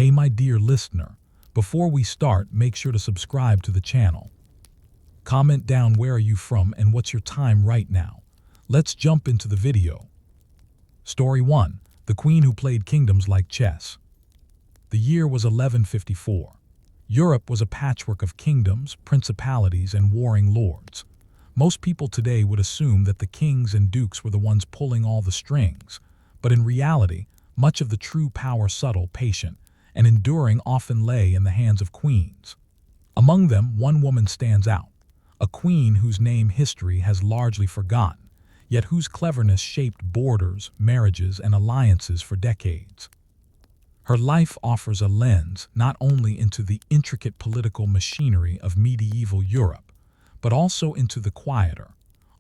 Hey my dear listener, before we start, make sure to subscribe to the channel. Comment down where are you from and what's your time right now. Let's jump into the video. Story 1. The Queen Who Played Kingdoms Like Chess. The year was 1154. Europe was a patchwork of kingdoms, principalities, and warring lords. Most people today would assume that the kings and dukes were the ones pulling all the strings, but in reality, much of the true power, subtle, patient, and enduring, often lay in the hands of queens. Among them, one woman stands out, a queen whose name history has largely forgotten, yet whose cleverness shaped borders, marriages, and alliances for decades. Her life offers a lens not only into the intricate political machinery of medieval Europe, but also into the quieter,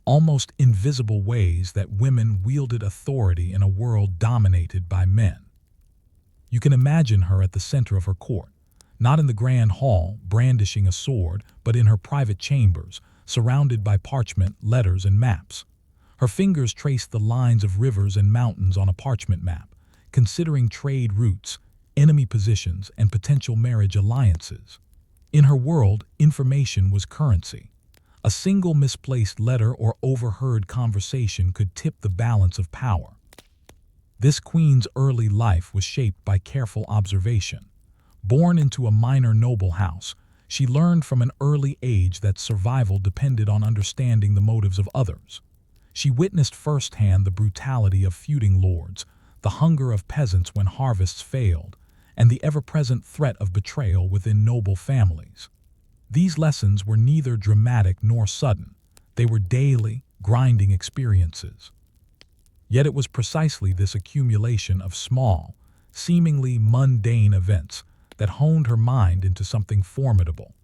almost invisible ways that women wielded authority in a world dominated by men. You can imagine her at the center of her court, not in the grand hall brandishing a sword, but in her private chambers, surrounded by parchment, letters, and maps. Her fingers trace the lines of rivers and mountains on a parchment map, considering trade routes, enemy positions, and potential marriage alliances. In her world, information was currency. A single misplaced letter or overheard conversation could tip the balance of power. This queen's early life was shaped by careful observation. Born into a minor noble house, she learned from an early age that survival depended on understanding the motives of others. She witnessed firsthand the brutality of feuding lords, the hunger of peasants when harvests failed, and the ever-present threat of betrayal within noble families. These lessons were neither dramatic nor sudden. They were daily, grinding experiences. Yet it was precisely this accumulation of small, seemingly mundane events that honed her mind into something formidable.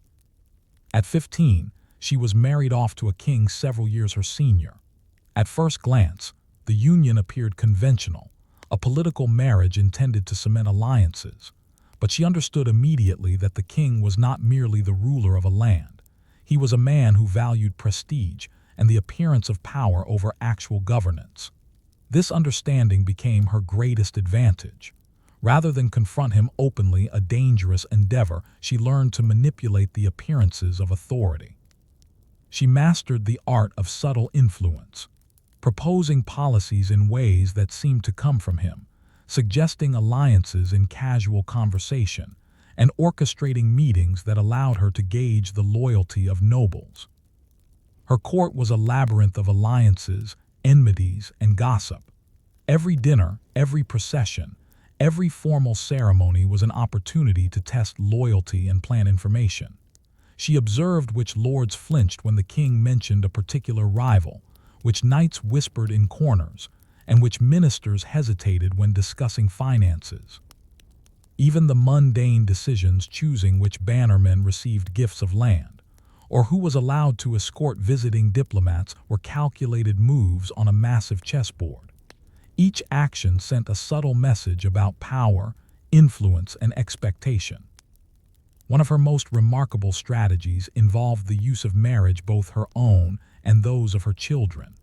At 15, she was married off to a king several years her senior. At first glance, the union appeared conventional, a political marriage intended to cement alliances. But she understood immediately that the king was not merely the ruler of a land. He was a man who valued prestige and the appearance of power over actual governance. This understanding became her greatest advantage. Rather than confront him openly, a dangerous endeavor, she learned to manipulate the appearances of authority. She mastered the art of subtle influence, proposing policies in ways that seemed to come from him, suggesting alliances in casual conversation, and orchestrating meetings that allowed her to gauge the loyalty of nobles. Her court was a labyrinth of alliances, enmities, and gossip. Every dinner, every procession, every formal ceremony was an opportunity to test loyalty and plan information. She observed which lords flinched when the king mentioned a particular rival, which knights whispered in corners, and which ministers hesitated when discussing finances. Even the mundane decisions, choosing which bannermen received gifts of land, or who was allowed to escort visiting diplomats, were calculated moves on a massive chessboard. Each action sent a subtle message about power, influence, and expectation. One of her most remarkable strategies involved the use of marriage, both her own and those of her children.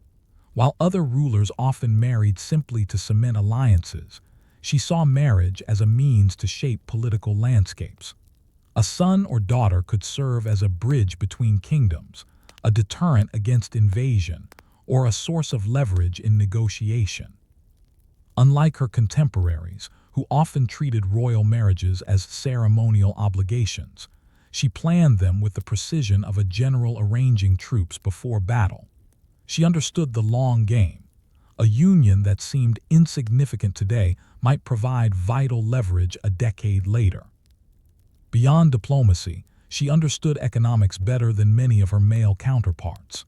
While other rulers often married simply to cement alliances, she saw marriage as a means to shape political landscapes. A son or daughter could serve as a bridge between kingdoms, a deterrent against invasion, or a source of leverage in negotiation. Unlike her contemporaries, who often treated royal marriages as ceremonial obligations, she planned them with the precision of a general arranging troops before battle. She understood the long game. A union that seemed insignificant today might provide vital leverage a decade later. Beyond diplomacy, she understood economics better than many of her male counterparts.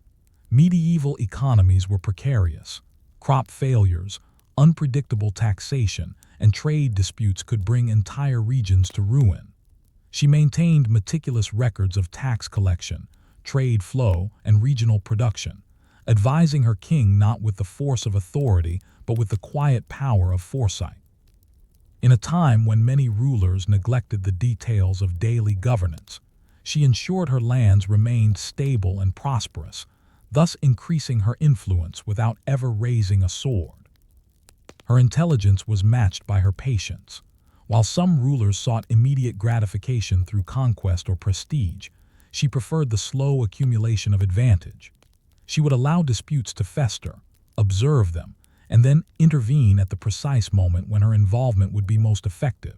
Medieval economies were precarious. Crop failures, unpredictable taxation, and trade disputes could bring entire regions to ruin. She maintained meticulous records of tax collection, trade flow, and regional production, advising her king not with the force of authority, but with the quiet power of foresight. In a time when many rulers neglected the details of daily governance, she ensured her lands remained stable and prosperous, thus increasing her influence without ever raising a sword. Her intelligence was matched by her patience. While some rulers sought immediate gratification through conquest or prestige, she preferred the slow accumulation of advantage. She would allow disputes to fester, observe them, and then intervene at the precise moment when her involvement would be most effective.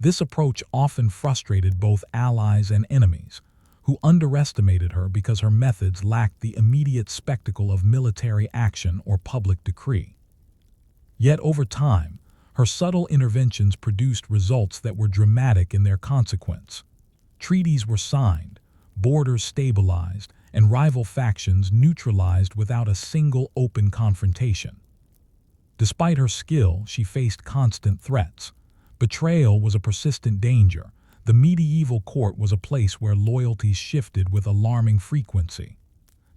This approach often frustrated both allies and enemies, who underestimated her because her methods lacked the immediate spectacle of military action or public decree. Yet over time, her subtle interventions produced results that were dramatic in their consequence. Treaties were signed, borders stabilized, and rival factions neutralized without a single open confrontation. Despite her skill, she faced constant threats. Betrayal was a persistent danger. The medieval court was a place where loyalties shifted with alarming frequency.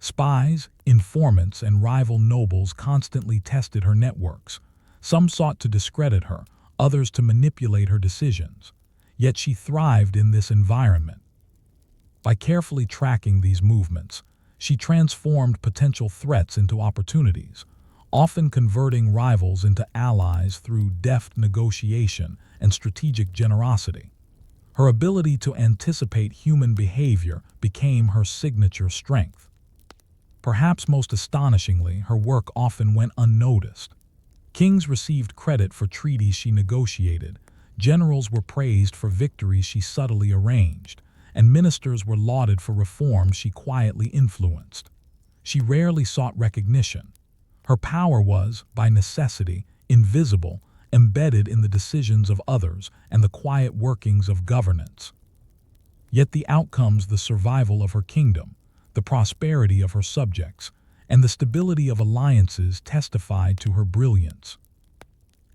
Spies, informants, and rival nobles constantly tested her networks. Some sought to discredit her, others to manipulate her decisions. Yet she thrived in this environment. By carefully tracking these movements, she transformed potential threats into opportunities, often converting rivals into allies through deft negotiation and strategic generosity. Her ability to anticipate human behavior became her signature strength. Perhaps most astonishingly, her work often went unnoticed. Kings received credit for treaties she negotiated, generals were praised for victories she subtly arranged, and ministers were lauded for reforms she quietly influenced. She rarely sought recognition. Her power was, by necessity, invisible, embedded in the decisions of others and the quiet workings of governance. Yet the outcomes, the survival of her kingdom, the prosperity of her subjects, and the stability of alliances testified to her brilliance.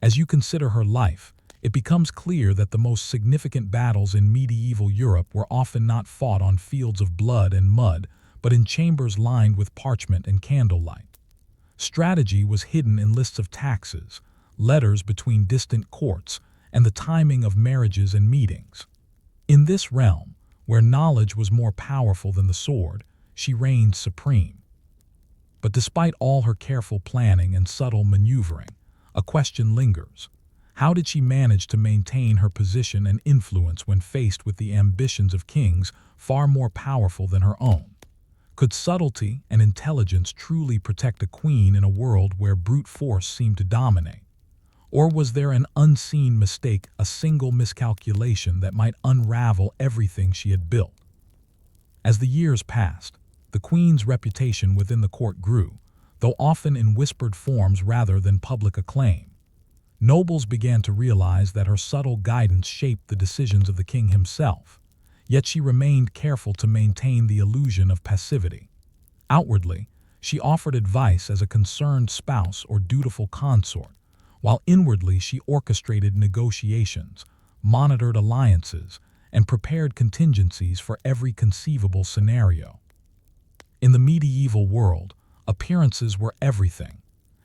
As you consider her life, it becomes clear that the most significant battles in medieval Europe were often not fought on fields of blood and mud, but in chambers lined with parchment and candlelight. Strategy was hidden in lists of taxes, letters between distant courts, and the timing of marriages and meetings. In this realm, where knowledge was more powerful than the sword, she reigned supreme. But despite all her careful planning and subtle maneuvering, a question lingers. How did she manage to maintain her position and influence when faced with the ambitions of kings far more powerful than her own? Could subtlety and intelligence truly protect a queen in a world where brute force seemed to dominate? Or was there an unseen mistake, a single miscalculation that might unravel everything she had built? As the years passed, the queen's reputation within the court grew, though often in whispered forms rather than public acclaim. Nobles began to realize that her subtle guidance shaped the decisions of the king himself, yet she remained careful to maintain the illusion of passivity. Outwardly, she offered advice as a concerned spouse or dutiful consort, while inwardly she orchestrated negotiations, monitored alliances, and prepared contingencies for every conceivable scenario. In the medieval world, appearances were everything,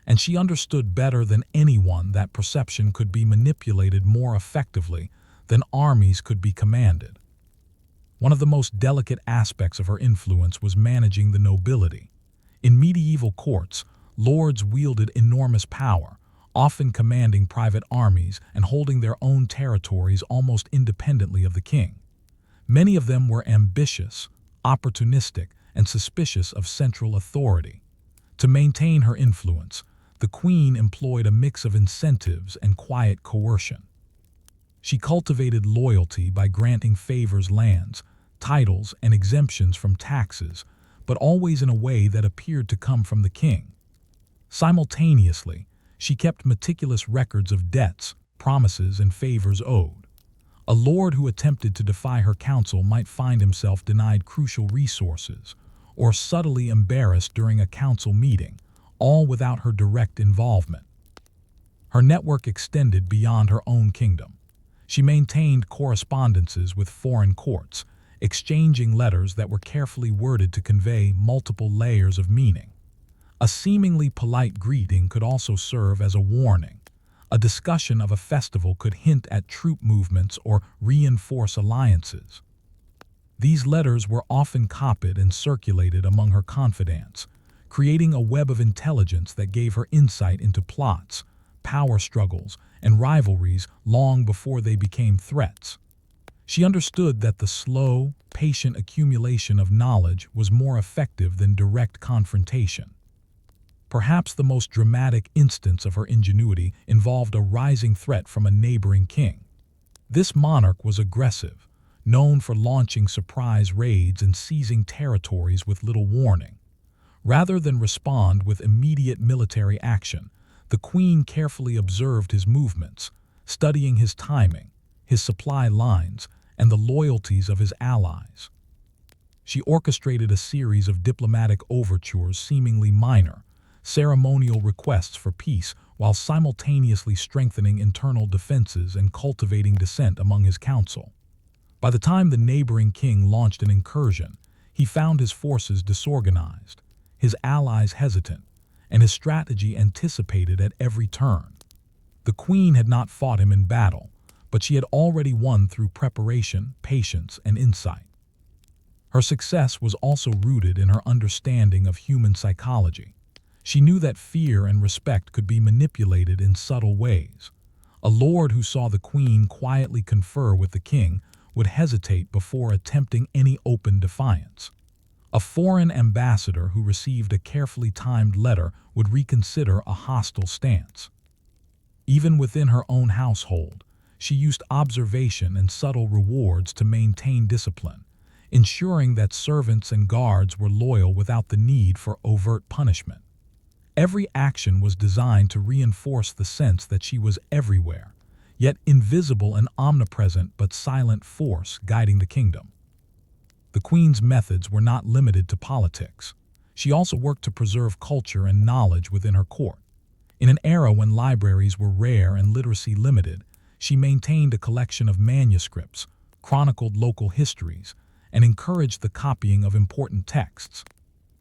and she understood better than anyone that perception could be manipulated more effectively than armies could be commanded. One of the most delicate aspects of her influence was managing the nobility. In medieval courts, lords wielded enormous power, often commanding private armies and holding their own territories almost independently of the king. Many of them were ambitious, opportunistic, and suspicious of central authority. To maintain her influence, the queen employed a mix of incentives and quiet coercion. She cultivated loyalty by granting favors, lands, titles, and exemptions from taxes, but always in a way that appeared to come from the king. Simultaneously, she kept meticulous records of debts, promises, and favors owed. A lord who attempted to defy her counsel might find himself denied crucial resources, or subtly embarrassed during a council meeting, all without her direct involvement. Her network extended beyond her own kingdom. She maintained correspondences with foreign courts, exchanging letters that were carefully worded to convey multiple layers of meaning. A seemingly polite greeting could also serve as a warning. A discussion of a festival could hint at troop movements or reinforce alliances. These letters were often copied and circulated among her confidants, creating a web of intelligence that gave her insight into plots, power struggles, and rivalries long before they became threats. She understood that the slow, patient accumulation of knowledge was more effective than direct confrontation. Perhaps the most dramatic instance of her ingenuity involved a rising threat from a neighboring king. This monarch was aggressive, known for launching surprise raids and seizing territories with little warning. Rather than respond with immediate military action, the queen carefully observed his movements, studying his timing, his supply lines, and the loyalties of his allies. She orchestrated a series of diplomatic overtures seemingly minor, ceremonial requests for peace, while simultaneously strengthening internal defenses and cultivating dissent among his council. By the time the neighboring king launched an incursion, he found his forces disorganized, his allies hesitant, and his strategy anticipated at every turn. The queen had not fought him in battle, but she had already won through preparation, patience, and insight. Her success was also rooted in her understanding of human psychology. She knew that fear and respect could be manipulated in subtle ways. A lord who saw the queen quietly confer with the king would hesitate before attempting any open defiance. A foreign ambassador who received a carefully timed letter would reconsider a hostile stance. Even within her own household, she used observation and subtle rewards to maintain discipline, ensuring that servants and guards were loyal without the need for overt punishment. Every action was designed to reinforce the sense that she was everywhere, yet invisible and omnipresent but silent force guiding the kingdom. The queen's methods were not limited to politics. She also worked to preserve culture and knowledge within her court. In an era when libraries were rare and literacy limited, she maintained a collection of manuscripts, chronicled local histories, and encouraged the copying of important texts.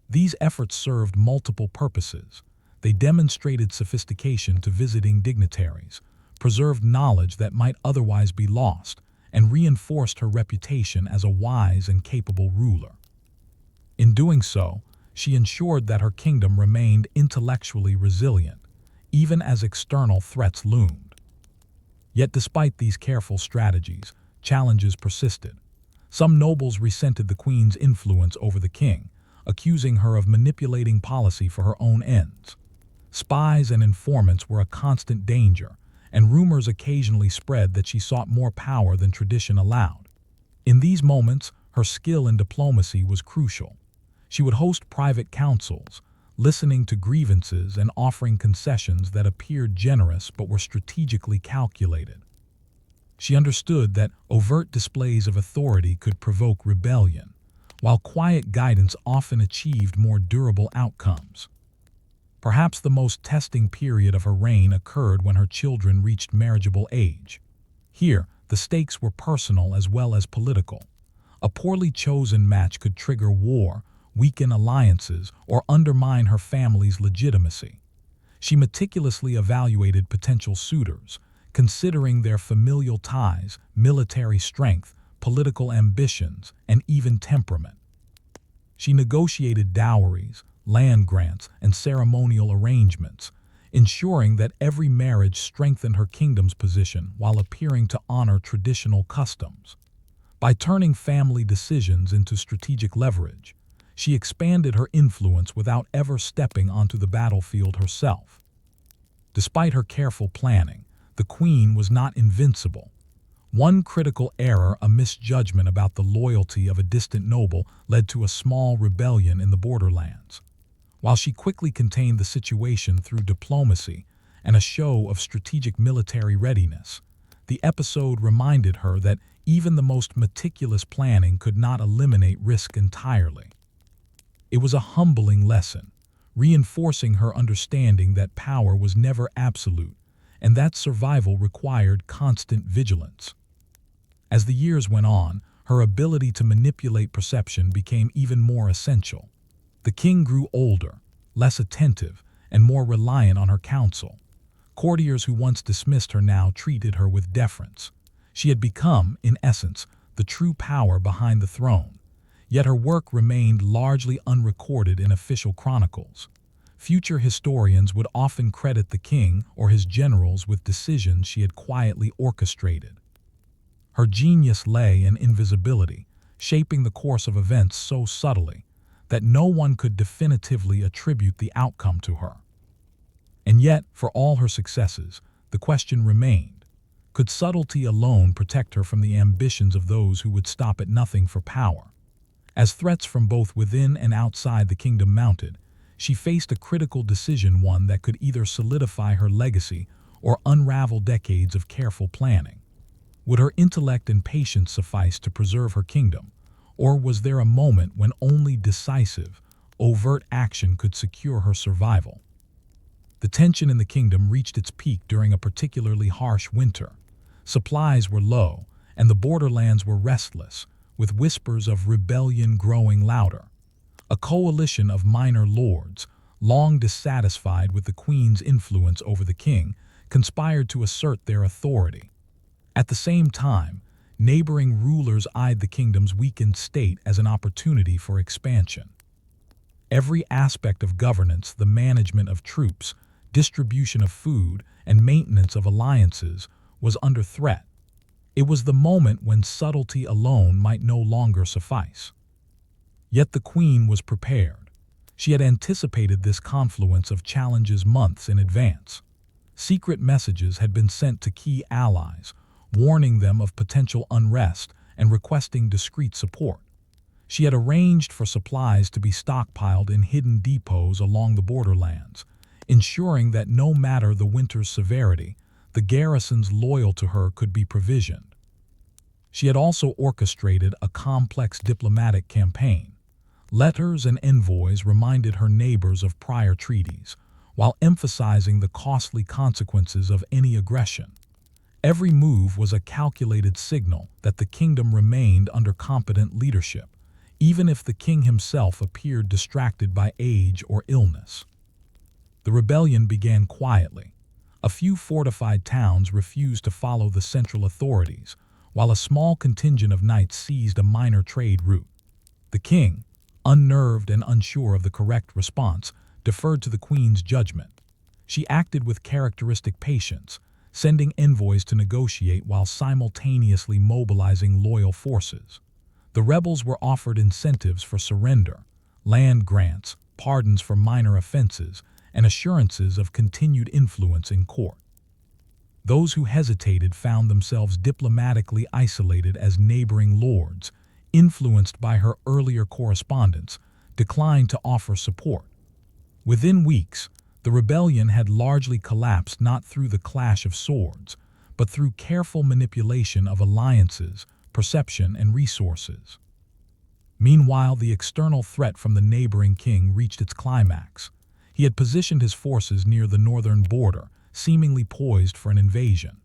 These efforts served multiple purposes. They demonstrated sophistication to visiting dignitaries, preserved knowledge that might otherwise be lost, and reinforced her reputation as a wise and capable ruler. In doing so, she ensured that her kingdom remained intellectually resilient, even as external threats loomed. Yet despite these careful strategies, challenges persisted. Some nobles resented the queen's influence over the king, accusing her of manipulating policy for her own ends. Spies and informants were a constant danger, and rumors occasionally spread that she sought more power than tradition allowed. In these moments, her skill in diplomacy was crucial. She would host private councils, listening to grievances and offering concessions that appeared generous but were strategically calculated. She understood that overt displays of authority could provoke rebellion, while quiet guidance often achieved more durable outcomes. Perhaps the most testing period of her reign occurred when her children reached marriageable age. Here, the stakes were personal as well as political. A poorly chosen match could trigger war, weaken alliances, or undermine her family's legitimacy. She meticulously evaluated potential suitors, considering their familial ties, military strength, political ambitions, and even temperament. She negotiated dowries, land grants, and ceremonial arrangements, ensuring that every marriage strengthened her kingdom's position while appearing to honor traditional customs. By turning family decisions into strategic leverage, she expanded her influence without ever stepping onto the battlefield herself. Despite her careful planning, the queen was not invincible. One critical error, a misjudgment about the loyalty of a distant noble, led to a small rebellion in the borderlands. While she quickly contained the situation through diplomacy and a show of strategic military readiness, the episode reminded her that even the most meticulous planning could not eliminate risk entirely. It was a humbling lesson, reinforcing her understanding that power was never absolute and that survival required constant vigilance. As the years went on, her ability to manipulate perception became even more essential. The king grew older, less attentive, and more reliant on her counsel. Courtiers who once dismissed her now treated her with deference. She had become, in essence, the true power behind the throne. Yet her work remained largely unrecorded in official chronicles. future historians would often credit the king or his generals with decisions she had quietly orchestrated. Her genius lay in invisibility, shaping the course of events so subtly that no one could definitively attribute the outcome to her. And yet, for all her successes, the question remained: could subtlety alone protect her from the ambitions of those who would stop at nothing for power? As threats from both within and outside the kingdom mounted, she faced a critical decision, one that could either solidify her legacy or unravel decades of careful planning. Would her intellect and patience suffice to preserve her kingdom, or was there a moment when only decisive, overt action could secure her survival? The tension in the kingdom reached its peak during a particularly harsh winter. Supplies were low, and the borderlands were restless, with whispers of rebellion growing louder. A coalition of minor lords, long dissatisfied with the queen's influence over the king, conspired to assert their authority. At the same time, neighboring rulers eyed the kingdom's weakened state as an opportunity for expansion. Every aspect of governance, the management of troops, distribution of food, and maintenance of alliances, was under threat. It was the moment when subtlety alone might no longer suffice. Yet the queen was prepared. She had anticipated this confluence of challenges months in advance. Secret messages had been sent to key allies, warning them of potential unrest and requesting discreet support. She had arranged for supplies to be stockpiled in hidden depots along the borderlands, ensuring that no matter the winter's severity, the garrisons loyal to her could be provisioned. She had also orchestrated a complex diplomatic campaign. Letters and envoys reminded her neighbors of prior treaties, while emphasizing the costly consequences of any aggression. Every move was a calculated signal that the kingdom remained under competent leadership, even if the king himself appeared distracted by age or illness. The rebellion began quietly. A few fortified towns refused to follow the central authorities, while a small contingent of knights seized a minor trade route. The king, unnerved and unsure of the correct response, deferred to the queen's judgment. She acted with characteristic patience, sending envoys to negotiate while simultaneously mobilizing loyal forces. The rebels were offered incentives for surrender, land grants, pardons for minor offenses, and assurances of continued influence in court. Those who hesitated found themselves diplomatically isolated as neighboring lords, influenced by her earlier correspondence, declined to offer support. Within weeks, the rebellion had largely collapsed, not through the clash of swords, but through careful manipulation of alliances, perception, and resources. Meanwhile, the external threat from the neighboring king reached its climax. He had positioned his forces near the northern border, seemingly poised for an invasion.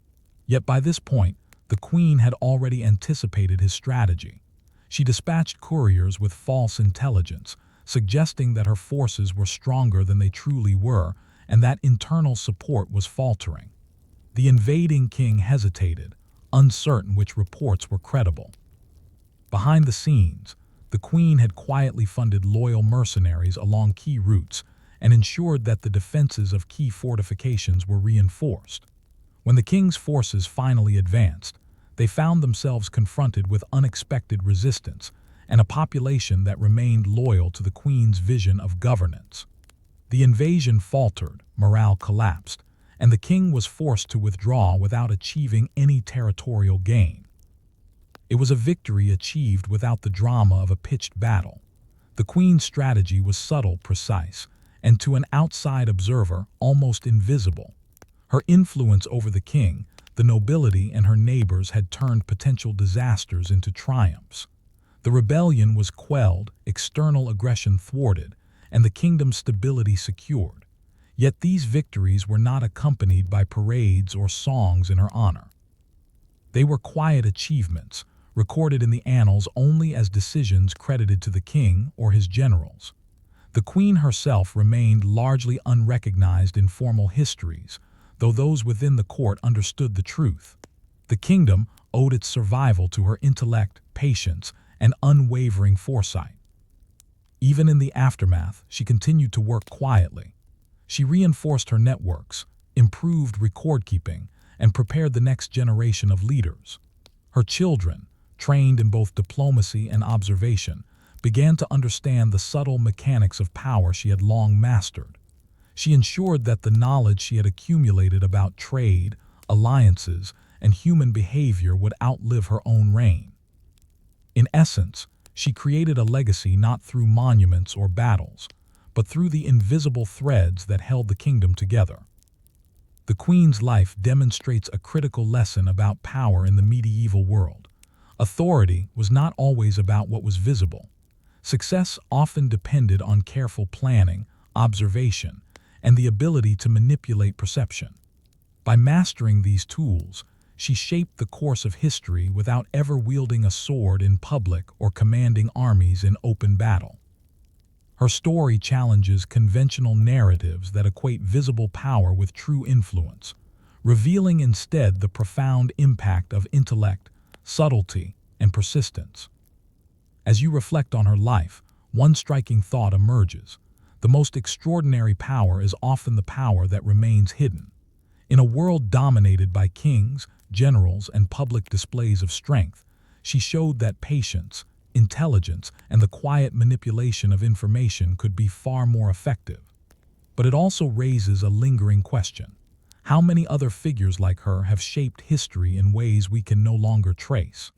Yet by this point, the queen had already anticipated his strategy. She dispatched couriers with false intelligence, suggesting that her forces were stronger than they truly were and that internal support was faltering. The invading king hesitated, uncertain which reports were credible. Behind the scenes, the queen had quietly funded loyal mercenaries along key routes and ensured that the defenses of key fortifications were reinforced. When the king's forces finally advanced, they found themselves confronted with unexpected resistance and a population that remained loyal to the queen's vision of governance. The invasion faltered, morale collapsed, and the king was forced to withdraw without achieving any territorial gain. It was a victory achieved without the drama of a pitched battle. The queen's strategy was subtle, precise, and to an outside observer, almost invisible. Her influence over the king, the nobility, and her neighbors had turned potential disasters into triumphs. The rebellion was quelled, external aggression thwarted, and the kingdom's stability secured. Yet these victories were not accompanied by parades or songs in her honor. They were quiet achievements, recorded in the annals only as decisions credited to the king or his generals. The queen herself remained largely unrecognized in formal histories, though those within the court understood the truth. The kingdom owed its survival to her intellect, patience, and unwavering foresight. Even in the aftermath, she continued to work quietly. She reinforced her networks, improved record-keeping, and prepared the next generation of leaders. Her children, trained in both diplomacy and observation, began to understand the subtle mechanics of power she had long mastered. She ensured that the knowledge she had accumulated about trade, alliances, and human behavior would outlive her own reign. In essence, she created a legacy not through monuments or battles, but through the invisible threads that held the kingdom together. The queen's life demonstrates a critical lesson about power in the medieval world. Authority was not always about what was visible. Success often depended on careful planning, observation, and the ability to manipulate perception. By mastering these tools, she shaped the course of history without ever wielding a sword in public or commanding armies in open battle. Her story challenges conventional narratives that equate visible power with true influence, revealing instead the profound impact of intellect, subtlety, and persistence. As you reflect on her life, one striking thought emerges. The most extraordinary power is often the power that remains hidden. In a world dominated by kings, generals, and public displays of strength, she showed that patience, intelligence, and the quiet manipulation of information could be far more effective. But it also raises a lingering question. How many other figures like her have shaped history in ways we can no longer trace?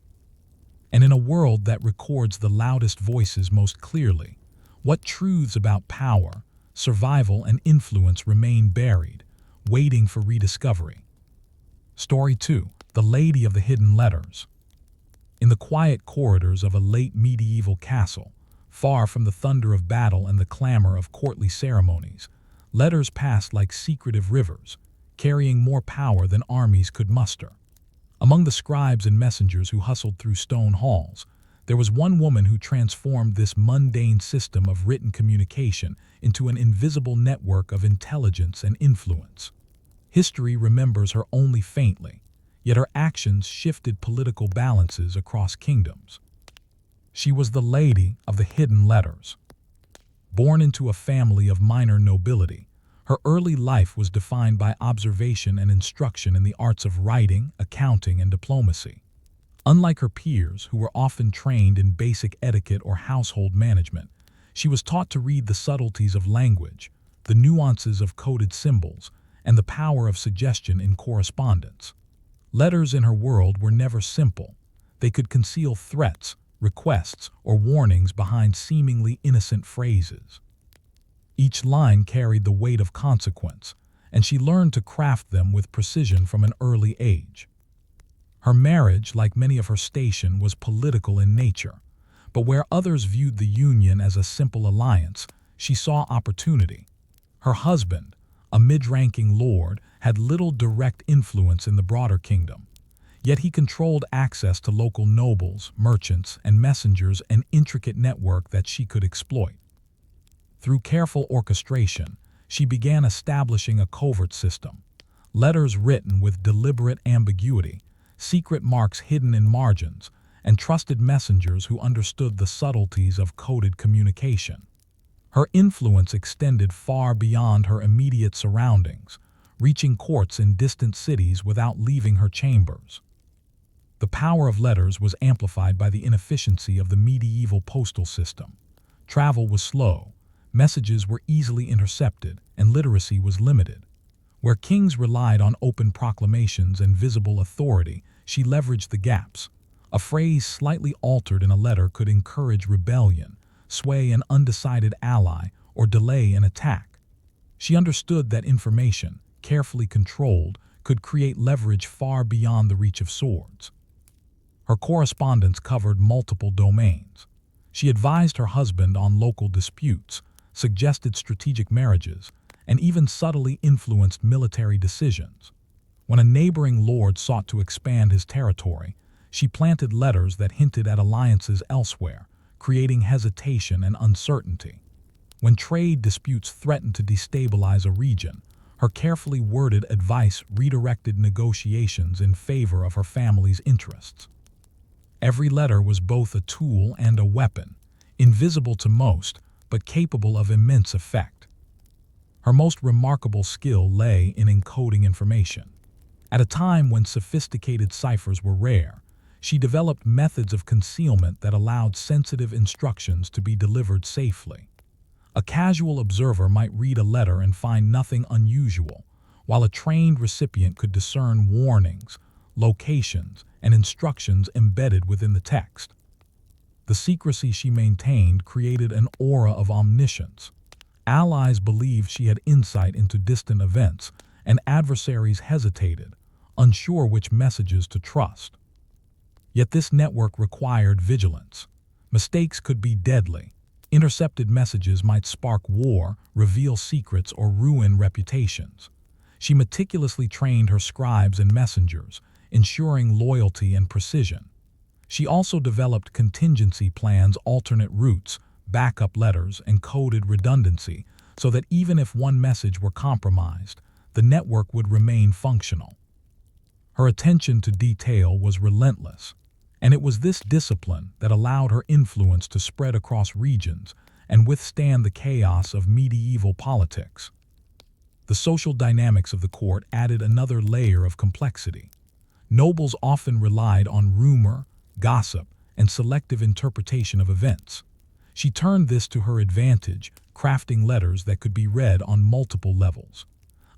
And in a world that records the loudest voices most clearly, what truths about power, survival, and influence remain buried, waiting for rediscovery? Story 2. The Lady of the Hidden Letters. In the quiet corridors of a late medieval castle, far from the thunder of battle and the clamor of courtly ceremonies, letters passed like secretive rivers, carrying more power than armies could muster. Among the scribes and messengers who hustled through stone halls, there was one woman who transformed this mundane system of written communication into an invisible network of intelligence and influence. History remembers her only faintly, yet her actions shifted political balances across kingdoms. She was the Lady of the Hidden Letters. Born into a family of minor nobility, her early life was defined by observation and instruction in the arts of writing, accounting, and diplomacy. Unlike her peers, who were often trained in basic etiquette or household management, she was taught to read the subtleties of language, the nuances of coded symbols, and the power of suggestion in correspondence. Letters in her world were never simple. They could conceal threats, requests, or warnings behind seemingly innocent phrases. Each line carried the weight of consequence, and she learned to craft them with precision from an early age. Her marriage, like many of her station, was political in nature, but where others viewed the union as a simple alliance, she saw opportunity. Her husband, a mid-ranking lord, had little direct influence in the broader kingdom, yet he controlled access to local nobles, merchants, and messengers, an intricate network that she could exploit. Through careful orchestration, she began establishing a covert system. Letters written with deliberate ambiguity, secret marks hidden in margins, and trusted messengers who understood the subtleties of coded communication. Her influence extended far beyond her immediate surroundings, reaching courts in distant cities without leaving her chambers. The power of letters was amplified by the inefficiency of the medieval postal system. Travel was slow, messages were easily intercepted, and literacy was limited. Where kings relied on open proclamations and visible authority, she leveraged the gaps. A phrase slightly altered in a letter could encourage rebellion, sway an undecided ally, or delay an attack. She understood that information, carefully controlled, could create leverage far beyond the reach of swords. Her correspondence covered multiple domains. She advised her husband on local disputes, suggested strategic marriages, and even subtly influenced military decisions. When a neighboring lord sought to expand his territory, she planted letters that hinted at alliances elsewhere, creating hesitation and uncertainty. When trade disputes threatened to destabilize a region, her carefully worded advice redirected negotiations in favor of her family's interests. Every letter was both a tool and a weapon, invisible to most, but capable of immense effect. Her most remarkable skill lay in encoding information. At a time when sophisticated ciphers were rare, she developed methods of concealment that allowed sensitive instructions to be delivered safely. A casual observer might read a letter and find nothing unusual, while a trained recipient could discern warnings, locations, and instructions embedded within the text. The secrecy she maintained created an aura of omniscience. Allies believed she had insight into distant events, and adversaries hesitated, unsure which messages to trust. Yet this network required vigilance. Mistakes could be deadly. Intercepted messages might spark war, reveal secrets, or ruin reputations. She meticulously trained her scribes and messengers, ensuring loyalty and precision. She also developed contingency plans, alternate routes, backup letters, and coded redundancy, so that even if one message were compromised, the network would remain functional. Her attention to detail was relentless, and it was this discipline that allowed her influence to spread across regions and withstand the chaos of medieval politics. The social dynamics of the court added another layer of complexity. Nobles often relied on rumor, gossip, and selective interpretation of events. She turned this to her advantage, crafting letters that could be read on multiple levels.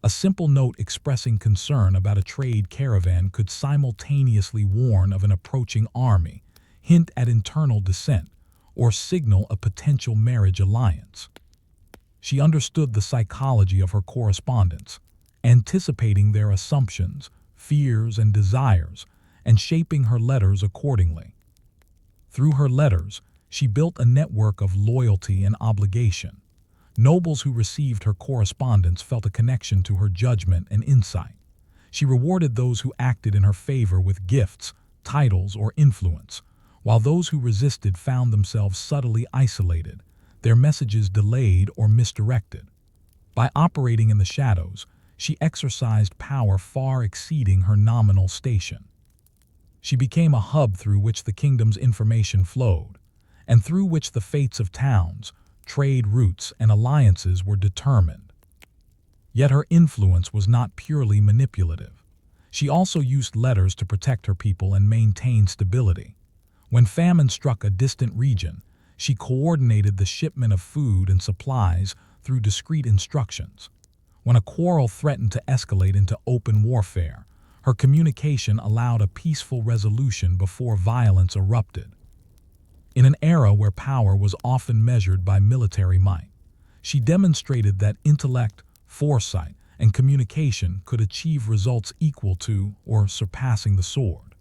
A simple note expressing concern about a trade caravan could simultaneously warn of an approaching army, hint at internal dissent, or signal a potential marriage alliance. She understood the psychology of her correspondents, anticipating their assumptions, fears, and desires, and shaping her letters accordingly. Through her letters, she built a network of loyalty and obligation. Nobles who received her correspondence felt a connection to her judgment and insight. She rewarded those who acted in her favor with gifts, titles, or influence, while those who resisted found themselves subtly isolated, their messages delayed or misdirected. By operating in the shadows, she exercised power far exceeding her nominal station. She became a hub through which the kingdom's information flowed, and through which the fates of towns, trade routes, and alliances were determined. Yet her influence was not purely manipulative. She also used letters to protect her people and maintain stability. When famine struck a distant region, she coordinated the shipment of food and supplies through discreet instructions. When a quarrel threatened to escalate into open warfare, her communication allowed a peaceful resolution before violence erupted. In an era where power was often measured by military might, she demonstrated that intellect, foresight, and communication could achieve results equal to or surpassing the sword.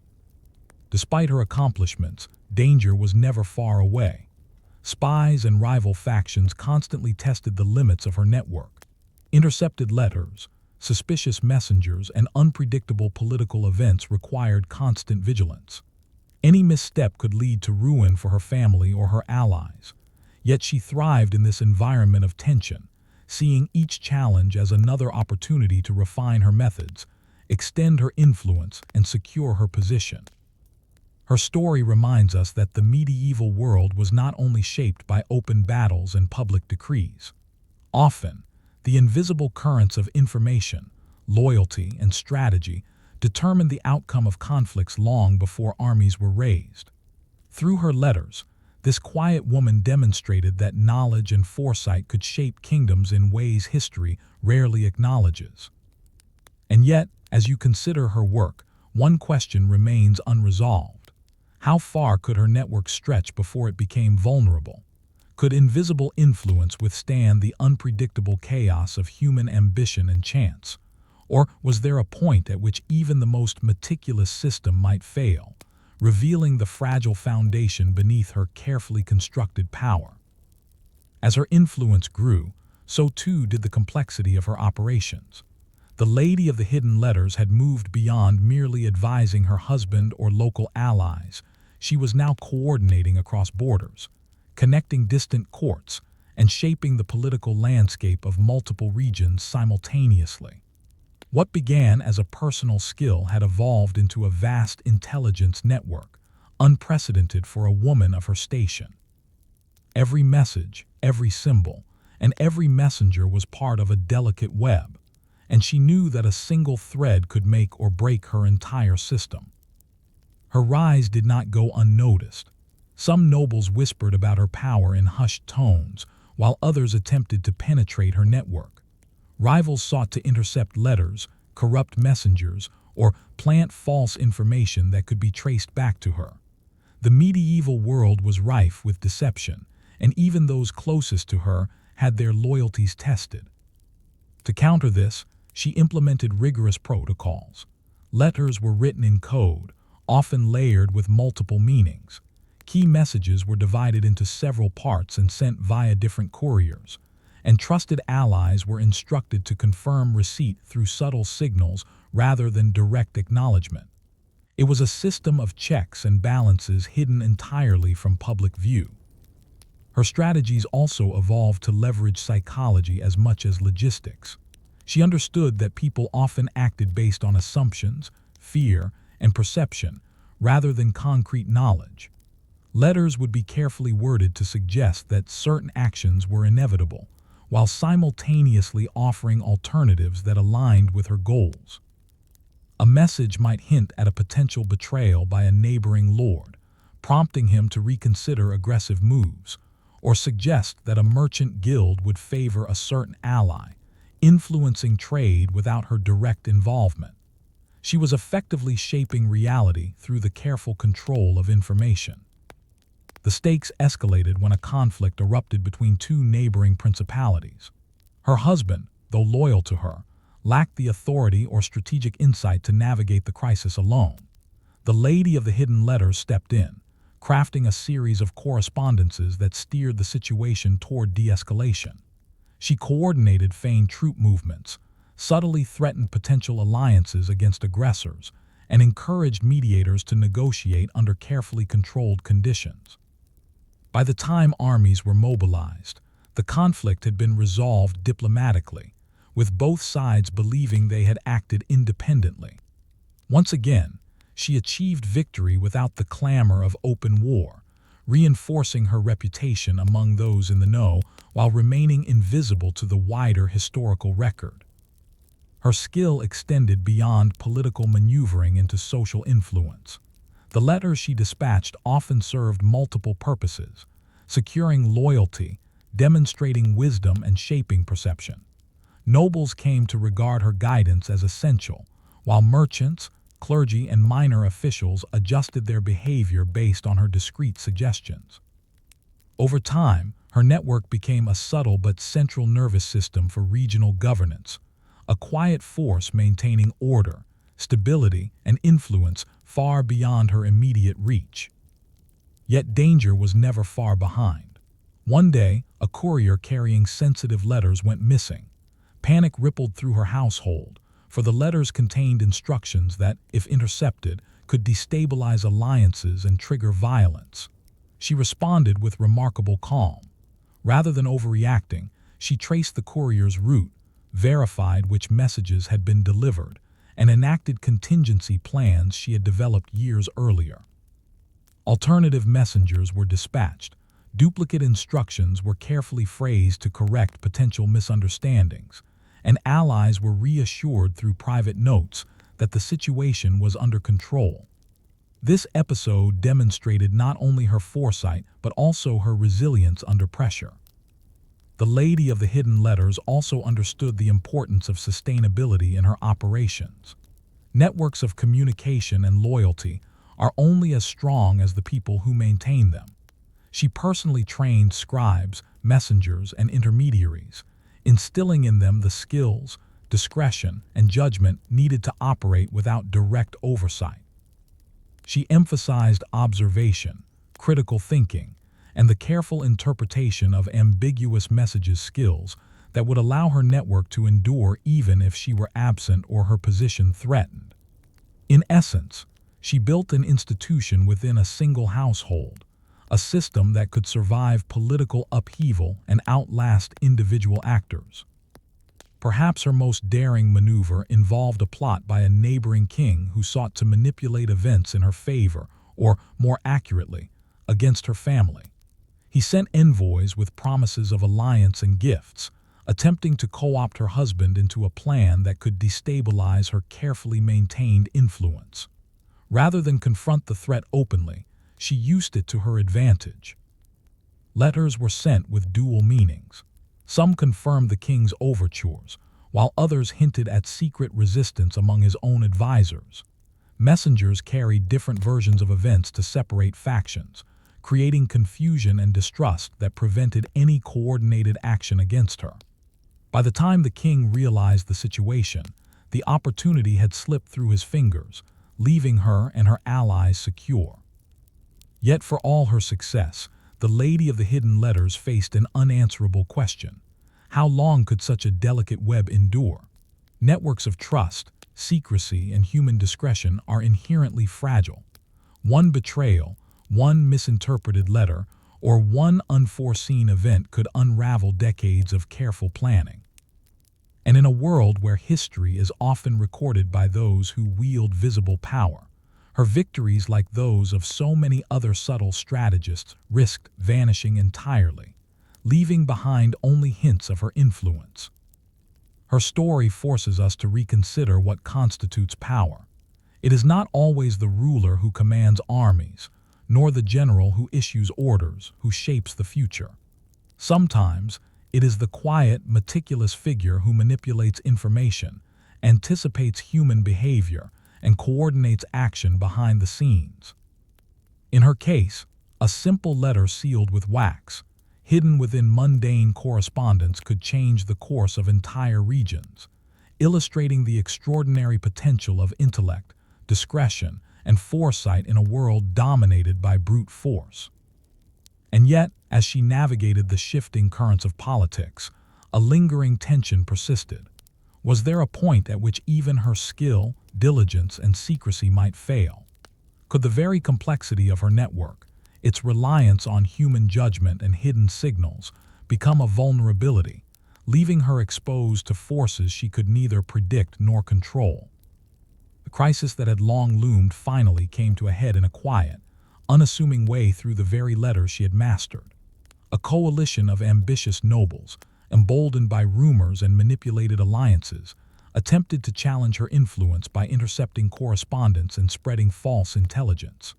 Despite her accomplishments, danger was never far away. Spies and rival factions constantly tested the limits of her network. Intercepted letters, suspicious messengers, and unpredictable political events required constant vigilance. Any misstep could lead to ruin for her family or her allies. Yet she thrived in this environment of tension, seeing each challenge as another opportunity to refine her methods, extend her influence, and secure her position. Her story reminds us that the medieval world was not only shaped by open battles and public decrees. Often, the invisible currents of information, loyalty, and strategy determined the outcome of conflicts long before armies were raised. Through her letters, this quiet woman demonstrated that knowledge and foresight could shape kingdoms in ways history rarely acknowledges. And yet, as you consider her work, one question remains unresolved. How far could her network stretch before it became vulnerable? Could invisible influence withstand the unpredictable chaos of human ambition and chance? Or was there a point at which even the most meticulous system might fail, revealing the fragile foundation beneath her carefully constructed power? As her influence grew, so too did the complexity of her operations. The Lady of the Hidden Letters had moved beyond merely advising her husband or local allies. She was now coordinating across borders, connecting distant courts, and shaping the political landscape of multiple regions simultaneously. What began as a personal skill had evolved into a vast intelligence network, unprecedented for a woman of her station. Every message, every symbol, and every messenger was part of a delicate web, and she knew that a single thread could make or break her entire system. Her rise did not go unnoticed. Some nobles whispered about her power in hushed tones, while others attempted to penetrate her network. Rivals sought to intercept letters, corrupt messengers, or plant false information that could be traced back to her. The medieval world was rife with deception, and even those closest to her had their loyalties tested. To counter this, she implemented rigorous protocols. Letters were written in code, often layered with multiple meanings. Key messages were divided into several parts and sent via different couriers, and trusted allies were instructed to confirm receipt through subtle signals rather than direct acknowledgement. It was a system of checks and balances hidden entirely from public view. Her strategies also evolved to leverage psychology as much as logistics. She understood that people often acted based on assumptions, fear, and perception, rather than concrete knowledge. Letters would be carefully worded to suggest that certain actions were inevitable, while simultaneously offering alternatives that aligned with her goals. A message might hint at a potential betrayal by a neighboring lord, prompting him to reconsider aggressive moves, or suggest that a merchant guild would favor a certain ally, influencing trade without her direct involvement. She was effectively shaping reality through the careful control of information. The stakes escalated when a conflict erupted between two neighboring principalities. Her husband, though loyal to her, lacked the authority or strategic insight to navigate the crisis alone. The Lady of the Hidden Letters stepped in, crafting a series of correspondences that steered the situation toward de-escalation. She coordinated feigned troop movements, subtly threatened potential alliances against aggressors, and encouraged mediators to negotiate under carefully controlled conditions. By the time armies were mobilized, the conflict had been resolved diplomatically, with both sides believing they had acted independently. Once again, she achieved victory without the clamor of open war, reinforcing her reputation among those in the know while remaining invisible to the wider historical record. Her skill extended beyond political maneuvering into social influence. The letters she dispatched often served multiple purposes, securing loyalty, demonstrating wisdom, and shaping perception. Nobles came to regard her guidance as essential, while merchants, clergy, and minor officials adjusted their behavior based on her discreet suggestions. Over time, her network became a subtle but central nervous system for regional governance, a quiet force maintaining order, stability, and influence far beyond her immediate reach. Yet danger was never far behind. One day, a courier carrying sensitive letters went missing. Panic rippled through her household, for the letters contained instructions that, if intercepted, could destabilize alliances and trigger violence. She responded with remarkable calm. Rather than overreacting, she traced the courier's route, verified which messages had been delivered, and enacted contingency plans she had developed years earlier. Alternative messengers were dispatched. Duplicate instructions were carefully phrased to correct potential misunderstandings, and allies were reassured through private notes that the situation was under control. This episode demonstrated not only her foresight but also her resilience under pressure. The Lady of the Hidden Letters also understood the importance of sustainability in her operations. Networks of communication and loyalty are only as strong as the people who maintain them. She personally trained scribes, messengers, and intermediaries, instilling in them the skills, discretion, and judgment needed to operate without direct oversight. She emphasized observation, critical thinking, and the careful interpretation of ambiguous messages skills that would allow her network to endure even if she were absent or her position threatened. In essence, she built an institution within a single household, a system that could survive political upheaval and outlast individual actors. Perhaps her most daring maneuver involved a plot by a neighboring king who sought to manipulate events in her favor, or more accurately, against her family. He sent envoys with promises of alliance and gifts, attempting to co-opt her husband into a plan that could destabilize her carefully maintained influence. Rather than confront the threat openly, she used it to her advantage. Letters were sent with dual meanings. Some confirmed the king's overtures, while others hinted at secret resistance among his own advisors. Messengers carried different versions of events to separate factions, creating confusion and distrust that prevented any coordinated action against her. By the time the king realized the situation, the opportunity had slipped through his fingers, leaving her and her allies secure. Yet for all her success, the Lady of the Hidden Letters faced an unanswerable question. How long could such a delicate web endure? Networks of trust, secrecy, and human discretion are inherently fragile. One betrayal, one misinterpreted letter, or one unforeseen event could unravel decades of careful planning. And in a world where history is often recorded by those who wield visible power, her victories, like those of so many other subtle strategists, risked vanishing entirely, leaving behind only hints of her influence. Her story forces us to reconsider what constitutes power. It is not always the ruler who commands armies, nor the general who issues orders, who shapes the future. Sometimes, it is the quiet, meticulous figure who manipulates information, anticipates human behavior, and coordinates action behind the scenes. In her case, a simple letter sealed with wax, hidden within mundane correspondence, could change the course of entire regions, illustrating the extraordinary potential of intellect, discretion, and foresight in a world dominated by brute force. And yet, as she navigated the shifting currents of politics, a lingering tension persisted. Was there a point at which even her skill, diligence, and secrecy might fail? Could the very complexity of her network, its reliance on human judgment and hidden signals, become a vulnerability, leaving her exposed to forces she could neither predict nor control? The crisis that had long loomed finally came to a head in a quiet, unassuming way through the very letters she had mastered. A coalition of ambitious nobles, emboldened by rumors and manipulated alliances, attempted to challenge her influence by intercepting correspondence and spreading false intelligence.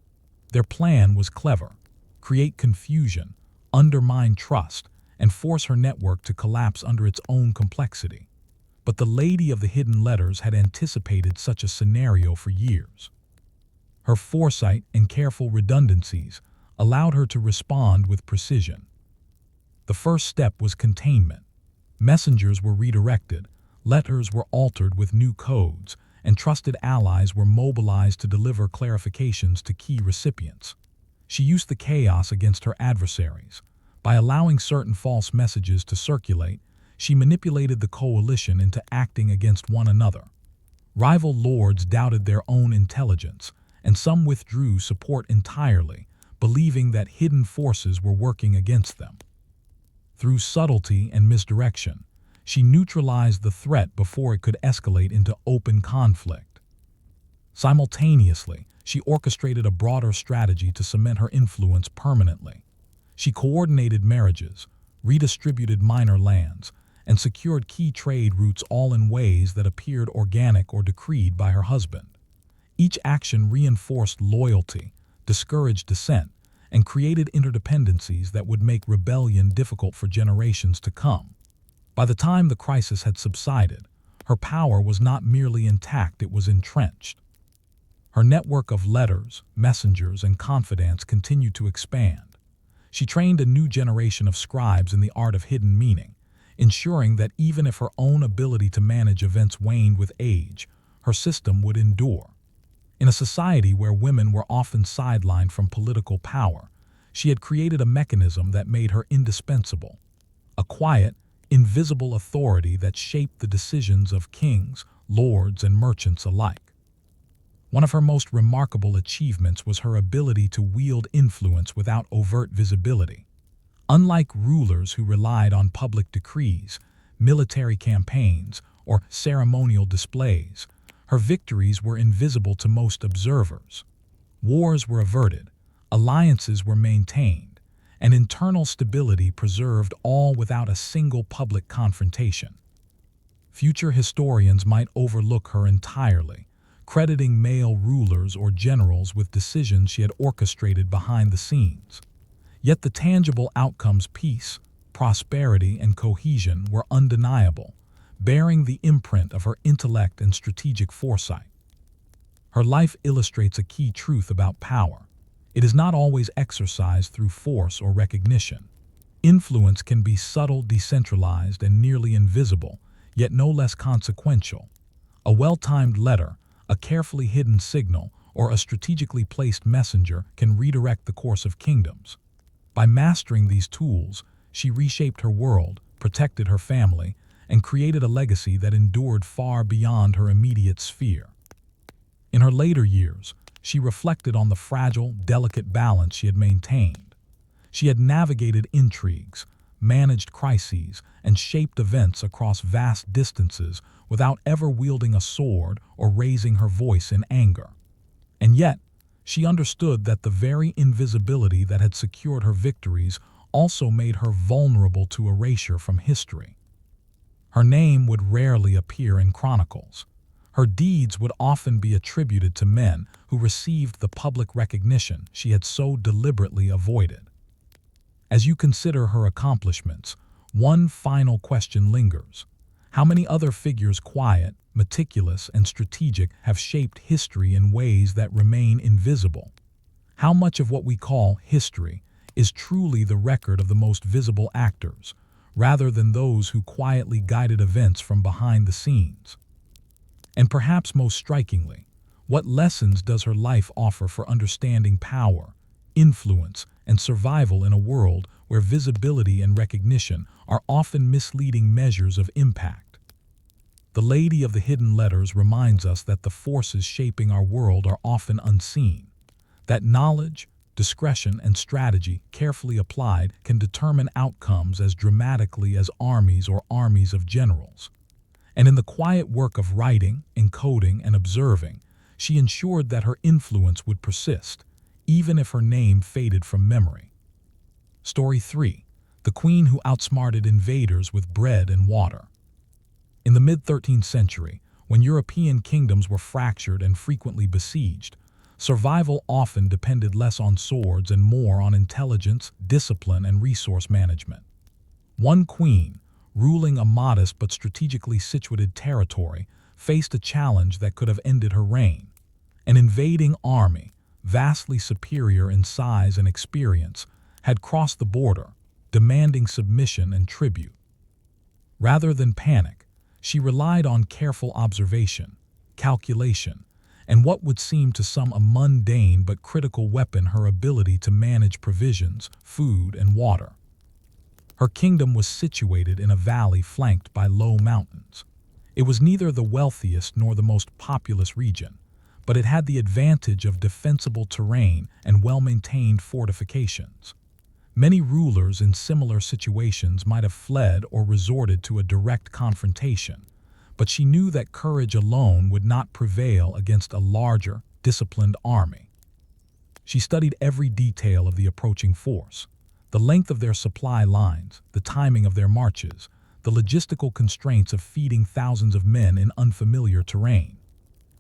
Their plan was clever: create confusion, undermine trust, and force her network to collapse under its own complexity. But the Lady of the Hidden Letters had anticipated such a scenario for years. Her foresight and careful redundancies allowed her to respond with precision. The first step was containment. Messengers were redirected, letters were altered with new codes, and trusted allies were mobilized to deliver clarifications to key recipients. She used the chaos against her adversaries. By allowing certain false messages to circulate, she manipulated the coalition into acting against one another. Rival lords doubted their own intelligence, and some withdrew support entirely, believing that hidden forces were working against them. Through subtlety and misdirection, she neutralized the threat before it could escalate into open conflict. Simultaneously, she orchestrated a broader strategy to cement her influence permanently. She coordinated marriages, redistributed minor lands, and secured key trade routes, all in ways that appeared organic or decreed by her husband. Each action reinforced loyalty, discouraged dissent, and created interdependencies that would make rebellion difficult for generations to come. By the time the crisis had subsided, her power was not merely intact, it was entrenched. Her network of letters, messengers, and confidants continued to expand. She trained a new generation of scribes in the art of hidden meaning, ensuring that even if her own ability to manage events waned with age, her system would endure. In a society where women were often sidelined from political power, she had created a mechanism that made her indispensable: a quiet, invisible authority that shaped the decisions of kings, lords, and merchants alike. One of her most remarkable achievements was her ability to wield influence without overt visibility. Unlike rulers who relied on public decrees, military campaigns, or ceremonial displays, her victories were invisible to most observers. Wars were averted, alliances were maintained, and internal stability preserved, all without a single public confrontation. Future historians might overlook her entirely, crediting male rulers or generals with decisions she had orchestrated behind the scenes. Yet the tangible outcomes, peace, prosperity, and cohesion, were undeniable, bearing the imprint of her intellect and strategic foresight. Her life illustrates a key truth about power. It is not always exercised through force or recognition. Influence can be subtle, decentralized, and nearly invisible, yet no less consequential. A well-timed letter, a carefully hidden signal, or a strategically placed messenger can redirect the course of kingdoms. By mastering these tools, she reshaped her world, protected her family, and created a legacy that endured far beyond her immediate sphere. In her later years, she reflected on the fragile, delicate balance she had maintained. She had navigated intrigues, managed crises, and shaped events across vast distances without ever wielding a sword or raising her voice in anger. And yet, she understood that the very invisibility that had secured her victories also made her vulnerable to erasure from history. Her name would rarely appear in chronicles. Her deeds would often be attributed to men who received the public recognition she had so deliberately avoided. As you consider her accomplishments, one final question lingers. How many other figures, quiet, meticulous, and strategic, have shaped history in ways that remain invisible? How much of what we call history is truly the record of the most visible actors, rather than those who quietly guided events from behind the scenes? And perhaps most strikingly, what lessons does her life offer for understanding power, influence, and survival in a world where visibility and recognition are often misleading measures of impact? The Lady of the Hidden Letters reminds us that the forces shaping our world are often unseen, that knowledge, discretion, and strategy, carefully applied, can determine outcomes as dramatically as armies or armies of generals. And in the quiet work of writing, encoding, and observing, she ensured that her influence would persist, even if her name faded from memory. Story 3. The Queen Who Outsmarted Invaders with Bread and Water. In the mid-13th century, when European kingdoms were fractured and frequently besieged, survival often depended less on swords and more on intelligence, discipline, and resource management. One queen, ruling a modest but strategically situated territory, faced a challenge that could have ended her reign. An invading army, vastly superior in size and experience, had crossed the border, demanding submission and tribute. Rather than panic, she relied on careful observation, calculation, and what would seem to some a mundane but critical weapon: her ability to manage provisions, food, and water. Her kingdom was situated in a valley flanked by low mountains. It was neither the wealthiest nor the most populous region, but it had the advantage of defensible terrain and well-maintained fortifications. Many rulers in similar situations might have fled or resorted to a direct confrontation, but she knew that courage alone would not prevail against a larger, disciplined army. She studied every detail of the approaching force: the length of their supply lines, the timing of their marches, the logistical constraints of feeding thousands of men in unfamiliar terrain.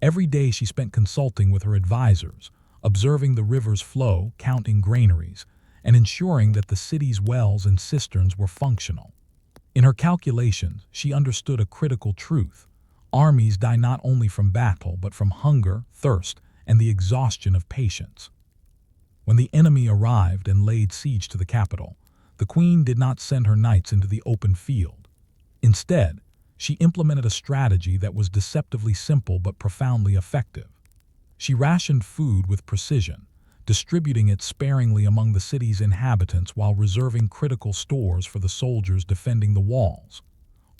Every day she spent consulting with her advisors, observing the river's flow, counting granaries, and ensuring that the city's wells and cisterns were functional. In her calculations, she understood a critical truth: armies die not only from battle, but from hunger, thirst, and the exhaustion of patience. When the enemy arrived and laid siege to the capital, the queen did not send her knights into the open field. Instead, she implemented a strategy that was deceptively simple but profoundly effective. She rationed food with precision, distributing it sparingly among the city's inhabitants while reserving critical stores for the soldiers defending the walls.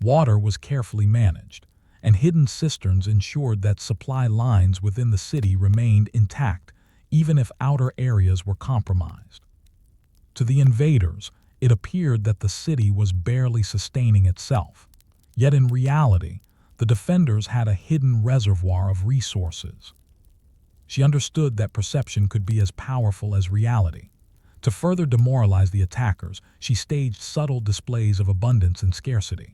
Water was carefully managed, and hidden cisterns ensured that supply lines within the city remained intact, even if outer areas were compromised. To the invaders, it appeared that the city was barely sustaining itself. Yet in reality, the defenders had a hidden reservoir of resources. She understood that perception could be as powerful as reality. To further demoralize the attackers, she staged subtle displays of abundance and scarcity.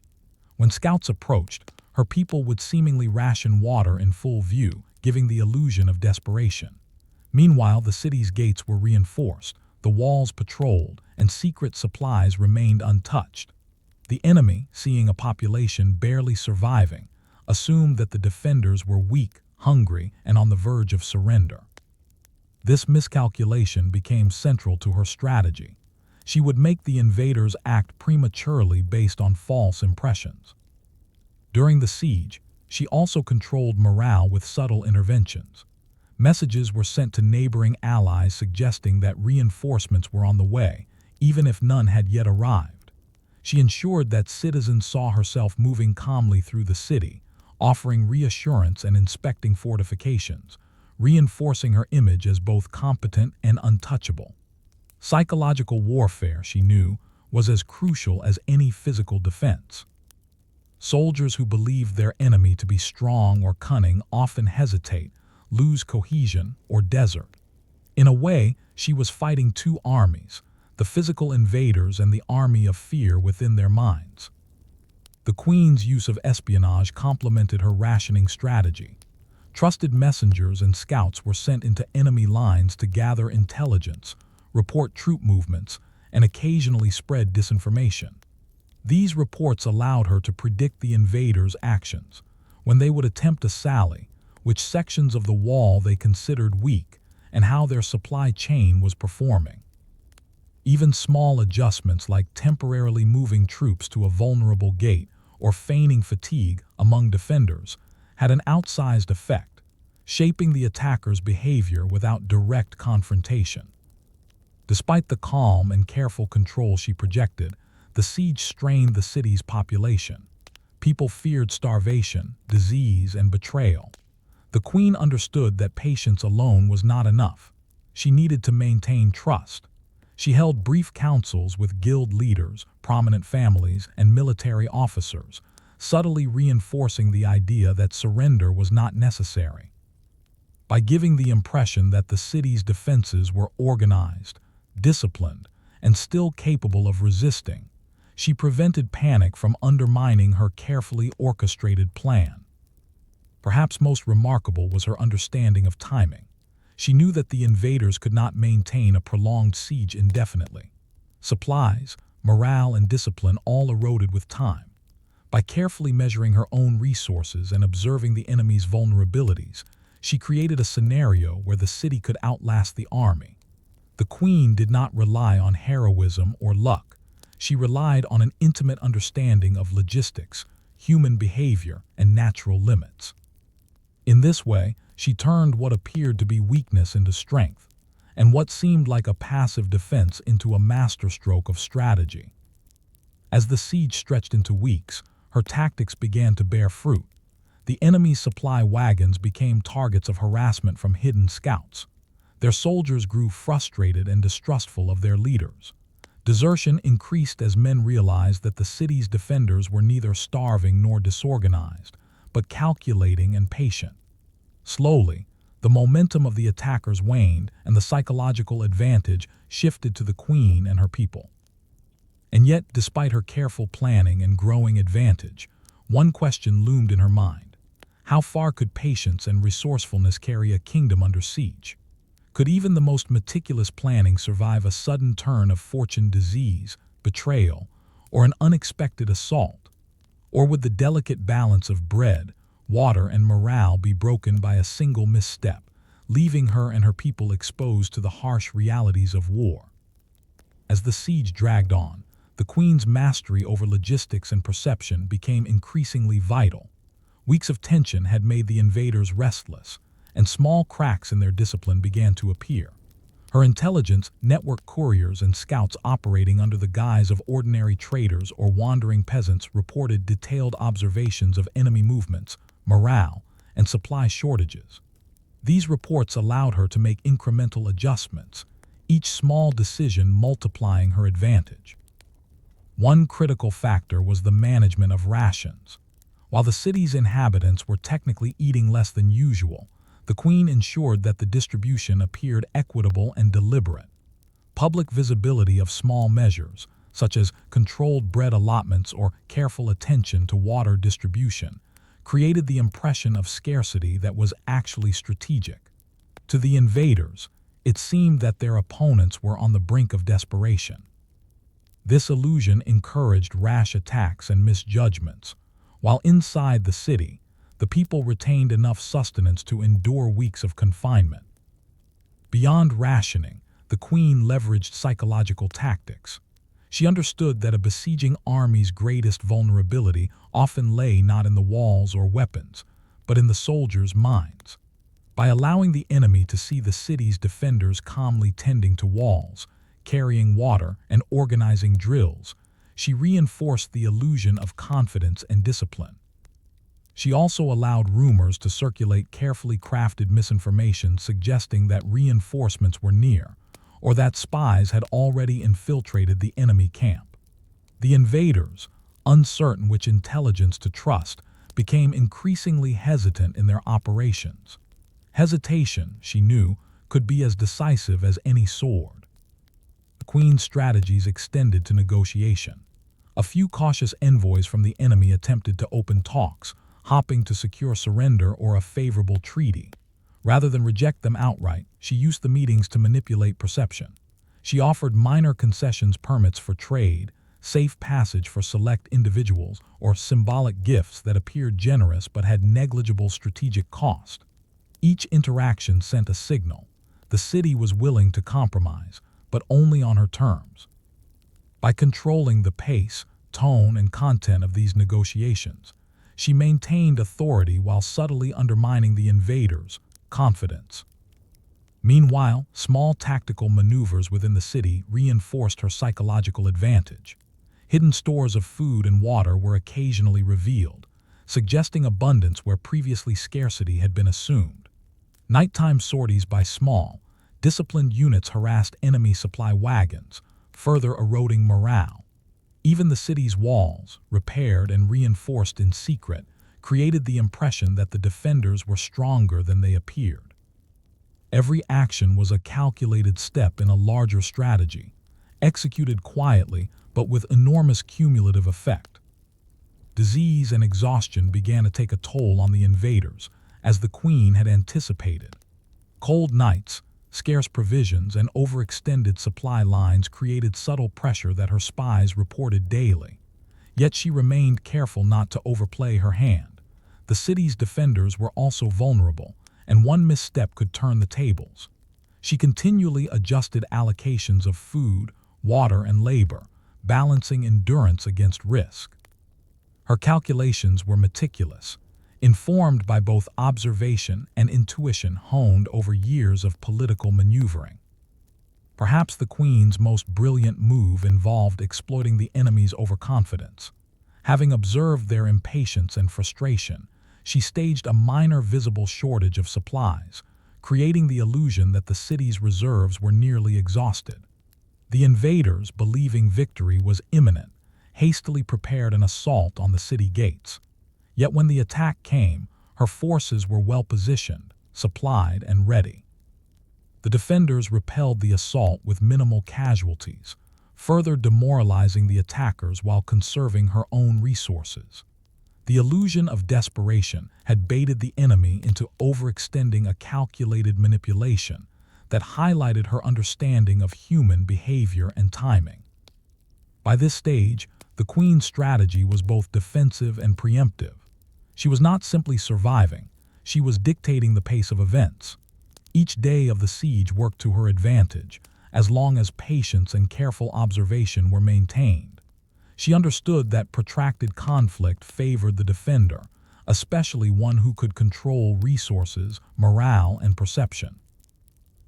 When scouts approached, her people would seemingly ration water in full view, giving the illusion of desperation. Meanwhile, the city's gates were reinforced, the walls patrolled, and secret supplies remained untouched. The enemy, seeing a population barely surviving, assumed that the defenders were weak, hungry, and on the verge of surrender. This miscalculation became central to her strategy. She would make the invaders act prematurely based on false impressions. During the siege, she also controlled morale with subtle interventions. Messages were sent to neighboring allies suggesting that reinforcements were on the way, even if none had yet arrived. She ensured that citizens saw herself moving calmly through the city, offering reassurance and inspecting fortifications, reinforcing her image as both competent and untouchable. Psychological warfare, she knew, was as crucial as any physical defense. Soldiers who believed their enemy to be strong or cunning often hesitate, lose cohesion, or desert. In a way, she was fighting two armies, the physical invaders and the army of fear within their minds. The Queen's use of espionage complemented her rationing strategy. Trusted messengers and scouts were sent into enemy lines to gather intelligence, report troop movements, and occasionally spread disinformation. These reports allowed her to predict the invaders' actions, when they would attempt a sally, which sections of the wall they considered weak, and how their supply chain was performing. Even small adjustments like temporarily moving troops to a vulnerable gate or feigning fatigue among defenders had an outsized effect, shaping the attacker's behavior without direct confrontation. Despite the calm and careful control she projected, the siege strained the city's population. People feared starvation, disease, and betrayal. The Queen understood that patience alone was not enough. She needed to maintain trust. She held brief councils with guild leaders, prominent families, and military officers, subtly reinforcing the idea that surrender was not necessary. By giving the impression that the city's defenses were organized, disciplined, and still capable of resisting, she prevented panic from undermining her carefully orchestrated plan. Perhaps most remarkable was her understanding of timing. She knew that the invaders could not maintain a prolonged siege indefinitely. Supplies, morale, and discipline all eroded with time. By carefully measuring her own resources and observing the enemy's vulnerabilities, she created a scenario where the city could outlast the army. The Queen did not rely on heroism or luck. She relied on an intimate understanding of logistics, human behavior, and natural limits. In this way, she turned what appeared to be weakness into strength, and what seemed like a passive defense into a masterstroke of strategy. As the siege stretched into weeks, her tactics began to bear fruit. The enemy's supply wagons became targets of harassment from hidden scouts. Their soldiers grew frustrated and distrustful of their leaders. Desertion increased as men realized that the city's defenders were neither starving nor disorganized, but calculating and patient. Slowly, the momentum of the attackers waned and the psychological advantage shifted to the Queen and her people. And yet, despite her careful planning and growing advantage, one question loomed in her mind. How far could patience and resourcefulness carry a kingdom under siege? Could even the most meticulous planning survive a sudden turn of fortune, disease, betrayal, or an unexpected assault? Or would the delicate balance of bread, water, and morale be broken by a single misstep, leaving her and her people exposed to the harsh realities of war? As the siege dragged on, the Queen's mastery over logistics and perception became increasingly vital. Weeks of tension had made the invaders restless, and small cracks in their discipline began to appear. Her intelligence networked couriers and scouts operating under the guise of ordinary traders or wandering peasants reported detailed observations of enemy movements, morale, and supply shortages. These reports allowed her to make incremental adjustments, each small decision multiplying her advantage. One critical factor was the management of rations. While the city's inhabitants were technically eating less than usual, the Queen ensured that the distribution appeared equitable and deliberate. Public visibility of small measures, such as controlled bread allotments or careful attention to water distribution, created the impression of scarcity that was actually strategic. To the invaders, it seemed that their opponents were on the brink of desperation. This illusion encouraged rash attacks and misjudgments, while inside the city, the people retained enough sustenance to endure weeks of confinement. Beyond rationing, the queen leveraged psychological tactics. She understood that a besieging army's greatest vulnerability often lay not in the walls or weapons, but in the soldiers' minds. By allowing the enemy to see the city's defenders calmly tending to walls, carrying water, and organizing drills, she reinforced the illusion of confidence and discipline. She also allowed rumors to circulate carefully crafted misinformation suggesting that reinforcements were near, or that spies had already infiltrated the enemy camp. The invaders, uncertain which intelligence to trust, became increasingly hesitant in their operations. Hesitation, she knew, could be as decisive as any sword. The queen's strategies extended to negotiation. A few cautious envoys from the enemy attempted to open talks, hoping to secure surrender or a favorable treaty. Rather than reject them outright, she used the meetings to manipulate perception. She offered minor concessions, permits for trade, safe passage for select individuals, or symbolic gifts that appeared generous but had negligible strategic cost. Each interaction sent a signal. The city was willing to compromise, but only on her terms. By controlling the pace, tone, and content of these negotiations, she maintained authority while subtly undermining the invaders' confidence. Meanwhile, small tactical maneuvers within the city reinforced her psychological advantage. Hidden stores of food and water were occasionally revealed, suggesting abundance where previously scarcity had been assumed. Nighttime sorties by small, disciplined units harassed enemy supply wagons, further eroding morale. Even the city's walls, repaired and reinforced in secret, created the impression that the defenders were stronger than they appeared. Every action was a calculated step in a larger strategy, executed quietly but with enormous cumulative effect. Disease and exhaustion began to take a toll on the invaders, as the queen had anticipated. Cold nights, scarce provisions, and overextended supply lines created subtle pressure that her spies reported daily. Yet she remained careful not to overplay her hand. The city's defenders were also vulnerable, and one misstep could turn the tables. She continually adjusted allocations of food, water, and labor, balancing endurance against risk. Her calculations were meticulous, informed by both observation and intuition honed over years of political maneuvering. Perhaps the queen's most brilliant move involved exploiting the enemy's overconfidence. Having observed their impatience and frustration, she staged a minor visible shortage of supplies, creating the illusion that the city's reserves were nearly exhausted. The invaders, believing victory was imminent, hastily prepared an assault on the city gates. Yet when the attack came, her forces were well positioned, supplied, and ready. The defenders repelled the assault with minimal casualties, further demoralizing the attackers while conserving her own resources. The illusion of desperation had baited the enemy into overextending a calculated manipulation that highlighted her understanding of human behavior and timing. By this stage, the queen's strategy was both defensive and preemptive. She was not simply surviving, she was dictating the pace of events. Each day of the siege worked to her advantage, as long as patience and careful observation were maintained. She understood that protracted conflict favored the defender, especially one who could control resources, morale, and perception.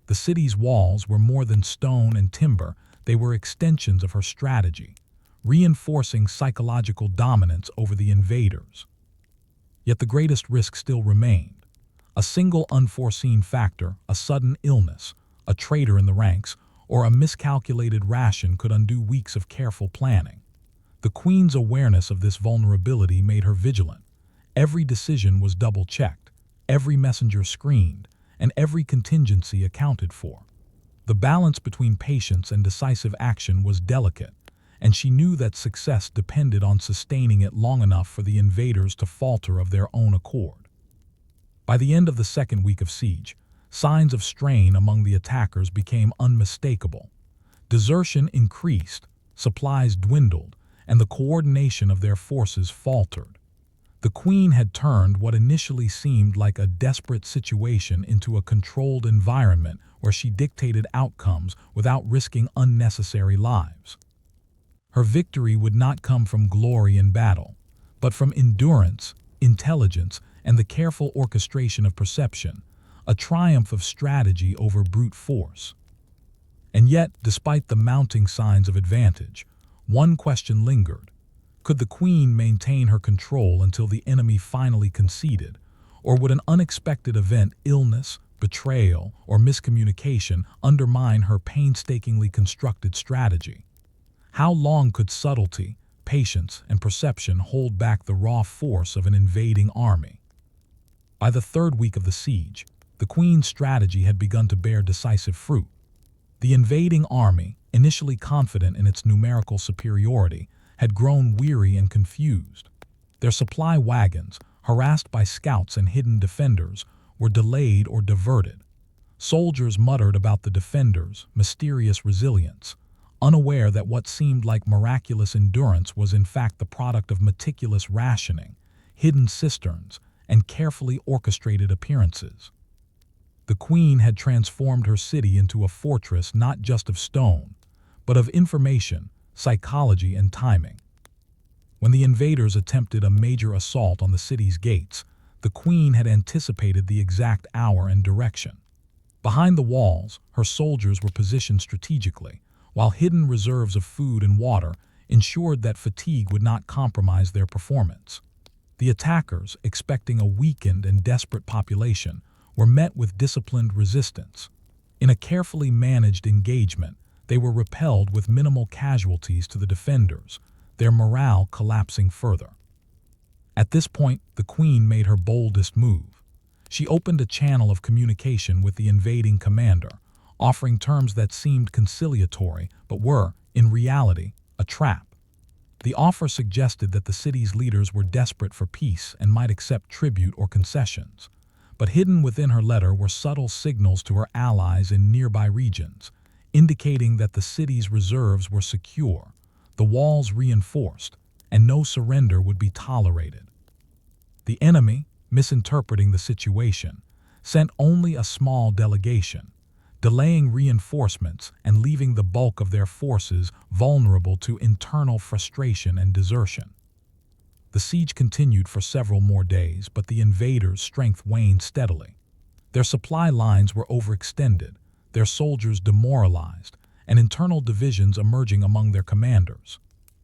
The city's walls were more than stone and timber, they were extensions of her strategy, reinforcing psychological dominance over the invaders. Yet the greatest risk still remained. A single unforeseen factor, a sudden illness, a traitor in the ranks, or a miscalculated ration could undo weeks of careful planning. The queen's awareness of this vulnerability made her vigilant. Every decision was double-checked, every messenger screened, and every contingency accounted for. The balance between patience and decisive action was delicate, and she knew that success depended on sustaining it long enough for the invaders to falter of their own accord. By the end of the second week of siege, signs of strain among the attackers became unmistakable. Desertion increased, supplies dwindled, and the coordination of their forces faltered. The Queen had turned what initially seemed like a desperate situation into a controlled environment where she dictated outcomes without risking unnecessary lives. Her victory would not come from glory in battle, but from endurance, intelligence, and the careful orchestration of perception, a triumph of strategy over brute force. And yet, despite the mounting signs of advantage, one question lingered. Could the Queen maintain her control until the enemy finally conceded, or would an unexpected event, illness, betrayal, or miscommunication undermine her painstakingly constructed strategy? How long could subtlety, patience, and perception hold back the raw force of an invading army? By the third week of the siege, the Queen's strategy had begun to bear decisive fruit. The invading army, initially confident in its numerical superiority, had grown weary and confused. Their supply wagons, harassed by scouts and hidden defenders, were delayed or diverted. Soldiers muttered about the defenders' mysterious resilience, unaware that what seemed like miraculous endurance was in fact the product of meticulous rationing, hidden cisterns, and carefully orchestrated appearances. The Queen had transformed her city into a fortress not just of stone, but of information, psychology, and timing. When the invaders attempted a major assault on the city's gates, the Queen had anticipated the exact hour and direction. Behind the walls, her soldiers were positioned strategically, while hidden reserves of food and water ensured that fatigue would not compromise their performance. The attackers, expecting a weakened and desperate population, were met with disciplined resistance. In a carefully managed engagement, they were repelled with minimal casualties to the defenders, their morale collapsing further. At this point, the Queen made her boldest move. She opened a channel of communication with the invading commander, offering terms that seemed conciliatory but were, in reality, a trap. The offer suggested that the city's leaders were desperate for peace and might accept tribute or concessions. But hidden within her letter were subtle signals to her allies in nearby regions, indicating that the city's reserves were secure, the walls reinforced, and no surrender would be tolerated. The enemy, misinterpreting the situation, sent only a small delegation, delaying reinforcements and leaving the bulk of their forces vulnerable to internal frustration and desertion. The siege continued for several more days, but the invaders' strength waned steadily. Their supply lines were overextended, their soldiers demoralized, and internal divisions emerging among their commanders.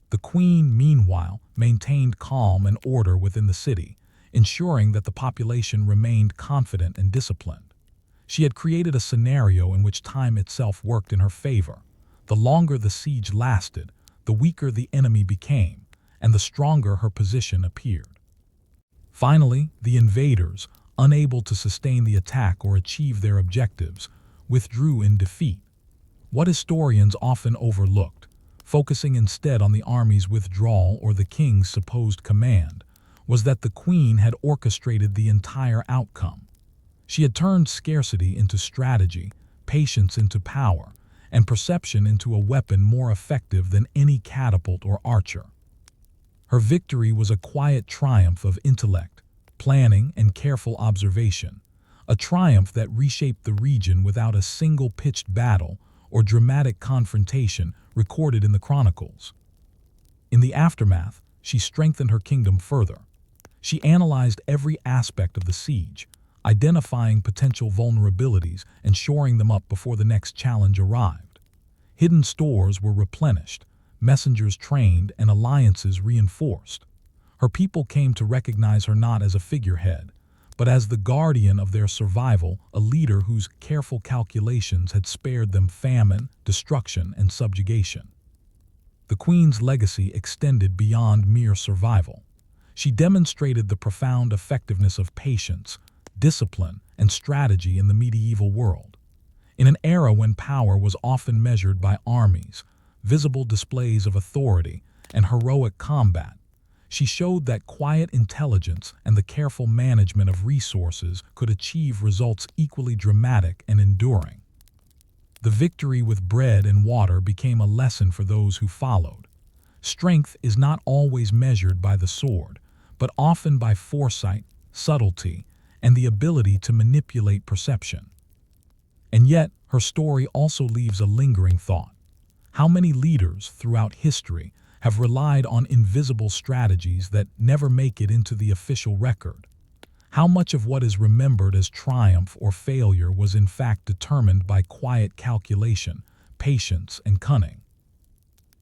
The Queen, meanwhile, maintained calm and order within the city, ensuring that the population remained confident and disciplined. She had created a scenario in which time itself worked in her favor. The longer the siege lasted, the weaker the enemy became, and the stronger her position appeared. Finally, the invaders, unable to sustain the attack or achieve their objectives, withdrew in defeat. What historians often overlooked, focusing instead on the army's withdrawal or the king's supposed command, was that the Queen had orchestrated the entire outcome. She had turned scarcity into strategy, patience into power, and perception into a weapon more effective than any catapult or archer. Her victory was a quiet triumph of intellect, planning, and careful observation, a triumph that reshaped the region without a single pitched battle or dramatic confrontation recorded in the chronicles. In the aftermath, she strengthened her kingdom further. She analyzed every aspect of the siege, identifying potential vulnerabilities and shoring them up before the next challenge arrived. Hidden stores were replenished, messengers trained, and alliances reinforced. Her people came to recognize her not as a figurehead, but as the guardian of their survival, a leader whose careful calculations had spared them famine, destruction, and subjugation. The Queen's legacy extended beyond mere survival. She demonstrated the profound effectiveness of patience, discipline, and strategy in the medieval world. In an era when power was often measured by armies, visible displays of authority, and heroic combat, she showed that quiet intelligence and the careful management of resources could achieve results equally dramatic and enduring. The victory with bread and water became a lesson for those who followed. Strength is not always measured by the sword, but often by foresight, subtlety, and the ability to manipulate perception. And yet, her story also leaves a lingering thought. How many leaders throughout history have relied on invisible strategies that never make it into the official record? How much of what is remembered as triumph or failure was in fact determined by quiet calculation, patience, and cunning?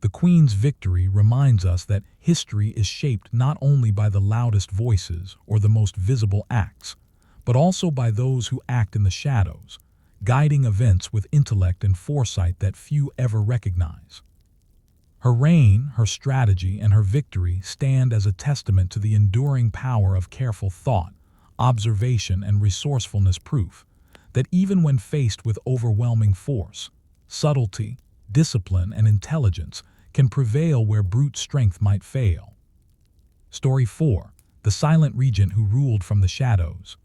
The Queen's victory reminds us that history is shaped not only by the loudest voices or the most visible acts, but also by those who act in the shadows, guiding events with intellect and foresight that few ever recognize. Her reign, her strategy, and her victory stand as a testament to the enduring power of careful thought, observation, and resourcefulness, proof that even when faced with overwhelming force, subtlety, discipline, and intelligence can prevail where brute strength might fail. Story 4. The Silent Regent Who Ruled from the Shadows.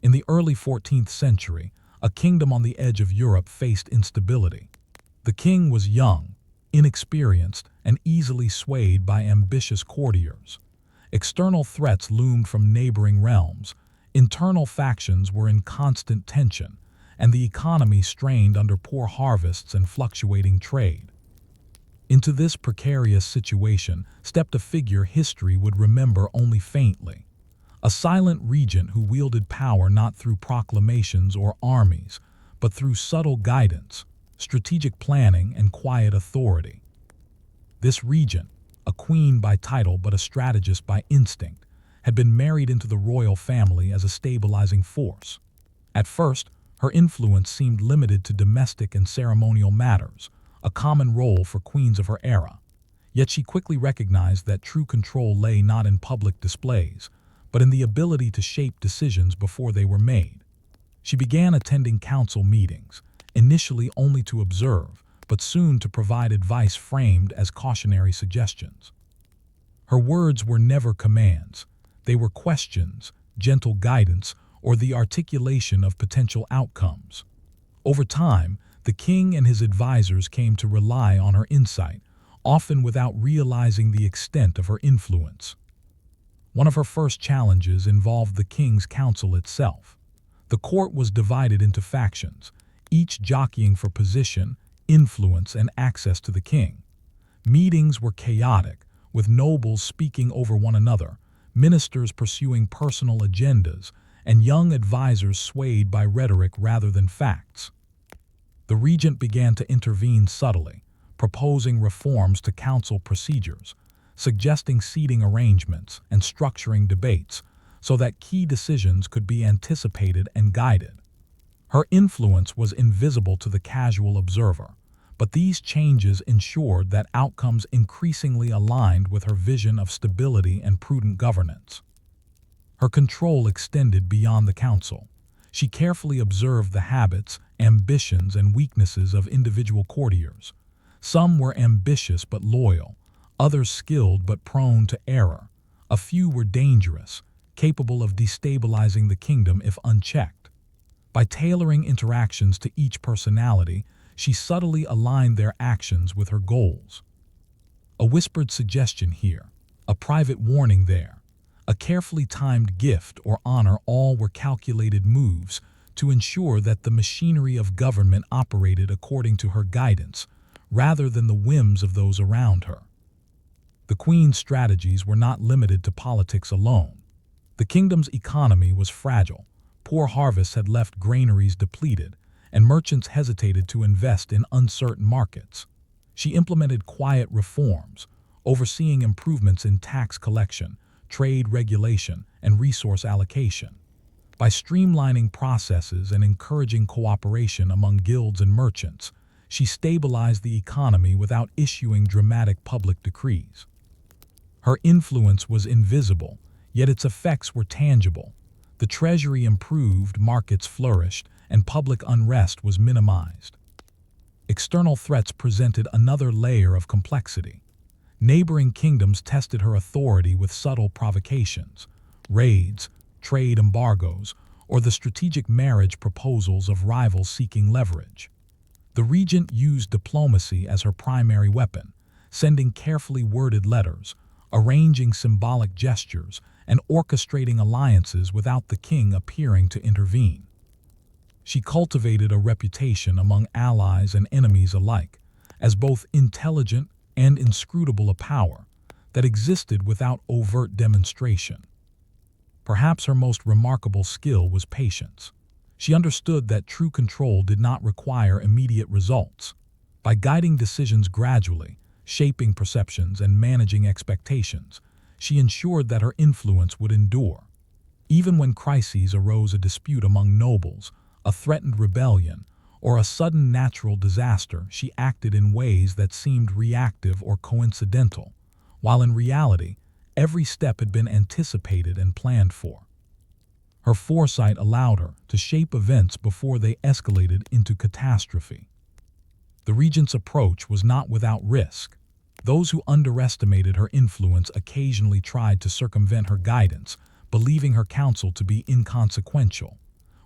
In the early 14th century, a kingdom on the edge of Europe faced instability. The king was young, inexperienced, and easily swayed by ambitious courtiers. External threats loomed from neighboring realms, internal factions were in constant tension, and the economy strained under poor harvests and fluctuating trade. Into this precarious situation stepped a figure history would remember only faintly. A silent regent who wielded power not through proclamations or armies, but through subtle guidance, strategic planning, and quiet authority. This regent, a queen by title but a strategist by instinct, had been married into the royal family as a stabilizing force. At first, her influence seemed limited to domestic and ceremonial matters, a common role for queens of her era. Yet she quickly recognized that true control lay not in public displays, but in the ability to shape decisions before they were made. She began attending council meetings, initially only to observe, but soon to provide advice framed as cautionary suggestions. Her words were never commands. They were questions, gentle guidance, or the articulation of potential outcomes. Over time, the king and his advisors came to rely on her insight, often without realizing the extent of her influence. One of her first challenges involved the king's council itself. The court was divided into factions, each jockeying for position, influence, and access to the king. Meetings were chaotic, with nobles speaking over one another, ministers pursuing personal agendas, and young advisors swayed by rhetoric rather than facts. The regent began to intervene subtly, proposing reforms to council procedures, suggesting seating arrangements, and structuring debates so that key decisions could be anticipated and guided. Her influence was invisible to the casual observer, but these changes ensured that outcomes increasingly aligned with her vision of stability and prudent governance. Her control extended beyond the council. She carefully observed the habits, ambitions, and weaknesses of individual courtiers. Some were ambitious but loyal, others skilled but prone to error. A few were dangerous, capable of destabilizing the kingdom if unchecked. By tailoring interactions to each personality, she subtly aligned their actions with her goals. A whispered suggestion here, a private warning there, a carefully timed gift or honor, all were calculated moves to ensure that the machinery of government operated according to her guidance, rather than the whims of those around her. The queen's strategies were not limited to politics alone. The kingdom's economy was fragile. Poor harvests had left granaries depleted, and merchants hesitated to invest in uncertain markets. She implemented quiet reforms, overseeing improvements in tax collection, trade regulation, and resource allocation. By streamlining processes and encouraging cooperation among guilds and merchants, she stabilized the economy without issuing dramatic public decrees. Her influence was invisible, yet its effects were tangible. The treasury improved, markets flourished, and public unrest was minimized. External threats presented another layer of complexity. Neighboring kingdoms tested her authority with subtle provocations, raids, trade embargoes, or the strategic marriage proposals of rivals seeking leverage. The regent used diplomacy as her primary weapon, sending carefully worded letters, arranging symbolic gestures, and orchestrating alliances without the king appearing to intervene. She cultivated a reputation among allies and enemies alike as both intelligent and inscrutable a power that existed without overt demonstration. Perhaps her most remarkable skill was patience. She understood that true control did not require immediate results. By guiding decisions gradually, shaping perceptions, and managing expectations, she ensured that her influence would endure. Even when crises arose, a dispute among nobles, a threatened rebellion, or a sudden natural disaster, she acted in ways that seemed reactive or coincidental, while in reality, every step had been anticipated and planned for. Her foresight allowed her to shape events before they escalated into catastrophe. The regent's approach was not without risk. Those who underestimated her influence occasionally tried to circumvent her guidance, believing her counsel to be inconsequential.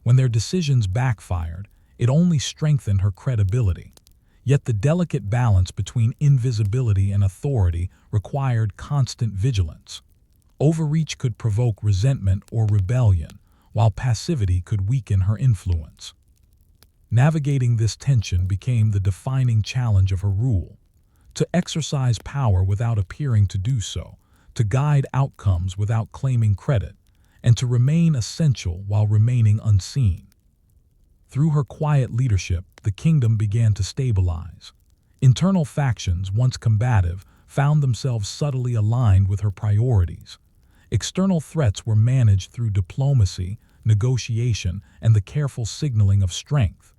When their decisions backfired, it only strengthened her credibility. Yet the delicate balance between invisibility and authority required constant vigilance. Overreach could provoke resentment or rebellion, while passivity could weaken her influence. Navigating this tension became the defining challenge of her rule. To exercise power without appearing to do so, to guide outcomes without claiming credit, and to remain essential while remaining unseen. Through her quiet leadership, the kingdom began to stabilize. Internal factions, once combative, found themselves subtly aligned with her priorities. External threats were managed through diplomacy, negotiation, and the careful signaling of strength.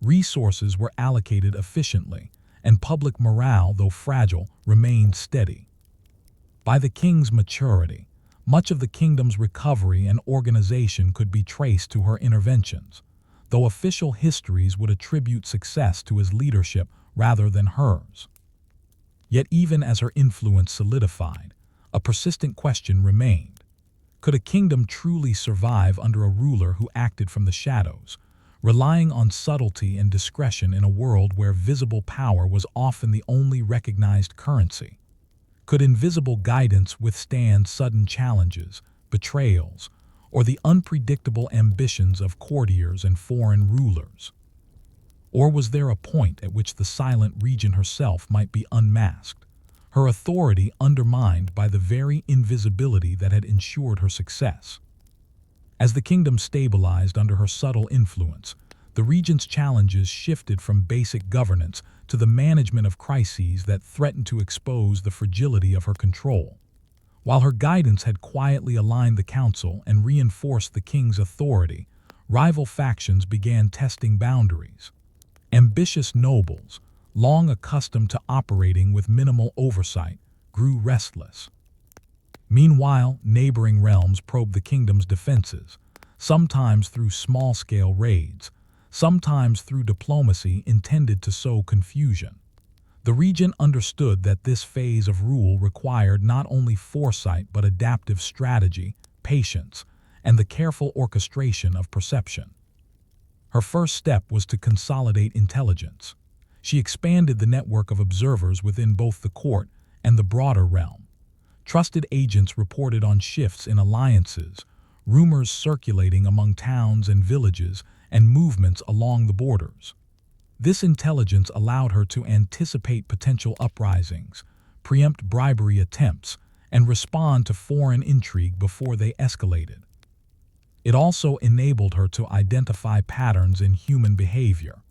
Resources were allocated efficiently, and public morale, though fragile, remained steady. By the king's maturity, much of the kingdom's recovery and organization could be traced to her interventions, though official histories would attribute success to his leadership rather than hers. Yet even as her influence solidified, a persistent question remained. Could a kingdom truly survive under a ruler who acted from the shadows, relying on subtlety and discretion in a world where visible power was often the only recognized currency? Could invisible guidance withstand sudden challenges, betrayals, or the unpredictable ambitions of courtiers and foreign rulers? Or was there a point at which the silent regent herself might be unmasked, her authority undermined by the very invisibility that had ensured her success? As the kingdom stabilized under her subtle influence, the regent's challenges shifted from basic governance to the management of crises that threatened to expose the fragility of her control. While her guidance had quietly aligned the council and reinforced the king's authority, rival factions began testing boundaries. Ambitious nobles, long accustomed to operating with minimal oversight, grew restless. Meanwhile, neighboring realms probed the kingdom's defenses, sometimes through small-scale raids, sometimes through diplomacy intended to sow confusion. The regent understood that this phase of rule required not only foresight but adaptive strategy, patience, and the careful orchestration of perception. Her first step was to consolidate intelligence. She expanded the network of observers within both the court and the broader realm. Trusted agents reported on shifts in alliances, rumors circulating among towns and villages, and movements along the borders. This intelligence allowed her to anticipate potential uprisings, preempt bribery attempts, and respond to foreign intrigue before they escalated. It also enabled her to identify patterns in human behavior,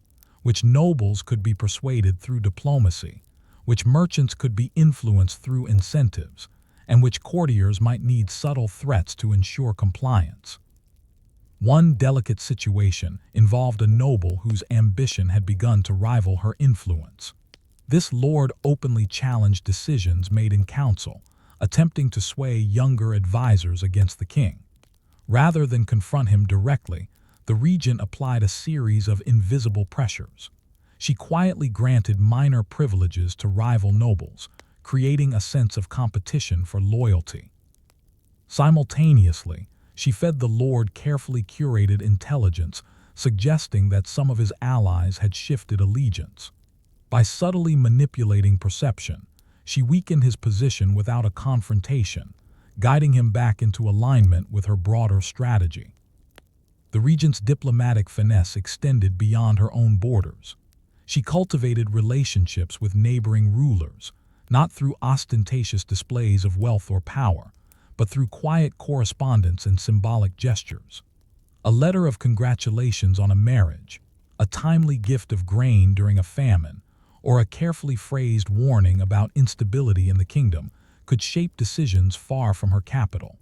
which nobles could be persuaded through diplomacy, which merchants could be influenced through incentives, and which courtiers might need subtle threats to ensure compliance. One delicate situation involved a noble whose ambition had begun to rival her influence. This lord openly challenged decisions made in council, attempting to sway younger advisors against the king. Rather than confront him directly, the regent applied a series of invisible pressures. She quietly granted minor privileges to rival nobles, creating a sense of competition for loyalty. Simultaneously, she fed the lord carefully curated intelligence, suggesting that some of his allies had shifted allegiance. By subtly manipulating perception, she weakened his position without a confrontation, guiding him back into alignment with her broader strategy. The regent's diplomatic finesse extended beyond her own borders. She cultivated relationships with neighboring rulers, not through ostentatious displays of wealth or power, but through quiet correspondence and symbolic gestures. A letter of congratulations on a marriage, a timely gift of grain during a famine, or a carefully phrased warning about instability in the kingdom could shape decisions far from her capital.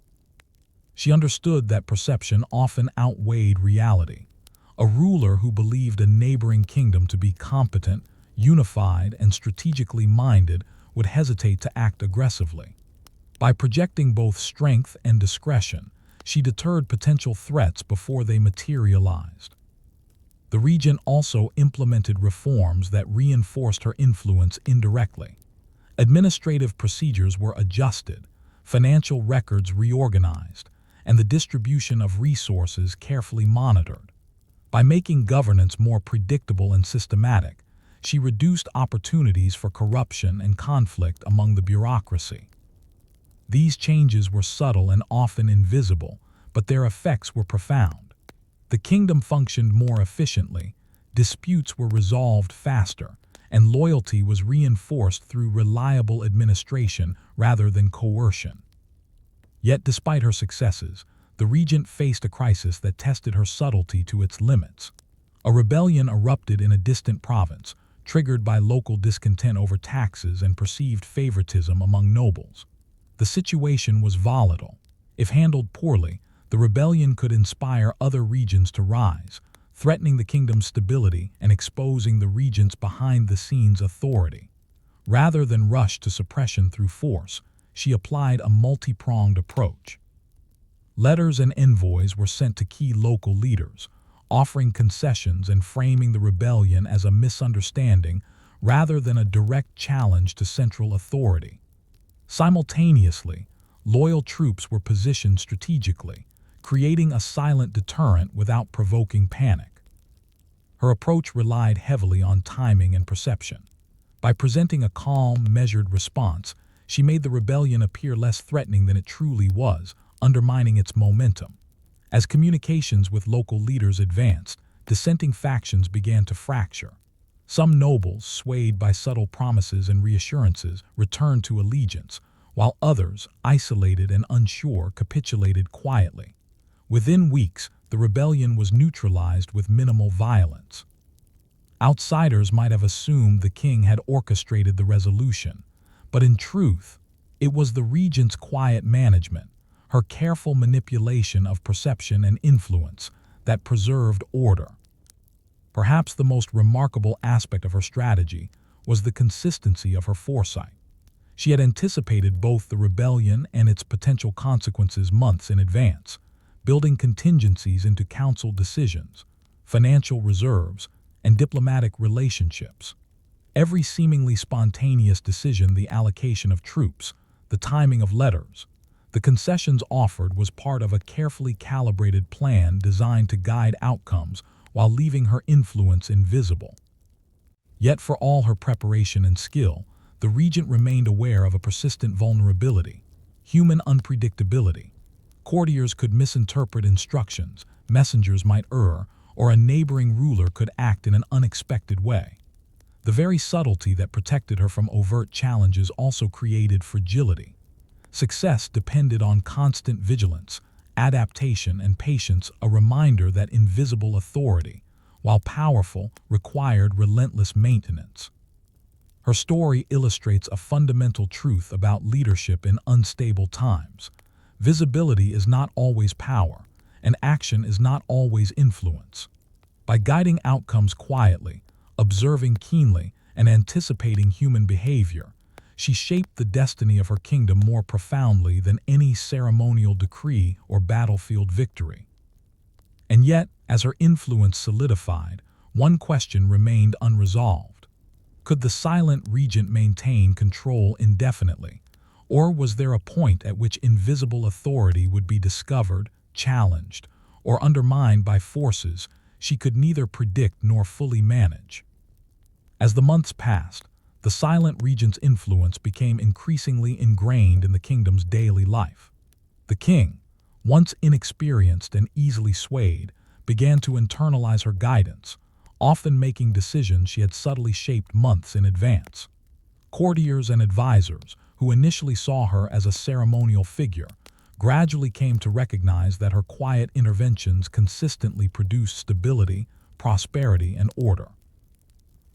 She understood that perception often outweighed reality. A ruler who believed a neighboring kingdom to be competent, unified, and strategically minded would hesitate to act aggressively. By projecting both strength and discretion, she deterred potential threats before they materialized. The regent also implemented reforms that reinforced her influence indirectly. Administrative procedures were adjusted, financial records reorganized, and the distribution of resources carefully monitored. By making governance more predictable and systematic, she reduced opportunities for corruption and conflict among the bureaucracy. These changes were subtle and often invisible, but their effects were profound. The kingdom functioned more efficiently, disputes were resolved faster, and loyalty was reinforced through reliable administration rather than coercion. Yet despite her successes, the regent faced a crisis that tested her subtlety to its limits. A rebellion erupted in a distant province, triggered by local discontent over taxes and perceived favoritism among nobles. The situation was volatile. If handled poorly, the rebellion could inspire other regions to rise, threatening the kingdom's stability and exposing the regent's behind-the-scenes authority. Rather than rush to suppression through force, she applied a multi-pronged approach. Letters and envoys were sent to key local leaders, offering concessions and framing the rebellion as a misunderstanding rather than a direct challenge to central authority. Simultaneously, loyal troops were positioned strategically, creating a silent deterrent without provoking panic. Her approach relied heavily on timing and perception. By presenting a calm, measured response, she made the rebellion appear less threatening than it truly was, undermining its momentum. As communications with local leaders advanced, dissenting factions began to fracture. Some nobles, swayed by subtle promises and reassurances, returned to allegiance, while others, isolated and unsure, capitulated quietly. Within weeks, the rebellion was neutralized with minimal violence. Outsiders might have assumed the king had orchestrated the resolution, but in truth, it was the regent's quiet management, her careful manipulation of perception and influence, that preserved order. Perhaps the most remarkable aspect of her strategy was the consistency of her foresight. She had anticipated both the rebellion and its potential consequences months in advance, building contingencies into council decisions, financial reserves, and diplomatic relationships. Every seemingly spontaneous decision, the allocation of troops, the timing of letters, the concessions offered, was part of a carefully calibrated plan designed to guide outcomes while leaving her influence invisible. Yet for all her preparation and skill, the regent remained aware of a persistent vulnerability: human unpredictability. Courtiers could misinterpret instructions, messengers might err, or a neighboring ruler could act in an unexpected way. The very subtlety that protected her from overt challenges also created fragility. Success depended on constant vigilance, adaptation, and patience, a reminder that invisible authority, while powerful, required relentless maintenance. Her story illustrates a fundamental truth about leadership in unstable times. Visibility is not always power, and action is not always influence. By guiding outcomes quietly, observing keenly, and anticipating human behavior, she shaped the destiny of her kingdom more profoundly than any ceremonial decree or battlefield victory. And yet, as her influence solidified, one question remained unresolved. Could the silent regent maintain control indefinitely? Or was there a point at which invisible authority would be discovered, challenged, or undermined by forces she could neither predict nor fully manage? As the months passed, the silent regent's influence became increasingly ingrained in the kingdom's daily life. The king, once inexperienced and easily swayed, began to internalize her guidance, often making decisions she had subtly shaped months in advance. Courtiers and advisors, who initially saw her as a ceremonial figure, gradually came to recognize that her quiet interventions consistently produced stability, prosperity, and order.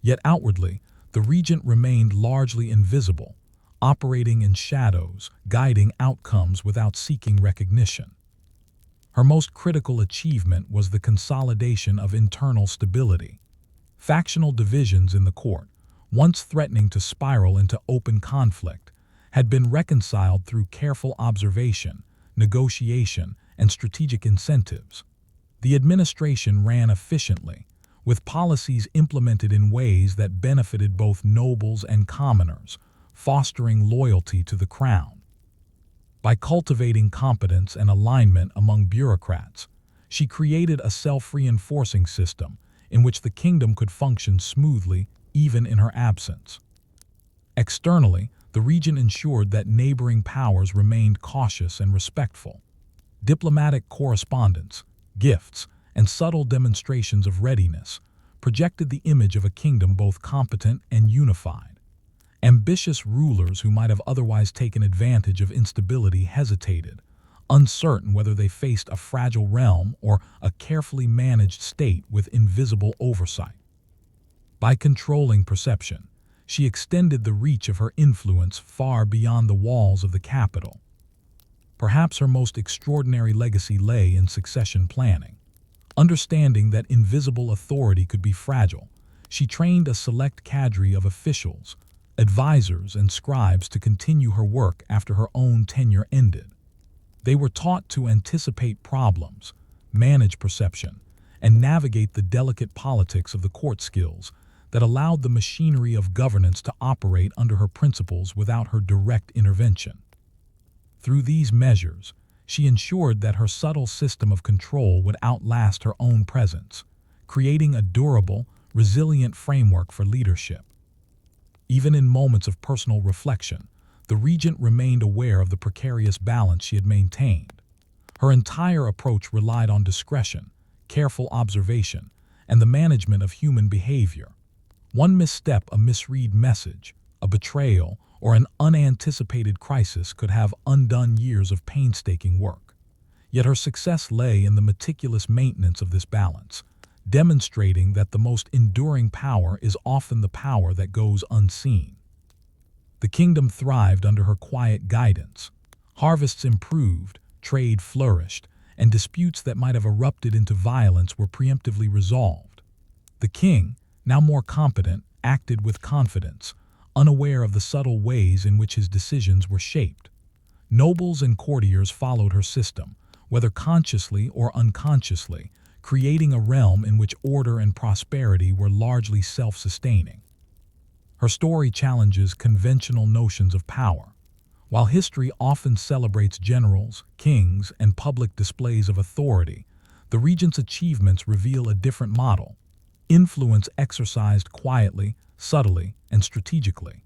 Yet outwardly, the regent remained largely invisible, operating in shadows, guiding outcomes without seeking recognition. Her most critical achievement was the consolidation of internal stability. Factional divisions in the court, once threatening to spiral into open conflict, had been reconciled through careful observation, negotiation, and strategic incentives. The administration ran efficiently, with policies implemented in ways that benefited both nobles and commoners, fostering loyalty to the crown. By cultivating competence and alignment among bureaucrats, she created a self-reinforcing system in which the kingdom could function smoothly even in her absence. Externally, the regent ensured that neighboring powers remained cautious and respectful. Diplomatic correspondence, gifts, and subtle demonstrations of readiness projected the image of a kingdom both competent and unified. Ambitious rulers who might have otherwise taken advantage of instability hesitated, uncertain whether they faced a fragile realm or a carefully managed state with invisible oversight. By controlling perception, she extended the reach of her influence far beyond the walls of the capital. Perhaps her most extraordinary legacy lay in succession planning. Understanding that invisible authority could be fragile, she trained a select cadre of officials, advisors, and scribes to continue her work after her own tenure ended. They were taught to anticipate problems, manage perception, and navigate the delicate politics of the court, skills that allowed the machinery of governance to operate under her principles without her direct intervention. Through these measures, she ensured that her subtle system of control would outlast her own presence, creating a durable, resilient framework for leadership. Even in moments of personal reflection, the regent remained aware of the precarious balance she had maintained. Her entire approach relied on discretion, careful observation, and the management of human behavior. One misstep, a misread message, a betrayal, or an unanticipated crisis could have undone years of painstaking work. Yet her success lay in the meticulous maintenance of this balance, demonstrating that the most enduring power is often the power that goes unseen. The kingdom thrived under her quiet guidance. Harvests improved, trade flourished, and disputes that might have erupted into violence were preemptively resolved. The king, now more competent, acted with confidence, unaware of the subtle ways in which his decisions were shaped. Nobles and courtiers followed her system, whether consciously or unconsciously, creating a realm in which order and prosperity were largely self-sustaining. Her story challenges conventional notions of power. While history often celebrates generals, kings, and public displays of authority, the regent's achievements reveal a different model: influence exercised quietly, subtly, and strategically.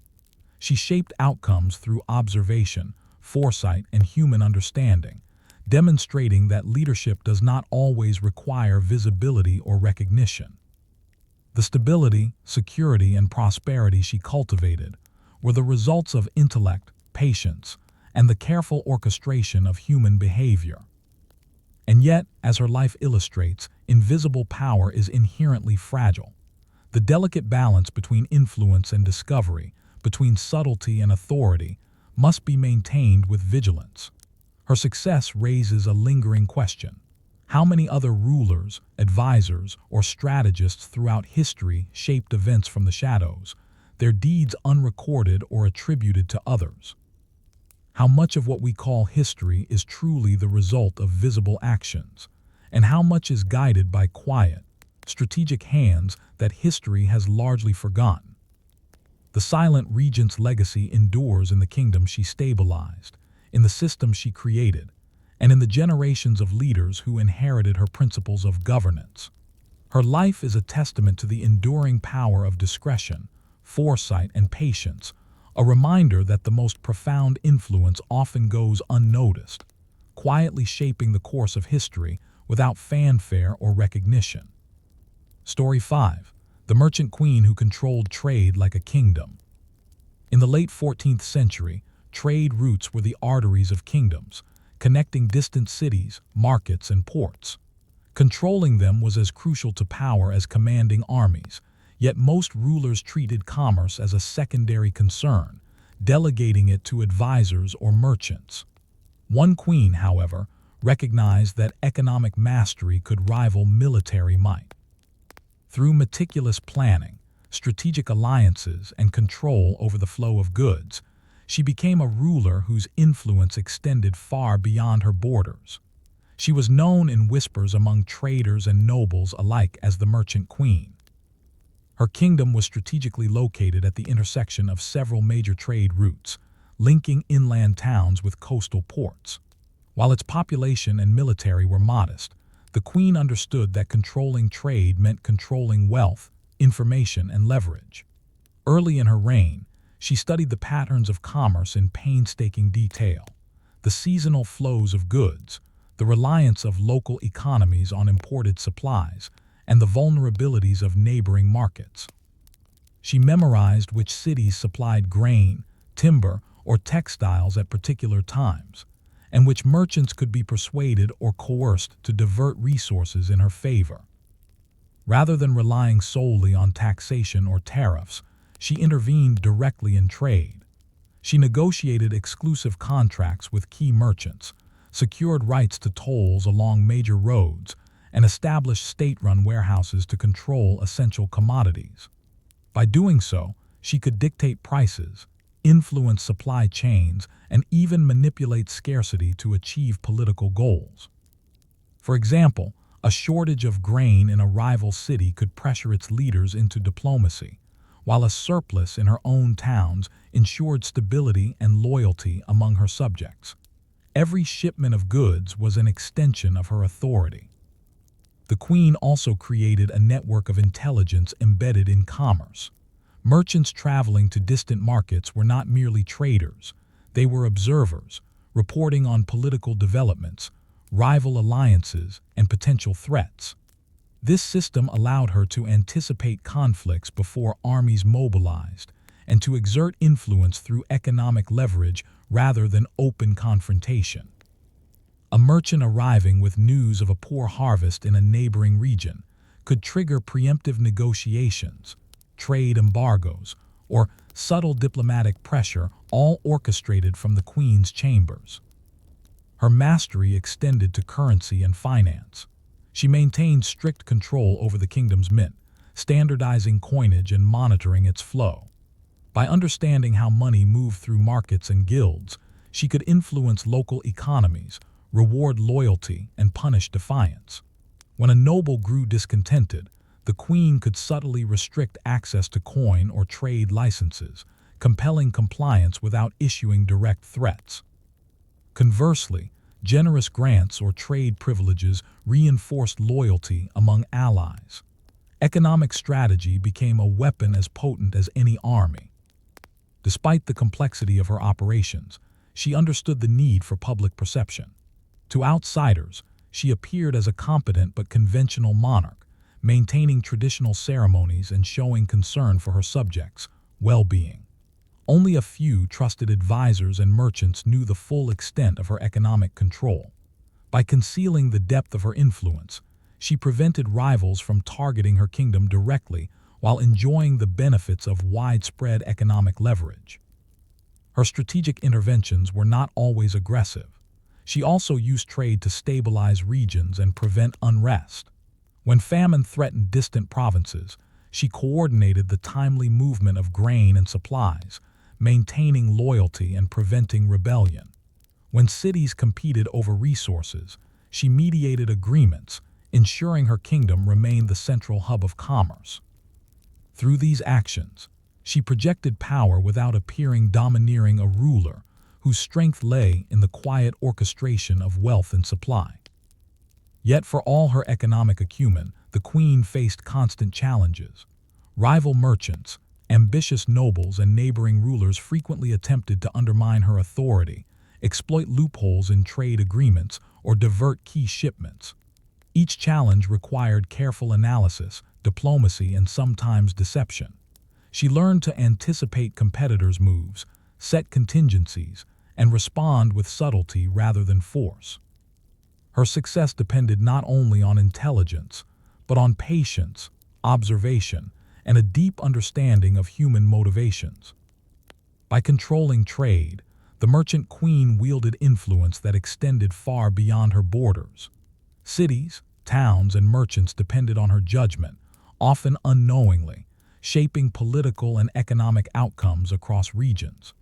She shaped outcomes through observation, foresight, and human understanding, demonstrating that leadership does not always require visibility or recognition. The stability, security, and prosperity she cultivated were the results of intellect, patience, and the careful orchestration of human behavior. And yet, as her life illustrates, invisible power is inherently fragile. The delicate balance between influence and discovery, between subtlety and authority, must be maintained with vigilance. Her success raises a lingering question: how many other rulers, advisors, or strategists throughout history shaped events from the shadows, their deeds unrecorded or attributed to others? How much of what we call history is truly the result of visible actions, and how much is guided by quiet, strategic hands that history has largely forgotten. The silent regent's legacy endures in the kingdom she stabilized, in the system she created, and in the generations of leaders who inherited her principles of governance. Her life is a testament to the enduring power of discretion, foresight, and patience, a reminder that the most profound influence often goes unnoticed, quietly shaping the course of history without fanfare or recognition. Story 5. The Merchant Queen Who Controlled Trade Like a Kingdom. In the late 14th century, trade routes were the arteries of kingdoms, connecting distant cities, markets, and ports. Controlling them was as crucial to power as commanding armies, yet most rulers treated commerce as a secondary concern, delegating it to advisors or merchants. One queen, however, recognized that economic mastery could rival military might. Through meticulous planning, strategic alliances, and control over the flow of goods, she became a ruler whose influence extended far beyond her borders. She was known in whispers among traders and nobles alike as the Merchant Queen. Her kingdom was strategically located at the intersection of several major trade routes, linking inland towns with coastal ports. While its population and military were modest, the queen understood that controlling trade meant controlling wealth, information, and leverage. Early in her reign, she studied the patterns of commerce in painstaking detail, the seasonal flows of goods, the reliance of local economies on imported supplies, and the vulnerabilities of neighboring markets. She memorized which cities supplied grain, timber, or textiles at particular times, and which merchants could be persuaded or coerced to divert resources in her favor. Rather than relying solely on taxation or tariffs, she intervened directly in trade. She negotiated exclusive contracts with key merchants, secured rights to tolls along major roads, and established state-run warehouses to control essential commodities. By doing so, she could dictate prices, influence supply chains, and even manipulate scarcity to achieve political goals. For example, a shortage of grain in a rival city could pressure its leaders into diplomacy, while a surplus in her own towns ensured stability and loyalty among her subjects. Every shipment of goods was an extension of her authority. The queen also created a network of intelligence embedded in commerce. Merchants traveling to distant markets were not merely traders, they were observers, reporting on political developments, rival alliances, and potential threats. This system allowed her to anticipate conflicts before armies mobilized and to exert influence through economic leverage rather than open confrontation. A merchant arriving with news of a poor harvest in a neighboring region could trigger preemptive negotiations, trade embargoes, or subtle diplomatic pressure, all orchestrated from the queen's chambers. Her mastery extended to currency and finance. She maintained strict control over the kingdom's mint, standardizing coinage and monitoring its flow. By understanding how money moved through markets and guilds, she could influence local economies, reward loyalty, and punish defiance. When a noble grew discontented, the queen could subtly restrict access to coin or trade licenses, compelling compliance without issuing direct threats. Conversely, generous grants or trade privileges reinforced loyalty among allies. Economic strategy became a weapon as potent as any army. Despite the complexity of her operations, she understood the need for public perception. To outsiders, she appeared as a competent but conventional monarch, maintaining traditional ceremonies and showing concern for her subjects' well-being. Only a few trusted advisors and merchants knew the full extent of her economic control. By concealing the depth of her influence, she prevented rivals from targeting her kingdom directly while enjoying the benefits of widespread economic leverage. Her strategic interventions were not always aggressive. She also used trade to stabilize regions and prevent unrest. When famine threatened distant provinces, she coordinated the timely movement of grain and supplies, maintaining loyalty and preventing rebellion. When cities competed over resources, she mediated agreements, ensuring her kingdom remained the central hub of commerce. Through these actions, she projected power without appearing domineering a ruler whose strength lay in the quiet orchestration of wealth and supply. Yet for all her economic acumen, the queen faced constant challenges. Rival merchants, ambitious nobles, and neighboring rulers frequently attempted to undermine her authority, exploit loopholes in trade agreements, or divert key shipments. Each challenge required careful analysis, diplomacy, and sometimes deception. She learned to anticipate competitors' moves, set contingencies, and respond with subtlety rather than force. Her success depended not only on intelligence, but on patience, observation, and a deep understanding of human motivations. By controlling trade, the merchant queen wielded influence that extended far beyond her borders. Cities, towns, and merchants depended on her judgment, often unknowingly, shaping political and economic outcomes across regions.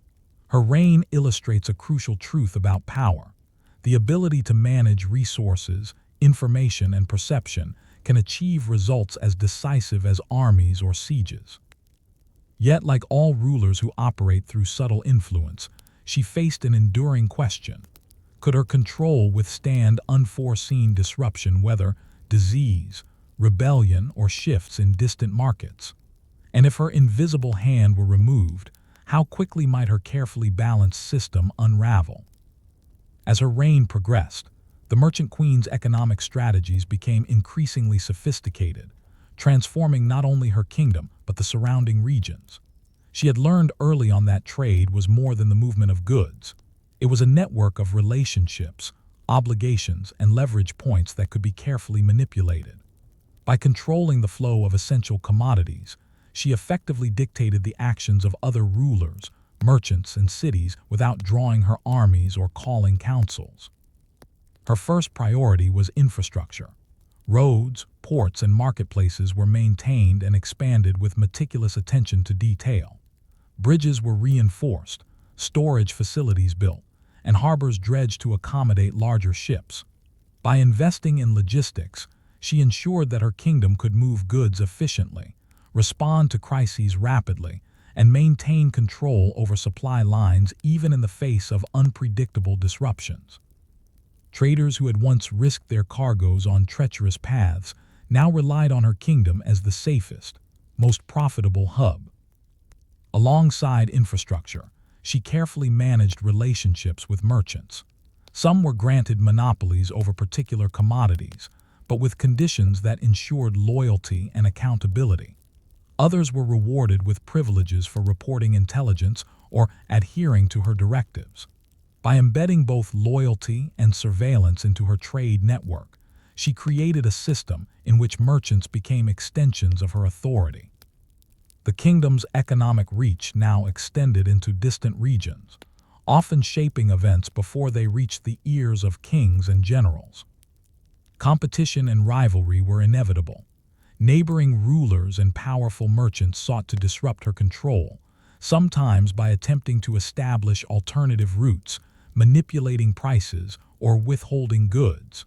Her reign illustrates a crucial truth about power. The ability to manage resources, information, and perception can achieve results as decisive as armies or sieges. Yet, like all rulers who operate through subtle influence, she faced an enduring question. Could her control withstand unforeseen disruption, whether disease, rebellion, or shifts in distant markets? And if her invisible hand were removed, how quickly might her carefully balanced system unravel? As her reign progressed, the merchant queen's economic strategies became increasingly sophisticated, transforming not only her kingdom but the surrounding regions. She had learned early on that trade was more than the movement of goods. It was a network of relationships, obligations, and leverage points that could be carefully manipulated. By controlling the flow of essential commodities, she effectively dictated the actions of other rulers, merchants, and cities without drawing her armies or calling councils. Her first priority was infrastructure. Roads, ports, and marketplaces were maintained and expanded with meticulous attention to detail. Bridges were reinforced, storage facilities built, and harbors dredged to accommodate larger ships. By investing in logistics, she ensured that her kingdom could move goods efficiently, respond to crises rapidly, and maintain control over supply lines even in the face of unpredictable disruptions. Traders who had once risked their cargoes on treacherous paths now relied on her kingdom as the safest, most profitable hub. Alongside infrastructure, she carefully managed relationships with merchants. Some were granted monopolies over particular commodities, but with conditions that ensured loyalty and accountability. Others were rewarded with privileges for reporting intelligence or adhering to her directives. By embedding both loyalty and surveillance into her trade network, she created a system in which merchants became extensions of her authority. The kingdom's economic reach now extended into distant regions, often shaping events before they reached the ears of kings and generals. Competition and rivalry were inevitable. Neighboring rulers and powerful merchants sought to disrupt her control, sometimes by attempting to establish alternative routes, manipulating prices, or withholding goods.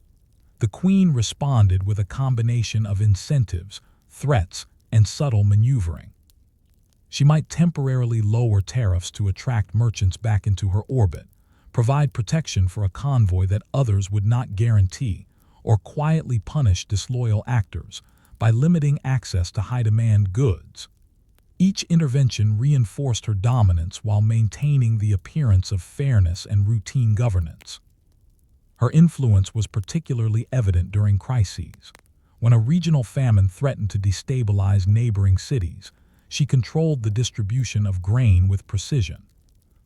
The queen responded with a combination of incentives, threats, and subtle maneuvering. She might temporarily lower tariffs to attract merchants back into her orbit, provide protection for a convoy that others would not guarantee, or quietly punish disloyal actors by limiting access to high-demand goods. Each intervention reinforced her dominance while maintaining the appearance of fairness and routine governance. Her influence was particularly evident during crises. When a regional famine threatened to destabilize neighboring cities, she controlled the distribution of grain with precision.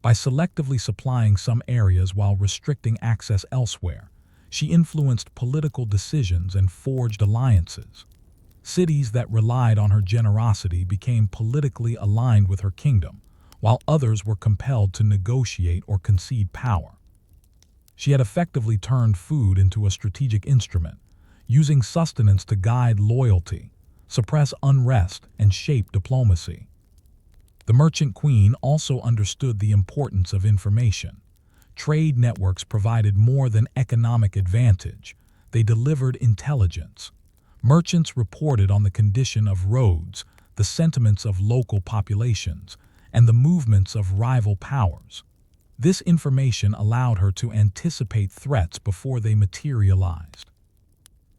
By selectively supplying some areas while restricting access elsewhere, she influenced political decisions and forged alliances. Cities that relied on her generosity became politically aligned with her kingdom, while others were compelled to negotiate or concede power. She had effectively turned food into a strategic instrument, using sustenance to guide loyalty, suppress unrest, and shape diplomacy. The merchant queen also understood the importance of information. Trade networks provided more than economic advantage. they delivered intelligence. Merchants reported on the condition of roads, the sentiments of local populations, and the movements of rival powers. This information allowed her to anticipate threats before they materialized.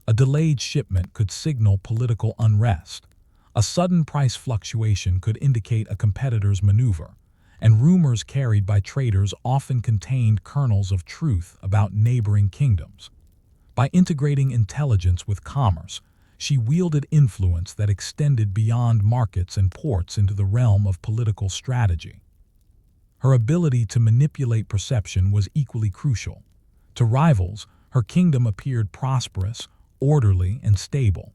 A delayed shipment could signal political unrest. A sudden price fluctuation could indicate a competitor's maneuver, and rumors carried by traders often contained kernels of truth about neighboring kingdoms. By integrating intelligence with commerce, she wielded influence that extended beyond markets and ports into the realm of political strategy. Her ability to manipulate perception was equally crucial. To rivals, her kingdom appeared prosperous, orderly, and stable,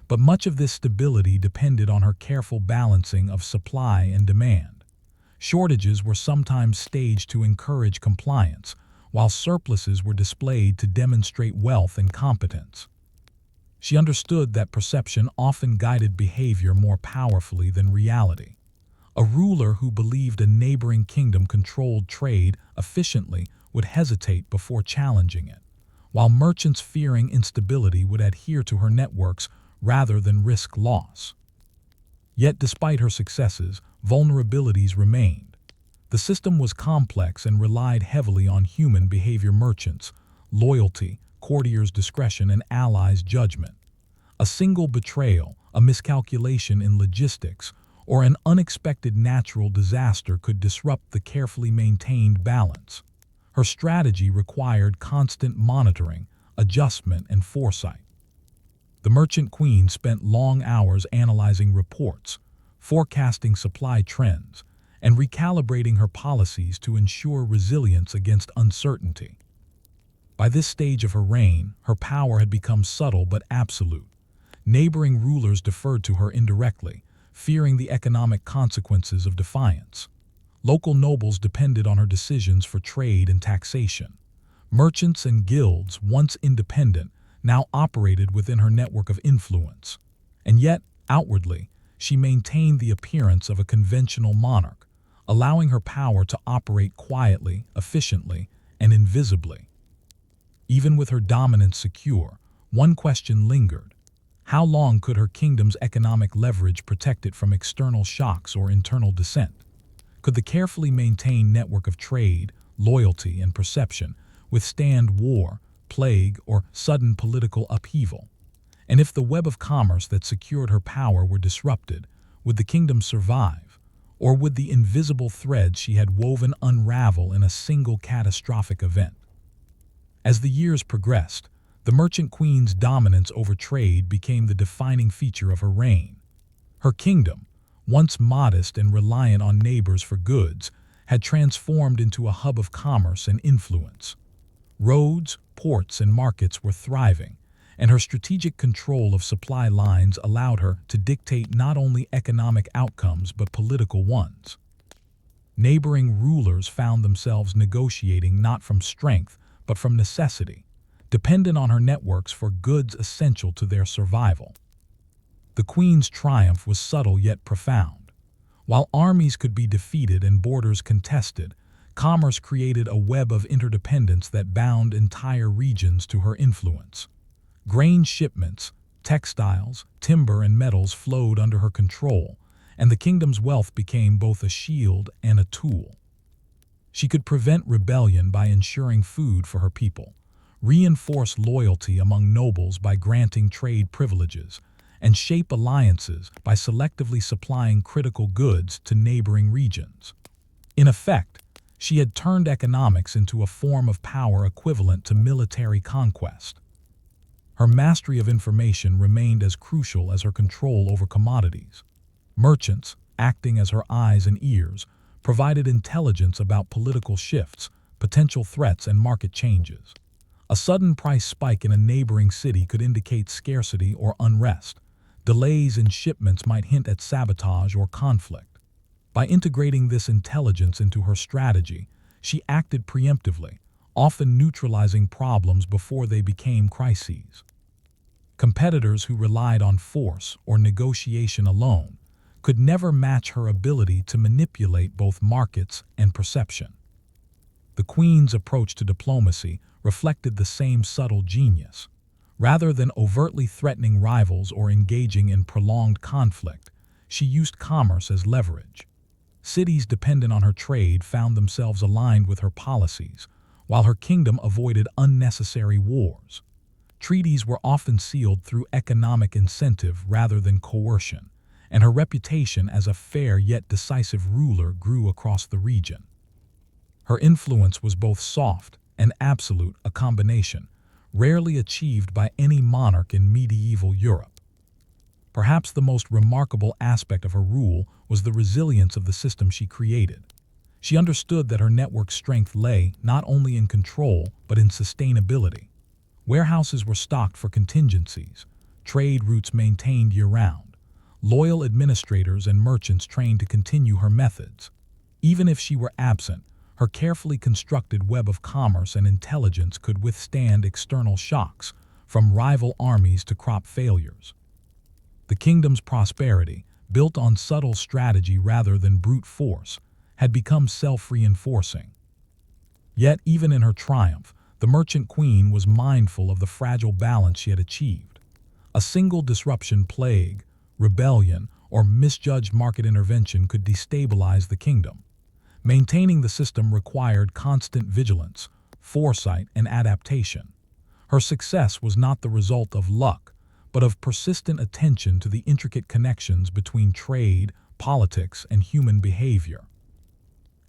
but much of this stability depended on her careful balancing of supply and demand. Shortages were sometimes staged to encourage compliance, while surpluses were displayed to demonstrate wealth and competence. She understood that perception often guided behavior more powerfully than reality. A ruler who believed a neighboring kingdom controlled trade efficiently would hesitate before challenging it, while merchants fearing instability would adhere to her networks rather than risk loss. Yet despite her successes, vulnerabilities remained. The system was complex and relied heavily on human behavior: merchants, loyalty, courtiers' discretion, and allies' judgment. A single betrayal, a miscalculation in logistics, or an unexpected natural disaster could disrupt the carefully maintained balance. Her strategy required constant monitoring, adjustment, and foresight. The merchant queen spent long hours analyzing reports, forecasting supply trends, and recalibrating her policies to ensure resilience against uncertainty. By this stage of her reign, her power had become subtle but absolute. Neighboring rulers deferred to her indirectly, fearing the economic consequences of defiance. Local nobles depended on her decisions for trade and taxation. Merchants and guilds, once independent, now operated within her network of influence. And yet, outwardly, she maintained the appearance of a conventional monarch, allowing her power to operate quietly, efficiently, and invisibly. Even with her dominance secure, one question lingered. How long could her kingdom's economic leverage protect it from external shocks or internal dissent? Could the carefully maintained network of trade, loyalty, and perception withstand war, plague, or sudden political upheaval? And if the web of commerce that secured her power were disrupted, would the kingdom survive? Or would the invisible threads she had woven unravel in a single catastrophic event? As the years progressed, the merchant queen's dominance over trade became the defining feature of her reign. Her kingdom, once modest and reliant on neighbors for goods, had transformed into a hub of commerce and influence. Roads, ports, and markets were thriving, and her strategic control of supply lines allowed her to dictate not only economic outcomes but political ones. Neighboring rulers found themselves negotiating not from strength but from necessity, dependent on her networks for goods essential to their survival. The queen's triumph was subtle yet profound. While armies could be defeated and borders contested, commerce created a web of interdependence that bound entire regions to her influence. Grain shipments, textiles, timber, and metals flowed under her control, and the kingdom's wealth became both a shield and a tool. She could prevent rebellion by ensuring food for her people, reinforce loyalty among nobles by granting trade privileges, and shape alliances by selectively supplying critical goods to neighboring regions. In effect, she had turned economics into a form of power equivalent to military conquest. Her mastery of information remained as crucial as her control over commodities. Merchants, acting as her eyes and ears, provided intelligence about political shifts, potential threats, and market changes. A sudden price spike in a neighboring city could indicate scarcity or unrest. Delays in shipments might hint at sabotage or conflict. By integrating this intelligence into her strategy, she acted preemptively, often neutralizing problems before they became crises. Competitors who relied on force or negotiation alone could never match her ability to manipulate both markets and perception. The queen's approach to diplomacy reflected the same subtle genius. Rather than overtly threatening rivals or engaging in prolonged conflict, she used commerce as leverage. Cities dependent on her trade found themselves aligned with her policies, while her kingdom avoided unnecessary wars. Treaties were often sealed through economic incentive rather than coercion, and her reputation as a fair yet decisive ruler grew across the region. Her influence was both soft and absolute, a combination rarely achieved by any monarch in medieval Europe. Perhaps the most remarkable aspect of her rule was the resilience of the system she created. She understood that her network's strength lay not only in control but in sustainability. Warehouses were stocked for contingencies, trade routes maintained year-round, loyal administrators and merchants trained to continue her methods. Even if she were absent, her carefully constructed web of commerce and intelligence could withstand external shocks, from rival armies to crop failures. The kingdom's prosperity, built on subtle strategy rather than brute force, had become self-reinforcing. Yet, even in her triumph, the merchant queen was mindful of the fragile balance she had achieved. A single disruption, plague, rebellion, or misjudged market intervention could destabilize the kingdom. Maintaining the system required constant vigilance, foresight, and adaptation. Her success was not the result of luck, but of persistent attention to the intricate connections between trade, politics, and human behavior.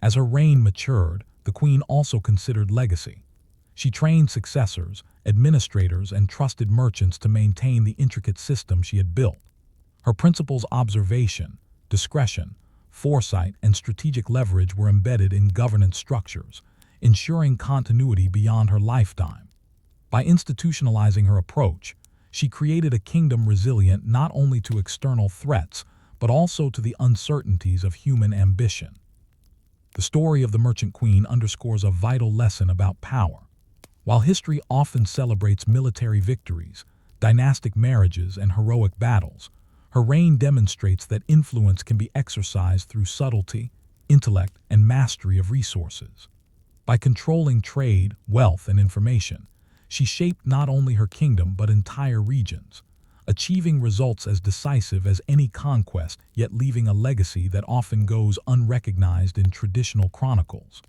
As her reign matured, the queen also considered legacy. She trained successors, administrators, and trusted merchants to maintain the intricate system she had built. Her principles: observation, discretion, foresight, and strategic leverage were embedded in governance structures, ensuring continuity beyond her lifetime. By institutionalizing her approach, she created a kingdom resilient not only to external threats, but also to the uncertainties of human ambition. The story of the Merchant Queen underscores a vital lesson about power. While history often celebrates military victories, dynastic marriages, and heroic battles, her reign demonstrates that influence can be exercised through subtlety, intellect, and mastery of resources. By controlling trade, wealth, and information, she shaped not only her kingdom but entire regions, achieving results as decisive as any conquest, yet leaving a legacy that often goes unrecognized in traditional chronicles.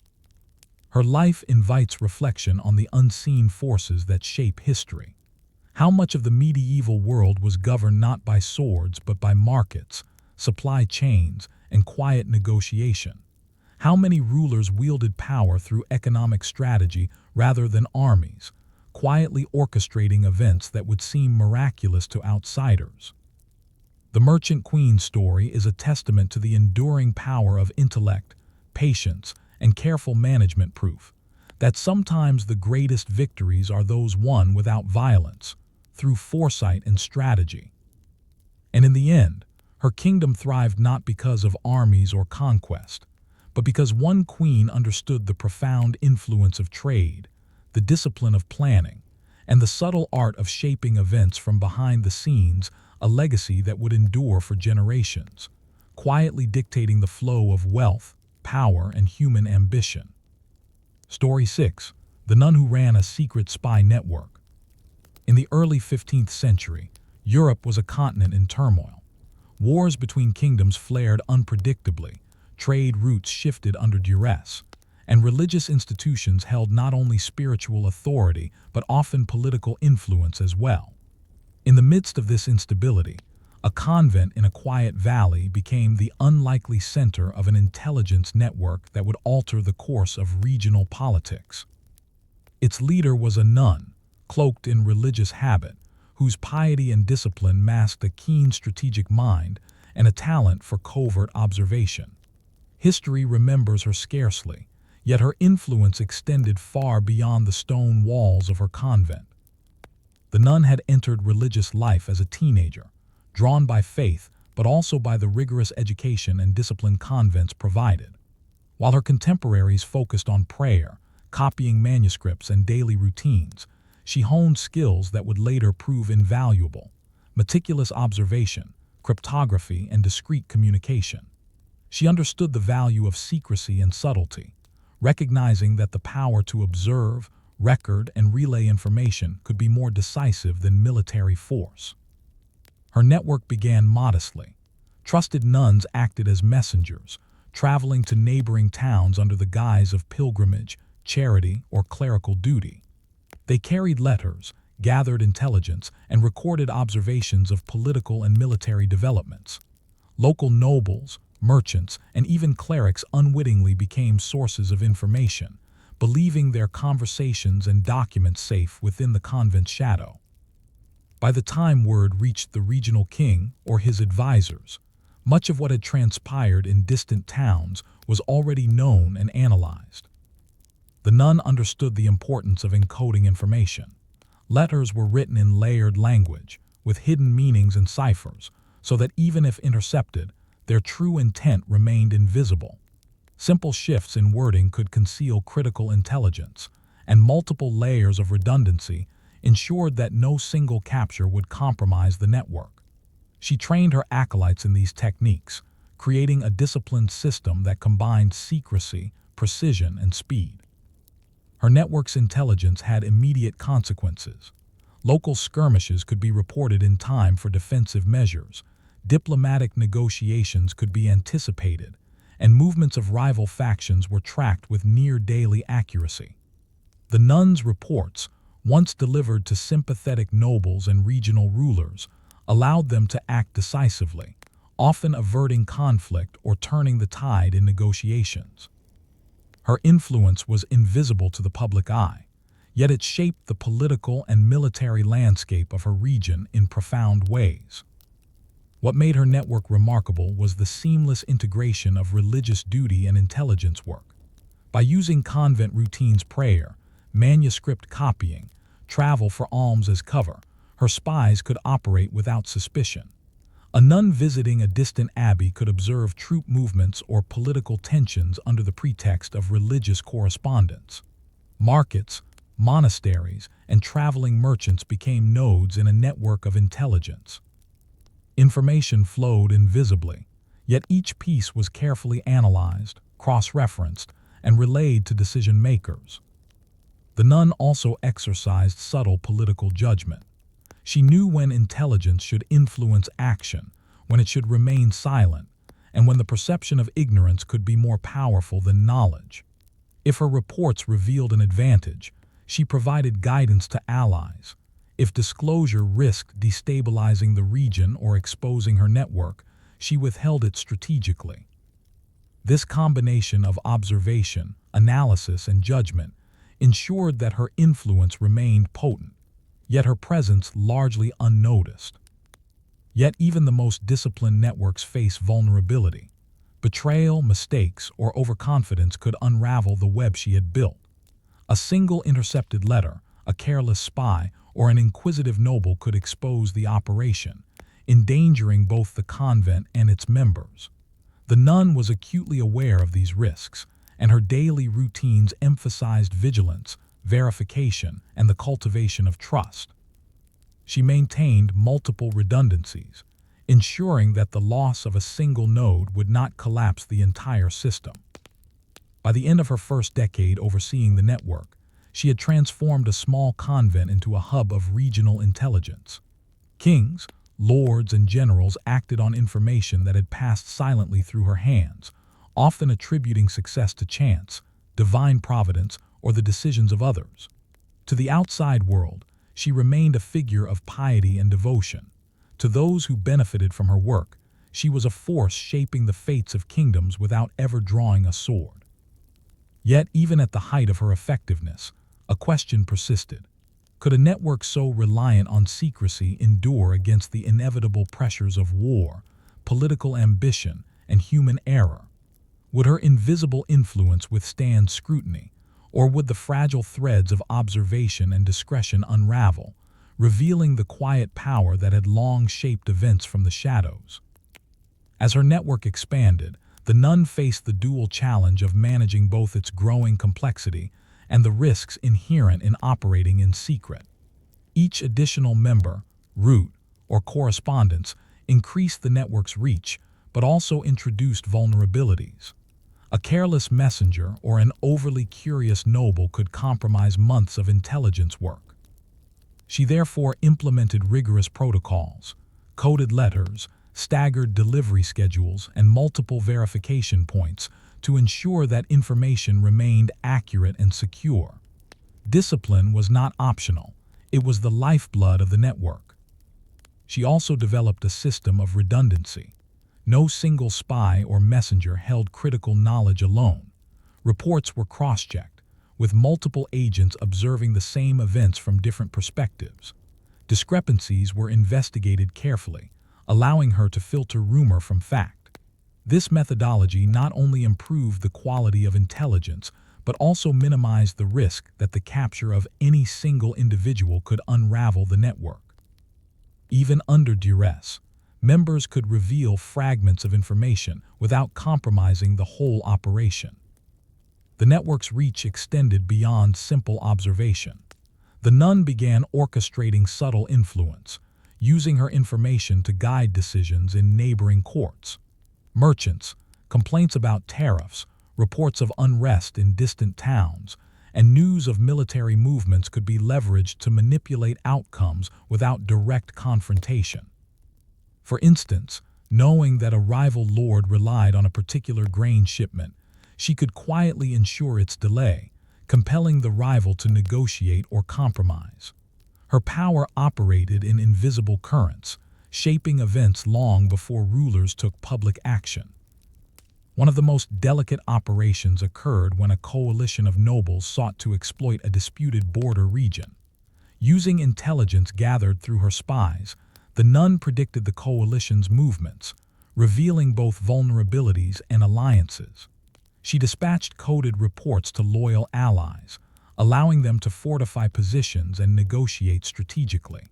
Her life invites reflection on the unseen forces that shape history. How much of the medieval world was governed not by swords but by markets, supply chains, and quiet negotiation? How many rulers wielded power through economic strategy rather than armies, quietly orchestrating events that would seem miraculous to outsiders? The Merchant Queen's story is a testament to the enduring power of intellect, patience, and careful management, proof that sometimes the greatest victories are those won without violence, through foresight and strategy. And in the end, her kingdom thrived not because of armies or conquest, but because one queen understood the profound influence of trade, the discipline of planning, and the subtle art of shaping events from behind the scenes, a legacy that would endure for generations, quietly dictating the flow of wealth, power, and human ambition. Story 6. The Nun Who Ran a Secret Spy Network. In the early 15th century, Europe was a continent in turmoil. Wars between kingdoms flared unpredictably, trade routes shifted under duress, and religious institutions held not only spiritual authority but often political influence as well. In the midst of this instability, a convent in a quiet valley became the unlikely center of an intelligence network that would alter the course of regional politics. Its leader was a nun, cloaked in religious habit, whose piety and discipline masked a keen strategic mind and a talent for covert observation. History remembers her scarcely, yet her influence extended far beyond the stone walls of her convent. The nun had entered religious life as a teenager, drawn by faith but also by the rigorous education and discipline convents provided. While her contemporaries focused on prayer, copying manuscripts, and daily routines, she honed skills that would later prove invaluable: meticulous observation, cryptography, and discreet communication. She understood the value of secrecy and subtlety, recognizing that the power to observe, record, and relay information could be more decisive than military force. Her network began modestly. Trusted nuns acted as messengers, traveling to neighboring towns under the guise of pilgrimage, charity, or clerical duty. They carried letters, gathered intelligence, and recorded observations of political and military developments. Local nobles, merchants, and even clerics unwittingly became sources of information, believing their conversations and documents safe within the convent's shadow. By the time word reached the regional king or his advisors, much of what had transpired in distant towns was already known and analyzed. The nun understood the importance of encoding information. Letters were written in layered language, with hidden meanings and ciphers, so that even if intercepted, their true intent remained invisible. Simple shifts in wording could conceal critical intelligence, and multiple layers of redundancy ensured that no single capture would compromise the network. She trained her acolytes in these techniques, creating a disciplined system that combined secrecy, precision, and speed. Her network's intelligence had immediate consequences. Local skirmishes could be reported in time for defensive measures, diplomatic negotiations could be anticipated, and movements of rival factions were tracked with near-daily accuracy. The nuns' reports, once delivered to sympathetic nobles and regional rulers, allowed them to act decisively, often averting conflict or turning the tide in negotiations. Her influence was invisible to the public eye, yet it shaped the political and military landscape of her region in profound ways. What made her network remarkable was the seamless integration of religious duty and intelligence work. By using convent routines, prayer, manuscript copying, travel for alms as cover, her spies could operate without suspicion. A nun visiting a distant abbey could observe troop movements or political tensions under the pretext of religious correspondence. Markets, monasteries, and traveling merchants became nodes in a network of intelligence. Information flowed invisibly, yet each piece was carefully analyzed, cross-referenced, and relayed to decision-makers. The nun also exercised subtle political judgment. She knew when intelligence should influence action, when it should remain silent, and when the perception of ignorance could be more powerful than knowledge. If her reports revealed an advantage, she provided guidance to allies. If disclosure risked destabilizing the region or exposing her network, she withheld it strategically. This combination of observation, analysis, and judgment ensured that her influence remained potent, yet her presence largely unnoticed. Yet even the most disciplined networks face vulnerability. Betrayal, mistakes, or overconfidence could unravel the web she had built. A single intercepted letter, a careless spy, or an inquisitive noble could expose the operation, endangering both the convent and its members. The nun was acutely aware of these risks, and her daily routines emphasized vigilance, verification, and the cultivation of trust. She maintained multiple redundancies, ensuring that the loss of a single node would not collapse the entire system. By the end of her first decade overseeing the network, she had transformed a small convent into a hub of regional intelligence. Kings, lords, and generals acted on information that had passed silently through her hands, often attributing success to chance, divine providence, or the decisions of others. To the outside world, she remained a figure of piety and devotion. To those who benefited from her work, she was a force shaping the fates of kingdoms without ever drawing a sword. Yet, even at the height of her effectiveness, a question persisted. Could a network so reliant on secrecy endure against the inevitable pressures of war, political ambition, and human error? Would her invisible influence withstand scrutiny, or would the fragile threads of observation and discretion unravel, revealing the quiet power that had long shaped events from the shadows? As her network expanded, the nun faced the dual challenge of managing both its growing complexity and the risks inherent in operating in secret. Each additional member, root, or correspondence increased the network's reach, but also introduced vulnerabilities. A careless messenger or an overly curious noble could compromise months of intelligence work. She therefore implemented rigorous protocols, coded letters, staggered delivery schedules, and multiple verification points to ensure that information remained accurate and secure. Discipline was not optional, it was the lifeblood of the network. She also developed a system of redundancy. No single spy or messenger held critical knowledge alone. Reports were cross-checked, with multiple agents observing the same events from different perspectives. Discrepancies were investigated carefully, allowing her to filter rumor from fact. This methodology not only improved the quality of intelligence, but also minimized the risk that the capture of any single individual could unravel the network. Even under duress, members could reveal fragments of information without compromising the whole operation. The network's reach extended beyond simple observation. The nun began orchestrating subtle influence, using her information to guide decisions in neighboring courts. Merchants, complaints about tariffs, reports of unrest in distant towns, and news of military movements could be leveraged to manipulate outcomes without direct confrontation. For instance, knowing that a rival lord relied on a particular grain shipment, she could quietly ensure its delay, compelling the rival to negotiate or compromise. Her power operated in invisible currents, shaping events long before rulers took public action. One of the most delicate operations occurred when a coalition of nobles sought to exploit a disputed border region. Using intelligence gathered through her spies, the nun predicted the coalition's movements, revealing both vulnerabilities and alliances. She dispatched coded reports to loyal allies, allowing them to fortify positions and negotiate strategically.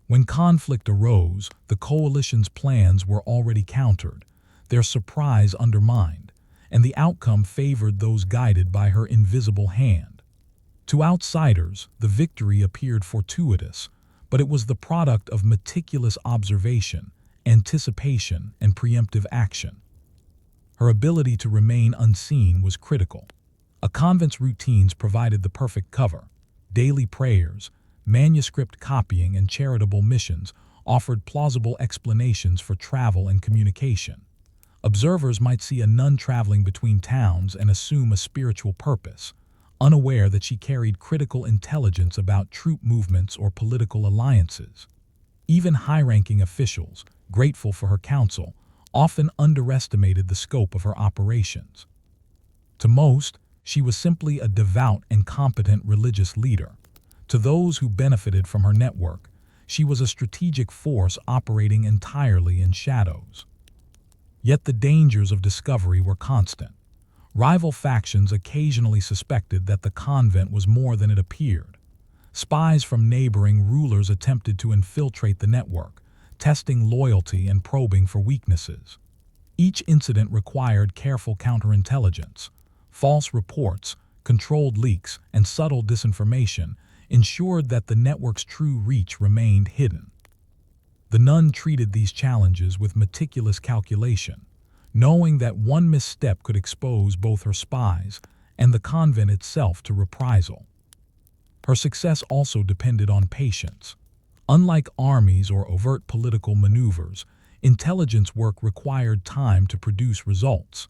When conflict arose, the coalition's plans were already countered, their surprise undermined, and the outcome favored those guided by her invisible hand. To outsiders, the victory appeared fortuitous, but it was the product of meticulous observation, anticipation, and preemptive action. Her ability to remain unseen was critical. A convent's routines provided the perfect cover. Daily prayers, manuscript copying, and charitable missions offered plausible explanations for travel and communication. Observers might see a nun traveling between towns and assume a spiritual purpose, unaware that she carried critical intelligence about troop movements or political alliances. Even high-ranking officials, grateful for her counsel, often underestimated the scope of her operations. To most, she was simply a devout and competent religious leader. To those who benefited from her network, she was a strategic force operating entirely in shadows. Yet the dangers of discovery were constant. Rival factions occasionally suspected that the convent was more than it appeared. Spies from neighboring rulers attempted to infiltrate the network, testing loyalty and probing for weaknesses. Each incident required careful counterintelligence. False reports, controlled leaks, and subtle disinformation ensured that the network's true reach remained hidden. The nun treated these challenges with meticulous calculation, knowing that one misstep could expose both her spies and the convent itself to reprisal. Her success also depended on patience. Unlike armies or overt political maneuvers, intelligence work required time to produce results.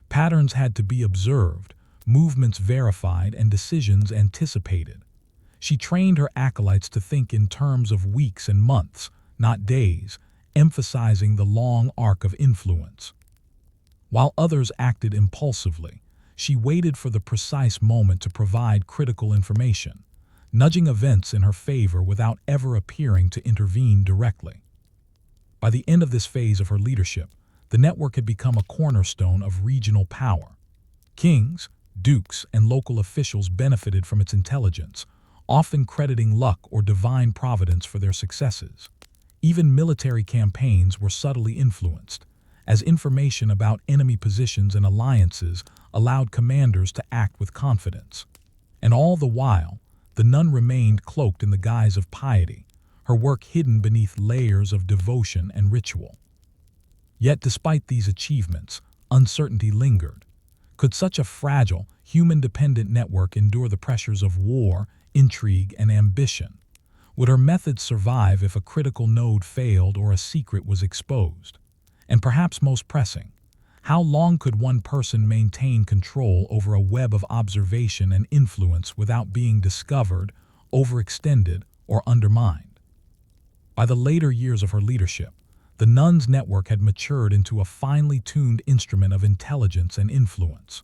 Patterns had to be observed, movements verified, and decisions anticipated. She trained her acolytes to think in terms of weeks and months, not days, emphasizing the long arc of influence. While others acted impulsively, she waited for the precise moment to provide critical information, nudging events in her favor without ever appearing to intervene directly. By the end of this phase of her leadership, the network had become a cornerstone of regional power. Kings, dukes, and local officials benefited from its intelligence, often crediting luck or divine providence for their successes. Even military campaigns were subtly influenced, as information about enemy positions and alliances allowed commanders to act with confidence. And all the while, the nun remained cloaked in the guise of piety, her work hidden beneath layers of devotion and ritual. Yet despite these achievements, uncertainty lingered. Could such a fragile, human-dependent network endure the pressures of war, intrigue, and ambition? Would her methods survive if a critical node failed or a secret was exposed? And perhaps most pressing, how long could one person maintain control over a web of observation and influence without being discovered, overextended, or undermined? By the later years of her leadership, the nun's network had matured into a finely tuned instrument of intelligence and influence.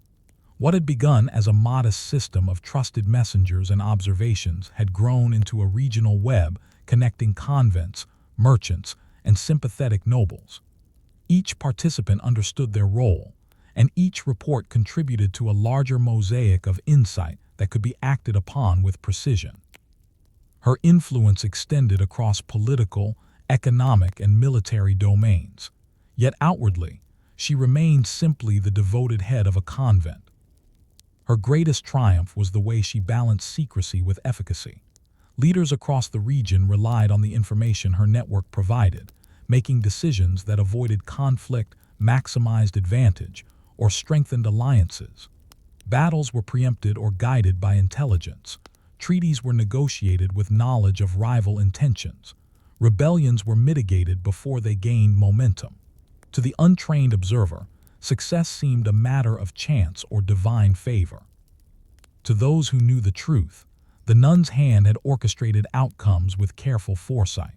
What had begun as a modest system of trusted messengers and observations had grown into a regional web connecting convents, merchants, and sympathetic nobles. Each participant understood their role, and each report contributed to a larger mosaic of insight that could be acted upon with precision. Her influence extended across political, economic, and military domains, yet outwardly, she remained simply the devoted head of a convent. Her greatest triumph was the way she balanced secrecy with efficacy. Leaders across the region relied on the information her network provided, making decisions that avoided conflict, maximized advantage, or strengthened alliances. Battles were preempted or guided by intelligence. Treaties were negotiated with knowledge of rival intentions. Rebellions were mitigated before they gained momentum. To the untrained observer, success seemed a matter of chance or divine favor. To those who knew the truth, the nun's hand had orchestrated outcomes with careful foresight.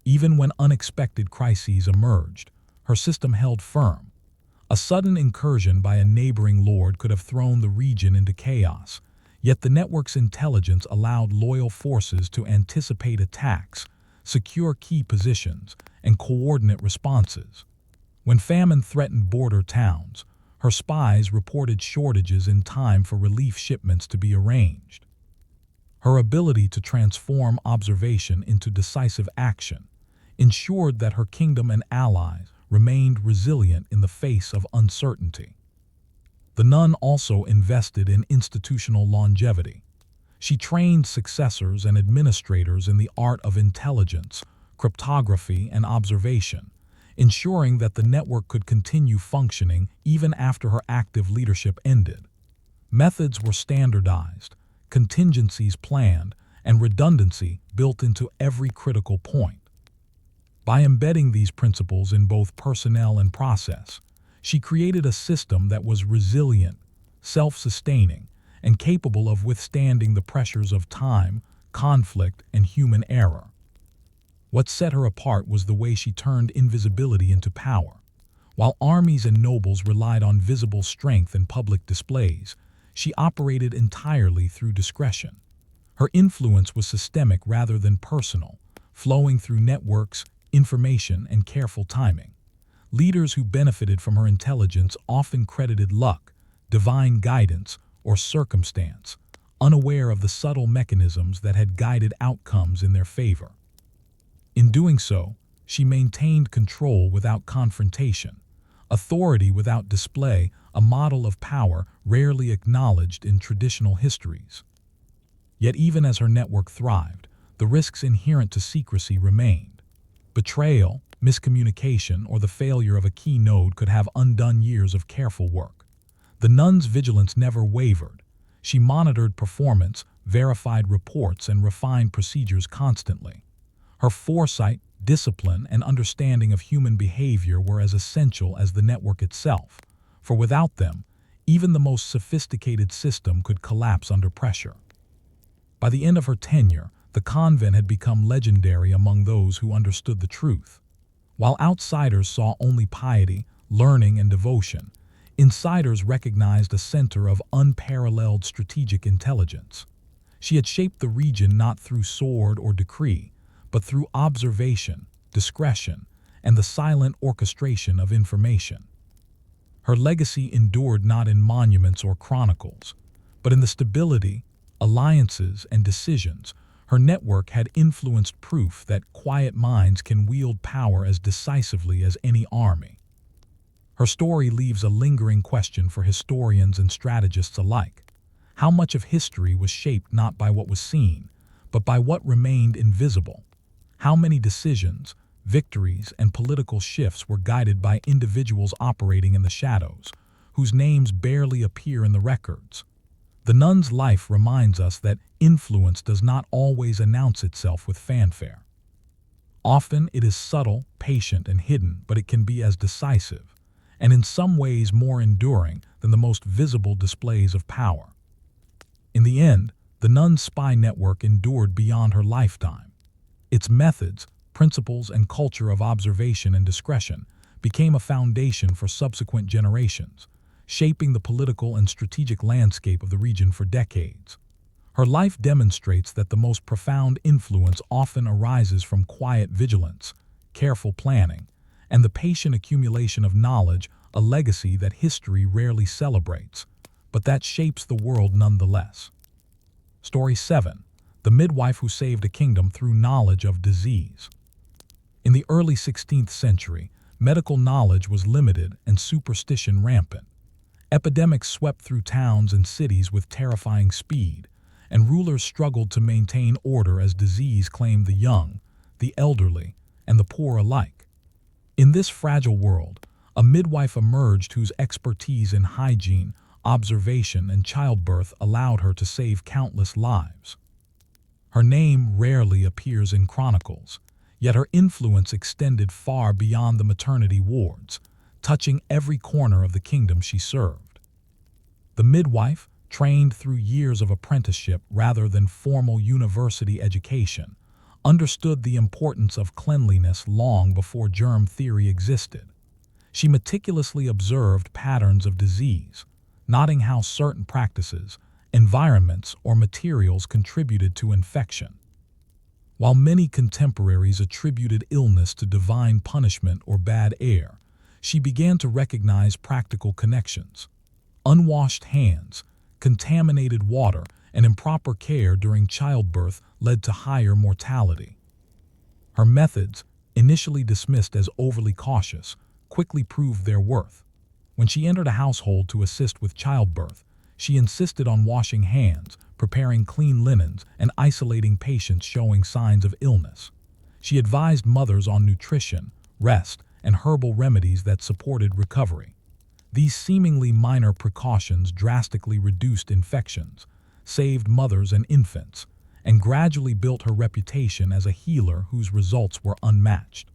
Even when unexpected crises emerged, her system held firm. A sudden incursion by a neighboring lord could have thrown the region into chaos, yet the network's intelligence allowed loyal forces to anticipate attacks, secure key positions, and coordinate responses. When famine threatened border towns, her spies reported shortages in time for relief shipments to be arranged. Her ability to transform observation into decisive action ensured that her kingdom and allies remained resilient in the face of uncertainty. The nun also invested in institutional longevity. She trained successors and administrators in the art of intelligence, cryptography, and observation, ensuring that the network could continue functioning even after her active leadership ended. Methods were standardized, contingencies planned, and redundancy built into every critical point. By embedding these principles in both personnel and process, she created a system that was resilient, self-sustaining, and capable of withstanding the pressures of time, conflict, and human error. What set her apart was the way she turned invisibility into power. While armies and nobles relied on visible strength and public displays, she operated entirely through discretion. Her influence was systemic rather than personal, flowing through networks, information, and careful timing. Leaders who benefited from her intelligence often credited luck, divine guidance, or circumstance, unaware of the subtle mechanisms that had guided outcomes in their favor. In doing so, she maintained control without confrontation, authority without display, a model of power rarely acknowledged in traditional histories. Yet even as her network thrived, the risks inherent to secrecy remained. Betrayal, miscommunication, or the failure of a key node could have undone years of careful work. The nun's vigilance never wavered. She monitored performance, verified reports, and refined procedures constantly. Her foresight, discipline, and understanding of human behavior were as essential as the network itself, for without them, even the most sophisticated system could collapse under pressure. By the end of her tenure, the convent had become legendary among those who understood the truth. While outsiders saw only piety, learning, and devotion, insiders recognized a center of unparalleled strategic intelligence. She had shaped the region not through sword or decree, but through observation, discretion, and the silent orchestration of information. Her legacy endured not in monuments or chronicles, but in the stability, alliances, and decisions. Her network had influenced proof that quiet minds can wield power as decisively as any army. Her story leaves a lingering question for historians and strategists alike. How much of history was shaped not by what was seen, but by what remained invisible? How many decisions, victories, and political shifts were guided by individuals operating in the shadows, whose names barely appear in the records. The nun's life reminds us that influence does not always announce itself with fanfare. Often it is subtle, patient, and hidden, but it can be as decisive, and in some ways more enduring than the most visible displays of power. In the end, the nun's spy network endured beyond her lifetime. Its methods, principles, and culture of observation and discretion became a foundation for subsequent generations, shaping the political and strategic landscape of the region for decades. Her life demonstrates that the most profound influence often arises from quiet vigilance, careful planning, and the patient accumulation of knowledge, a legacy that history rarely celebrates, but that shapes the world nonetheless. Story 7. The Midwife Who Saved a Kingdom Through Knowledge of Disease. In the early 16th century, medical knowledge was limited and superstition rampant. Epidemics swept through towns and cities with terrifying speed, and rulers struggled to maintain order as disease claimed the young, the elderly, and the poor alike. In this fragile world, a midwife emerged whose expertise in hygiene, observation, and childbirth allowed her to save countless lives. Her name rarely appears in chronicles, yet her influence extended far beyond the maternity wards, touching every corner of the kingdom she served. The midwife, trained through years of apprenticeship rather than formal university education, understood the importance of cleanliness long before germ theory existed. She meticulously observed patterns of disease, noting how certain practices, environments, or materials contributed to infection. While many contemporaries attributed illness to divine punishment or bad air, she began to recognize practical connections. Unwashed hands, contaminated water, and improper care during childbirth led to higher mortality. Her methods, initially dismissed as overly cautious, quickly proved their worth. When she entered a household to assist with childbirth, she insisted on washing hands, preparing clean linens, and isolating patients showing signs of illness. She advised mothers on nutrition, rest, and herbal remedies that supported recovery. These seemingly minor precautions drastically reduced infections, saved mothers and infants, and gradually built her reputation as a healer whose results were unmatched.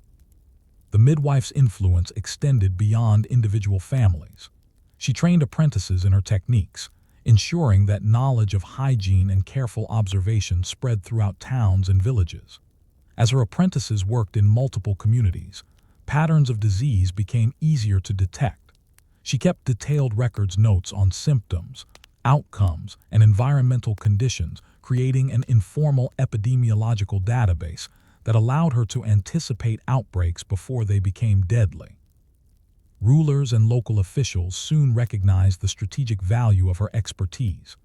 The midwife's influence extended beyond individual families. She trained apprentices in her techniques, ensuring that knowledge of hygiene and careful observation spread throughout towns and villages. As her apprentices worked in multiple communities, patterns of disease became easier to detect. She kept detailed notes on symptoms, outcomes, and environmental conditions, creating an informal epidemiological database that allowed her to anticipate outbreaks before they became deadly. Rulers and local officials soon recognized the strategic value of her expertise.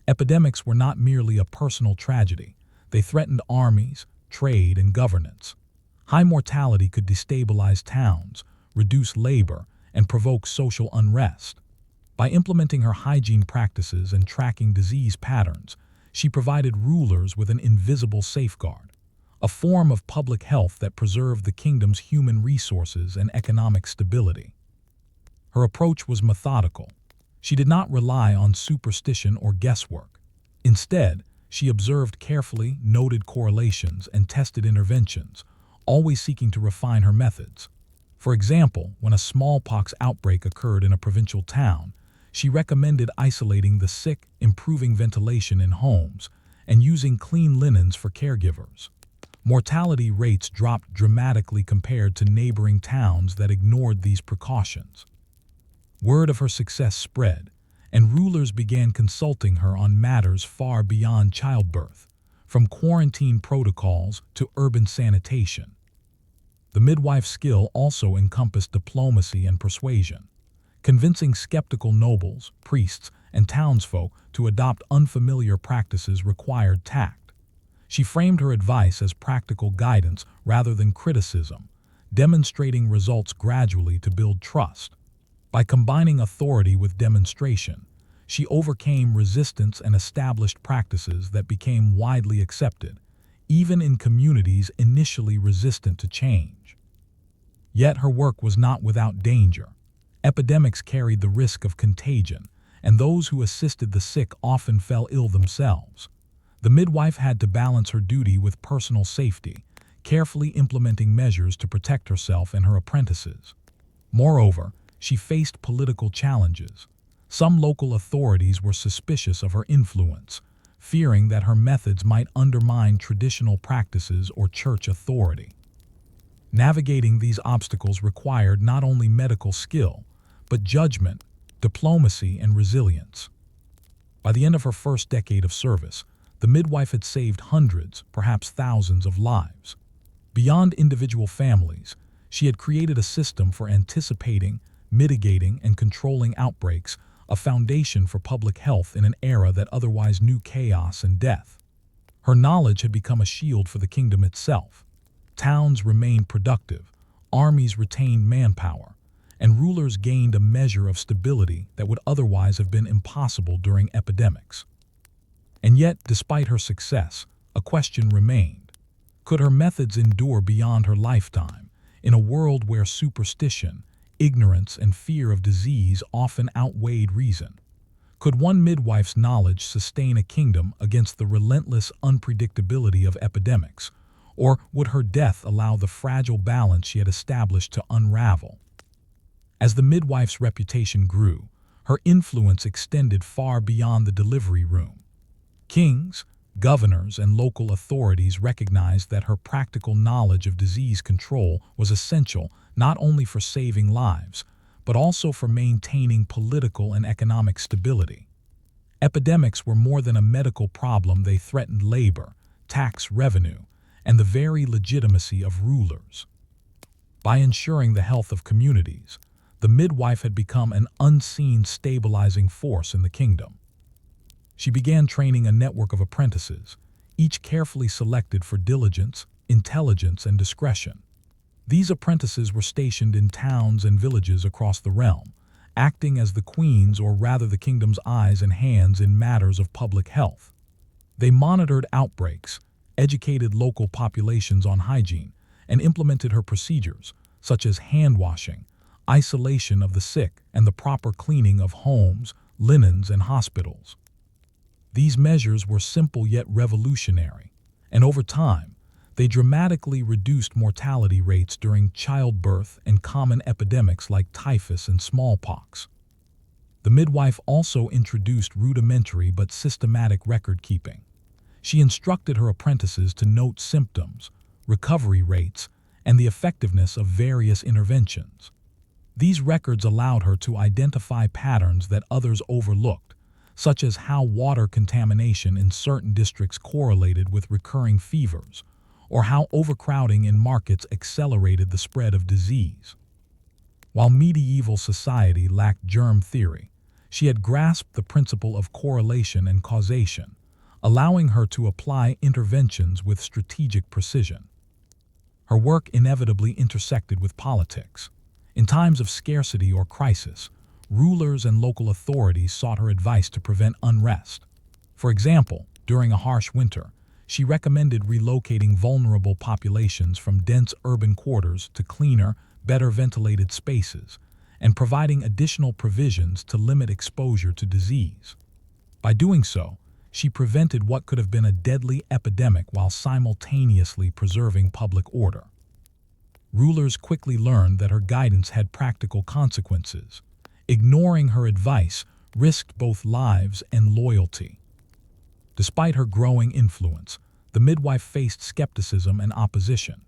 Epidemics were not merely a personal tragedy. They threatened armies, trade, and governance. High mortality could destabilize towns, reduce labor, and provoke social unrest. By implementing her hygiene practices and tracking disease patterns, she provided rulers with an invisible safeguard, a form of public health that preserved the kingdom's human resources and economic stability. Her approach was methodical. She did not rely on superstition or guesswork. Instead, she observed carefully, noted correlations, and tested interventions, always seeking to refine her methods. For example, when a smallpox outbreak occurred in a provincial town, she recommended isolating the sick, improving ventilation in homes, and using clean linens for caregivers. Mortality rates dropped dramatically compared to neighboring towns that ignored these precautions. Word of her success spread, and rulers began consulting her on matters far beyond childbirth, from quarantine protocols to urban sanitation. The midwife's skill also encompassed diplomacy and persuasion, convincing skeptical nobles, priests, and townsfolk to adopt unfamiliar practices required tact. She framed her advice as practical guidance rather than criticism, demonstrating results gradually to build trust. By combining authority with demonstration, she overcame resistance and established practices that became widely accepted, even in communities initially resistant to change. Yet her work was not without danger. Epidemics carried the risk of contagion, and those who assisted the sick often fell ill themselves. The midwife had to balance her duty with personal safety, carefully implementing measures to protect herself and her apprentices. Moreover, she faced political challenges. Some local authorities were suspicious of her influence, fearing that her methods might undermine traditional practices or church authority. Navigating these obstacles required not only medical skill, but judgment, diplomacy, and resilience. By the end of her first decade of service, the midwife had saved hundreds, perhaps thousands of lives. Beyond individual families, she had created a system for anticipating, mitigating, and controlling outbreaks, a foundation for public health in an era that otherwise knew chaos and death. Her knowledge had become a shield for the kingdom itself. Towns remained productive, armies retained manpower, and rulers gained a measure of stability that would otherwise have been impossible during epidemics. And yet, despite her success, a question remained. Could her methods endure beyond her lifetime, in a world where superstition, ignorance, and fear of disease often outweighed reason? Could one midwife's knowledge sustain a kingdom against the relentless unpredictability of epidemics, or would her death allow the fragile balance she had established to unravel? As the midwife's reputation grew, her influence extended far beyond the delivery room. Kings, governors, and local authorities recognized that her practical knowledge of disease control was essential not only for saving lives, but also for maintaining political and economic stability. Epidemics were more than a medical problem; they threatened labor, tax revenue, and the very legitimacy of rulers. By ensuring the health of communities, the midwife had become an unseen stabilizing force in the kingdom. She began training a network of apprentices, each carefully selected for diligence, intelligence, and discretion. These apprentices were stationed in towns and villages across the realm, acting as the queen's, or rather the kingdom's, eyes and hands in matters of public health. They monitored outbreaks, educated local populations on hygiene, and implemented her procedures, such as hand washing, isolation of the sick, and the proper cleaning of homes, linens, and hospitals. These measures were simple yet revolutionary, and over time, they dramatically reduced mortality rates during childbirth and common epidemics like typhus and smallpox. The midwife also introduced rudimentary but systematic record-keeping. She instructed her apprentices to note symptoms, recovery rates, and the effectiveness of various interventions. These records allowed her to identify patterns that others overlooked, such as how water contamination in certain districts correlated with recurring fevers, or how overcrowding in markets accelerated the spread of disease. While medieval society lacked germ theory, she had grasped the principle of correlation and causation, allowing her to apply interventions with strategic precision. Her work inevitably intersected with politics. In times of scarcity or crisis, rulers and local authorities sought her advice to prevent unrest. For example, during a harsh winter, she recommended relocating vulnerable populations from dense urban quarters to cleaner, better ventilated spaces, and providing additional provisions to limit exposure to disease. By doing so, she prevented what could have been a deadly epidemic while simultaneously preserving public order. Rulers quickly learned that her guidance had practical consequences. Ignoring her advice risked both lives and loyalty. Despite her growing influence, the midwife faced skepticism and opposition.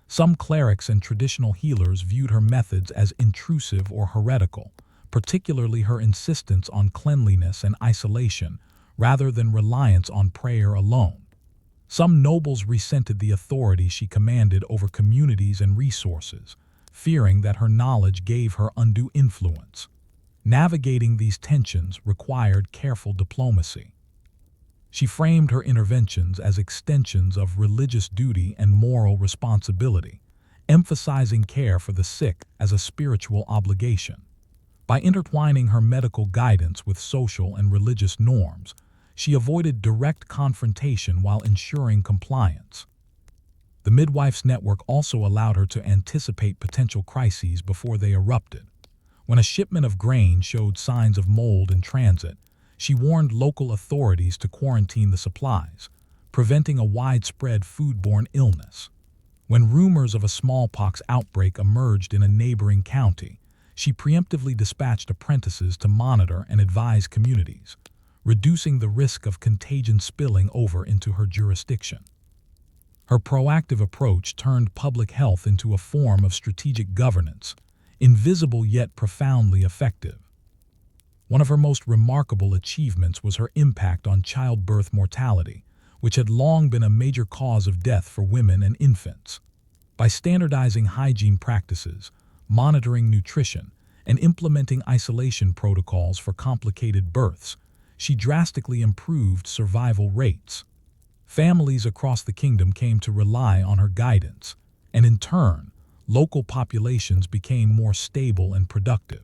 Some clerics and traditional healers viewed her methods as intrusive or heretical, particularly her insistence on cleanliness and isolation rather than reliance on prayer alone. Some nobles resented the authority she commanded over communities and resources, fearing that her knowledge gave her undue influence. Navigating these tensions required careful diplomacy. She framed her interventions as extensions of religious duty and moral responsibility, emphasizing care for the sick as a spiritual obligation. By intertwining her medical guidance with social and religious norms, she avoided direct confrontation while ensuring compliance. The midwife's network also allowed her to anticipate potential crises before they erupted. When a shipment of grain showed signs of mold in transit, she warned local authorities to quarantine the supplies, preventing a widespread foodborne illness. When rumors of a smallpox outbreak emerged in a neighboring county, she preemptively dispatched apprentices to monitor and advise communities, reducing the risk of contagion spilling over into her jurisdiction. Her proactive approach turned public health into a form of strategic governance, invisible yet profoundly effective. One of her most remarkable achievements was her impact on childbirth mortality, which had long been a major cause of death for women and infants. By standardizing hygiene practices, monitoring nutrition, and implementing isolation protocols for complicated births, she drastically improved survival rates. Families across the kingdom came to rely on her guidance, and in turn, local populations became more stable and productive.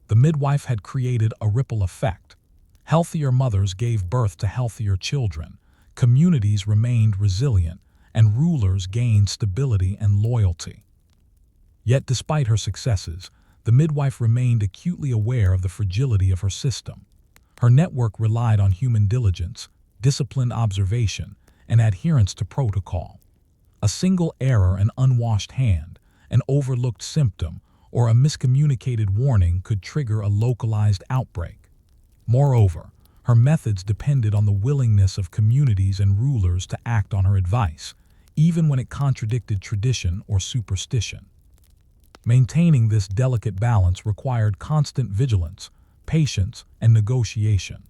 The midwife had created a ripple effect. Healthier mothers gave birth to healthier children, communities remained resilient, and rulers gained stability and loyalty. Yet despite her successes, the midwife remained acutely aware of the fragility of her system. Her network relied on human diligence, disciplined observation, and adherence to protocol. A single error, an unwashed hand, an overlooked symptom, or a miscommunicated warning could trigger a localized outbreak. Moreover, her methods depended on the willingness of communities and rulers to act on her advice, even when it contradicted tradition or superstition. Maintaining this delicate balance required constant vigilance, patience, and negotiation.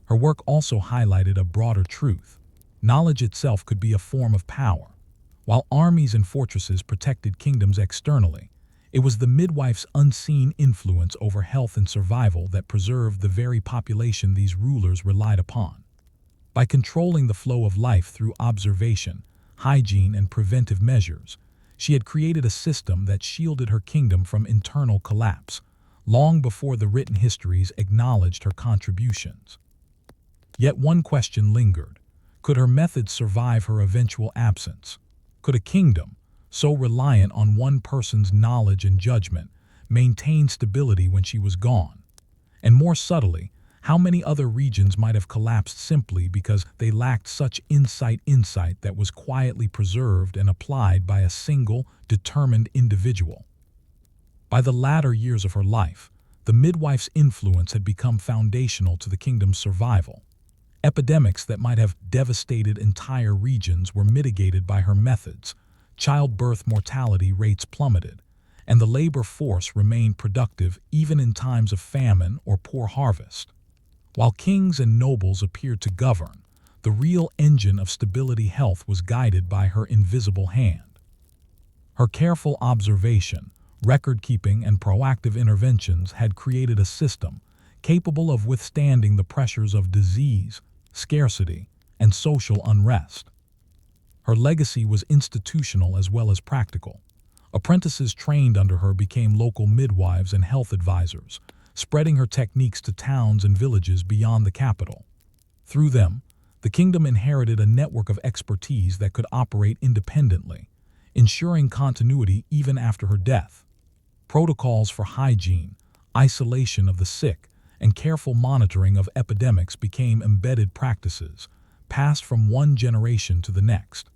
Her work also highlighted a broader truth. Knowledge itself could be a form of power. While armies and fortresses protected kingdoms externally, it was the midwife's unseen influence over health and survival that preserved the very population these rulers relied upon. By controlling the flow of life through observation, hygiene, and preventive measures, she had created a system that shielded her kingdom from internal collapse, long before the written histories acknowledged her contributions. Yet one question lingered. Could her methods survive her eventual absence? Could a kingdom, so reliant on one person's knowledge and judgment, maintain stability when she was gone? And more subtly, how many other regions might have collapsed simply because they lacked such insight that was quietly preserved and applied by a single, determined individual? By the latter years of her life, the midwife's influence had become foundational to the kingdom's survival. Epidemics that might have devastated entire regions were mitigated by her methods, childbirth mortality rates plummeted, and the labor force remained productive even in times of famine or poor harvest. While kings and nobles appeared to govern, the real engine of stability health was guided by her invisible hand. Her careful observation, record-keeping, and proactive interventions had created a system capable of withstanding the pressures of disease, scarcity, and social unrest. Her legacy was institutional as well as practical. Apprentices trained under her became local midwives and health advisors, spreading her techniques to towns and villages beyond the capital. Through them, the kingdom inherited a network of expertise that could operate independently, ensuring continuity even after her death. Protocols for hygiene, isolation of the sick, and careful monitoring of epidemics became embedded practices, passed from one generation to the next.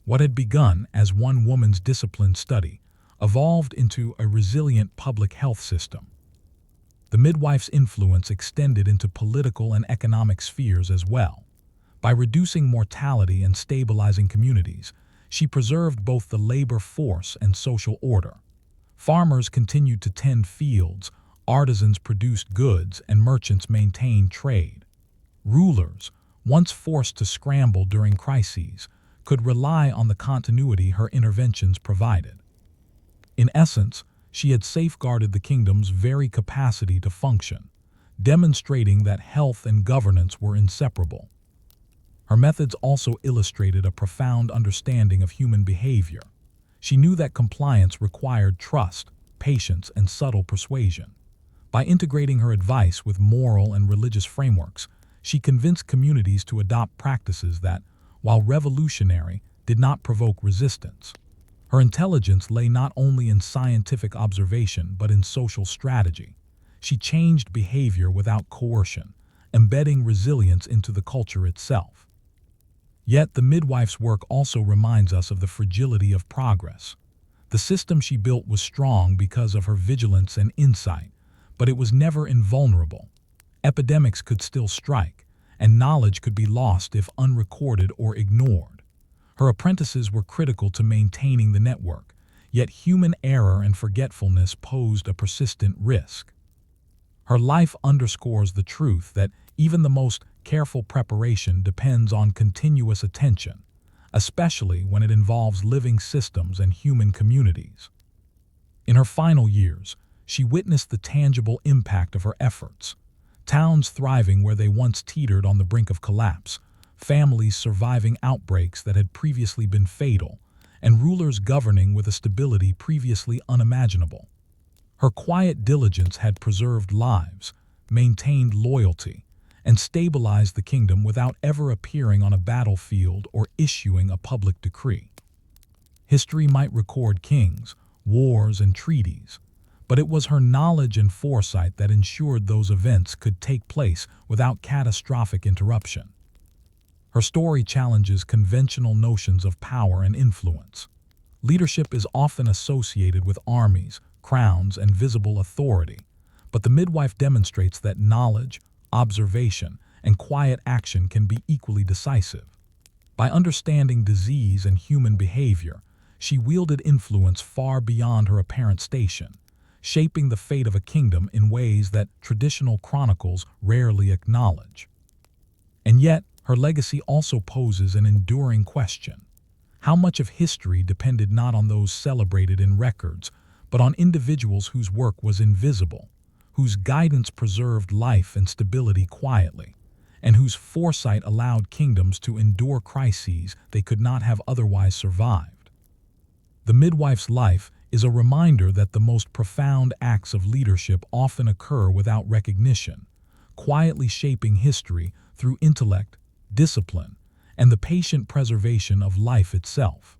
What had begun as one woman's disciplined study evolved into a resilient public health system. The midwife's influence extended into political and economic spheres as well. By reducing mortality and stabilizing communities, she preserved both the labor force and social order. Farmers continued to tend fields, artisans produced goods, and merchants maintained trade. Rulers, once forced to scramble during crises, could rely on the continuity her interventions provided. In essence, she had safeguarded the kingdom's very capacity to function, demonstrating that health and governance were inseparable. Her methods also illustrated a profound understanding of human behavior. She knew that compliance required trust, patience, and subtle persuasion. By integrating her advice with moral and religious frameworks, she convinced communities to adopt practices that, while revolutionary, did not provoke resistance. Her intelligence lay not only in scientific observation but in social strategy. She changed behavior without coercion, embedding resilience into the culture itself. Yet the midwife's work also reminds us of the fragility of progress. The system she built was strong because of her vigilance and insight, but it was never invulnerable. Epidemics could still strike, and knowledge could be lost if unrecorded or ignored. Her apprentices were critical to maintaining the network, yet human error and forgetfulness posed a persistent risk. Her life underscores the truth that even the most careful preparation depends on continuous attention, especially when it involves living systems and human communities. In her final years, she witnessed the tangible impact of her efforts. Towns thriving where they once teetered on the brink of collapse, families surviving outbreaks that had previously been fatal, and rulers governing with a stability previously unimaginable. Her quiet diligence had preserved lives, maintained loyalty, and stabilized the kingdom without ever appearing on a battlefield or issuing a public decree. History might record kings, wars, and treaties, but it was her knowledge and foresight that ensured those events could take place without catastrophic interruption. Her story challenges conventional notions of power and influence. Leadership is often associated with armies, crowns, and visible authority, but the midwife demonstrates that knowledge, observation, and quiet action can be equally decisive. By understanding disease and human behavior, she wielded influence far beyond her apparent station, shaping the fate of a kingdom in ways that traditional chronicles rarely acknowledge. And yet, her legacy also poses an enduring question. How much of history depended not on those celebrated in records, but on individuals whose work was invisible, whose guidance preserved life and stability quietly, and whose foresight allowed kingdoms to endure crises they could not have otherwise survived? The midwife's life is a reminder that the most profound acts of leadership often occur without recognition, quietly shaping history through intellect, discipline, and the patient preservation of life itself.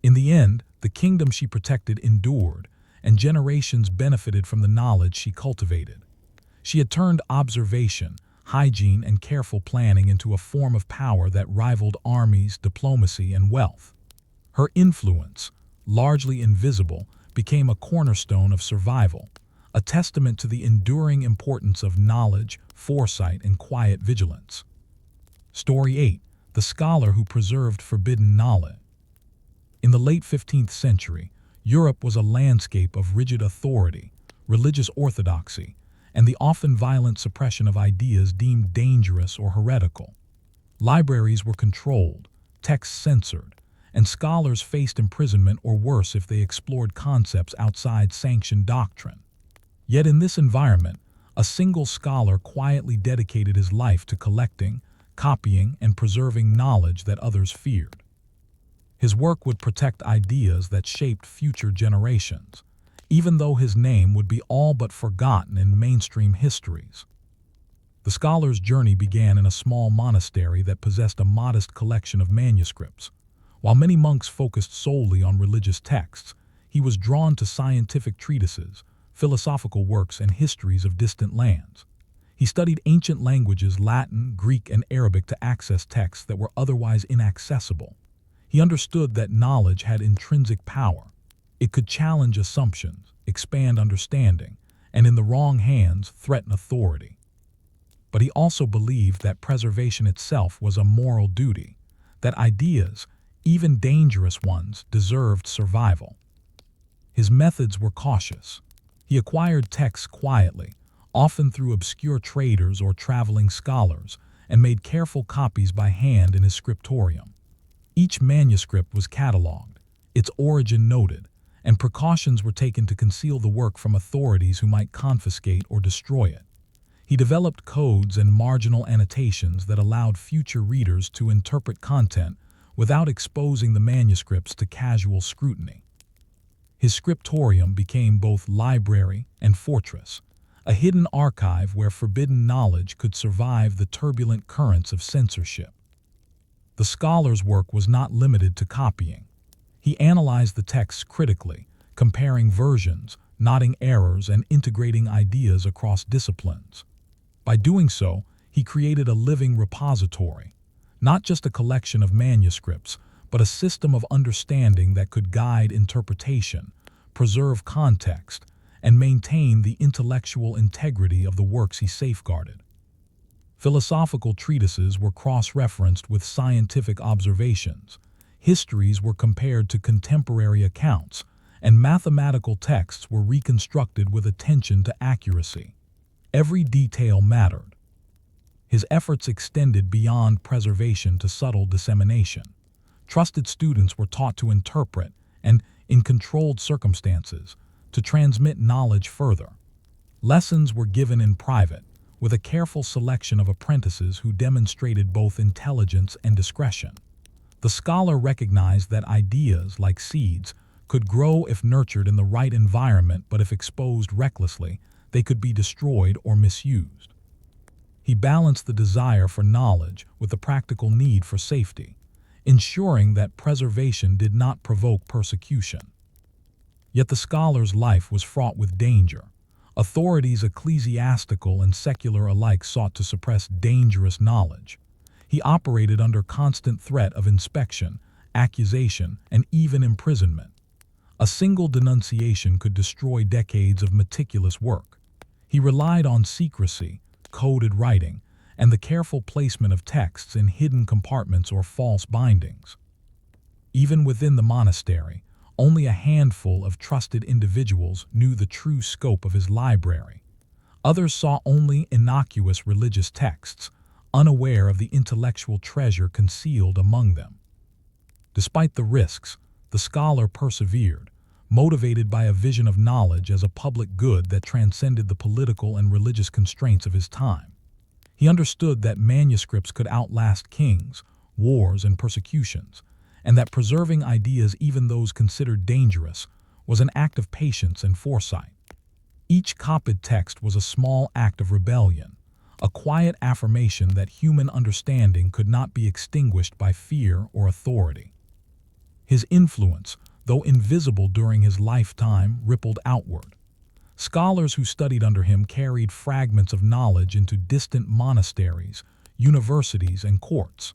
In the end, the kingdom she protected endured, and generations benefited from the knowledge she cultivated. She had turned observation, hygiene, and careful planning into a form of power that rivaled armies, diplomacy, and wealth. Her influence, largely invisible, became a cornerstone of survival, a testament to the enduring importance of knowledge, foresight, and quiet vigilance. Story 8. The Scholar Who Preserved Forbidden Knowledge. In the late 15th century, Europe was a landscape of rigid authority, religious orthodoxy, and the often violent suppression of ideas deemed dangerous or heretical. Libraries were controlled, texts censored, and scholars faced imprisonment or worse if they explored concepts outside sanctioned doctrine. Yet in this environment, a single scholar quietly dedicated his life to collecting, copying, and preserving knowledge that others feared. His work would protect ideas that shaped future generations, even though his name would be all but forgotten in mainstream histories. The scholar's journey began in a small monastery that possessed a modest collection of manuscripts. While many monks focused solely on religious texts, he was drawn to scientific treatises, philosophical works, and histories of distant lands. He studied ancient languages, Latin, Greek, and Arabic to access texts that were otherwise inaccessible. He understood that knowledge had intrinsic power. It could challenge assumptions, expand understanding, and in the wrong hands, threaten authority. But he also believed that preservation itself was a moral duty, that ideas, even dangerous ones, deserved survival. His methods were cautious. He acquired texts quietly, often through obscure traders or traveling scholars, and made careful copies by hand in his scriptorium. Each manuscript was catalogued, its origin noted, and precautions were taken to conceal the work from authorities who might confiscate or destroy it. He developed codes and marginal annotations that allowed future readers to interpret content without exposing the manuscripts to casual scrutiny. His scriptorium became both library and fortress, a hidden archive where forbidden knowledge could survive the turbulent currents of censorship. The scholar's work was not limited to copying. He analyzed the texts critically, comparing versions, noting errors, and integrating ideas across disciplines. By doing so, he created a living repository, not just a collection of manuscripts, but a system of understanding that could guide interpretation, preserve context, and maintain the intellectual integrity of the works he safeguarded. Philosophical treatises were cross-referenced with scientific observations, histories were compared to contemporary accounts, and mathematical texts were reconstructed with attention to accuracy. Every detail mattered. His efforts extended beyond preservation to subtle dissemination. Trusted students were taught to interpret and, in controlled circumstances, to transmit knowledge further. Lessons were given in private, with a careful selection of apprentices who demonstrated both intelligence and discretion. The scholar recognized that ideas, like seeds, could grow if nurtured in the right environment, but if exposed recklessly, they could be destroyed or misused. He balanced the desire for knowledge with the practical need for safety, ensuring that preservation did not provoke persecution. Yet the scholar's life was fraught with danger. Authorities, ecclesiastical and secular alike, sought to suppress dangerous knowledge. He operated under constant threat of inspection, accusation, and even imprisonment. A single denunciation could destroy decades of meticulous work. He relied on secrecy, coded writing, and the careful placement of texts in hidden compartments or false bindings. Even within the monastery, only a handful of trusted individuals knew the true scope of his library. Others saw only innocuous religious texts, unaware of the intellectual treasure concealed among them. Despite the risks, the scholar persevered, motivated by a vision of knowledge as a public good that transcended the political and religious constraints of his time. He understood that manuscripts could outlast kings, wars, and persecutions, and that preserving ideas, even those considered dangerous, was an act of patience and foresight. Each copied text was a small act of rebellion, a quiet affirmation that human understanding could not be extinguished by fear or authority. His influence, though invisible during his lifetime, rippled outward. Scholars who studied under him carried fragments of knowledge into distant monasteries, universities, and courts.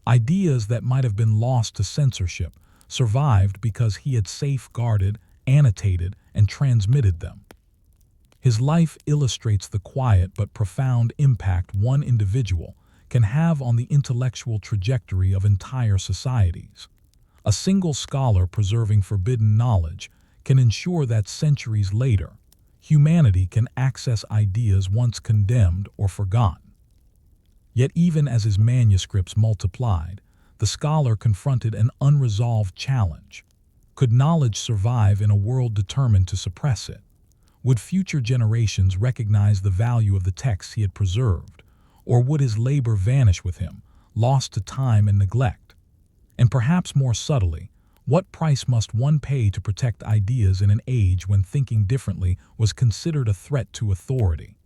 Ideas that might have been lost to censorship survived because he had safeguarded, annotated, and transmitted them. His life illustrates the quiet but profound impact one individual can have on the intellectual trajectory of entire societies. A single scholar preserving forbidden knowledge can ensure that centuries later, humanity can access ideas once condemned or forgotten. Yet even as his manuscripts multiplied, the scholar confronted an unresolved challenge. Could knowledge survive in a world determined to suppress it? Would future generations recognize the value of the texts he had preserved, or would his labor vanish with him, lost to time and neglect? And perhaps more subtly, what price must one pay to protect ideas in an age when thinking differently was considered a threat to authority?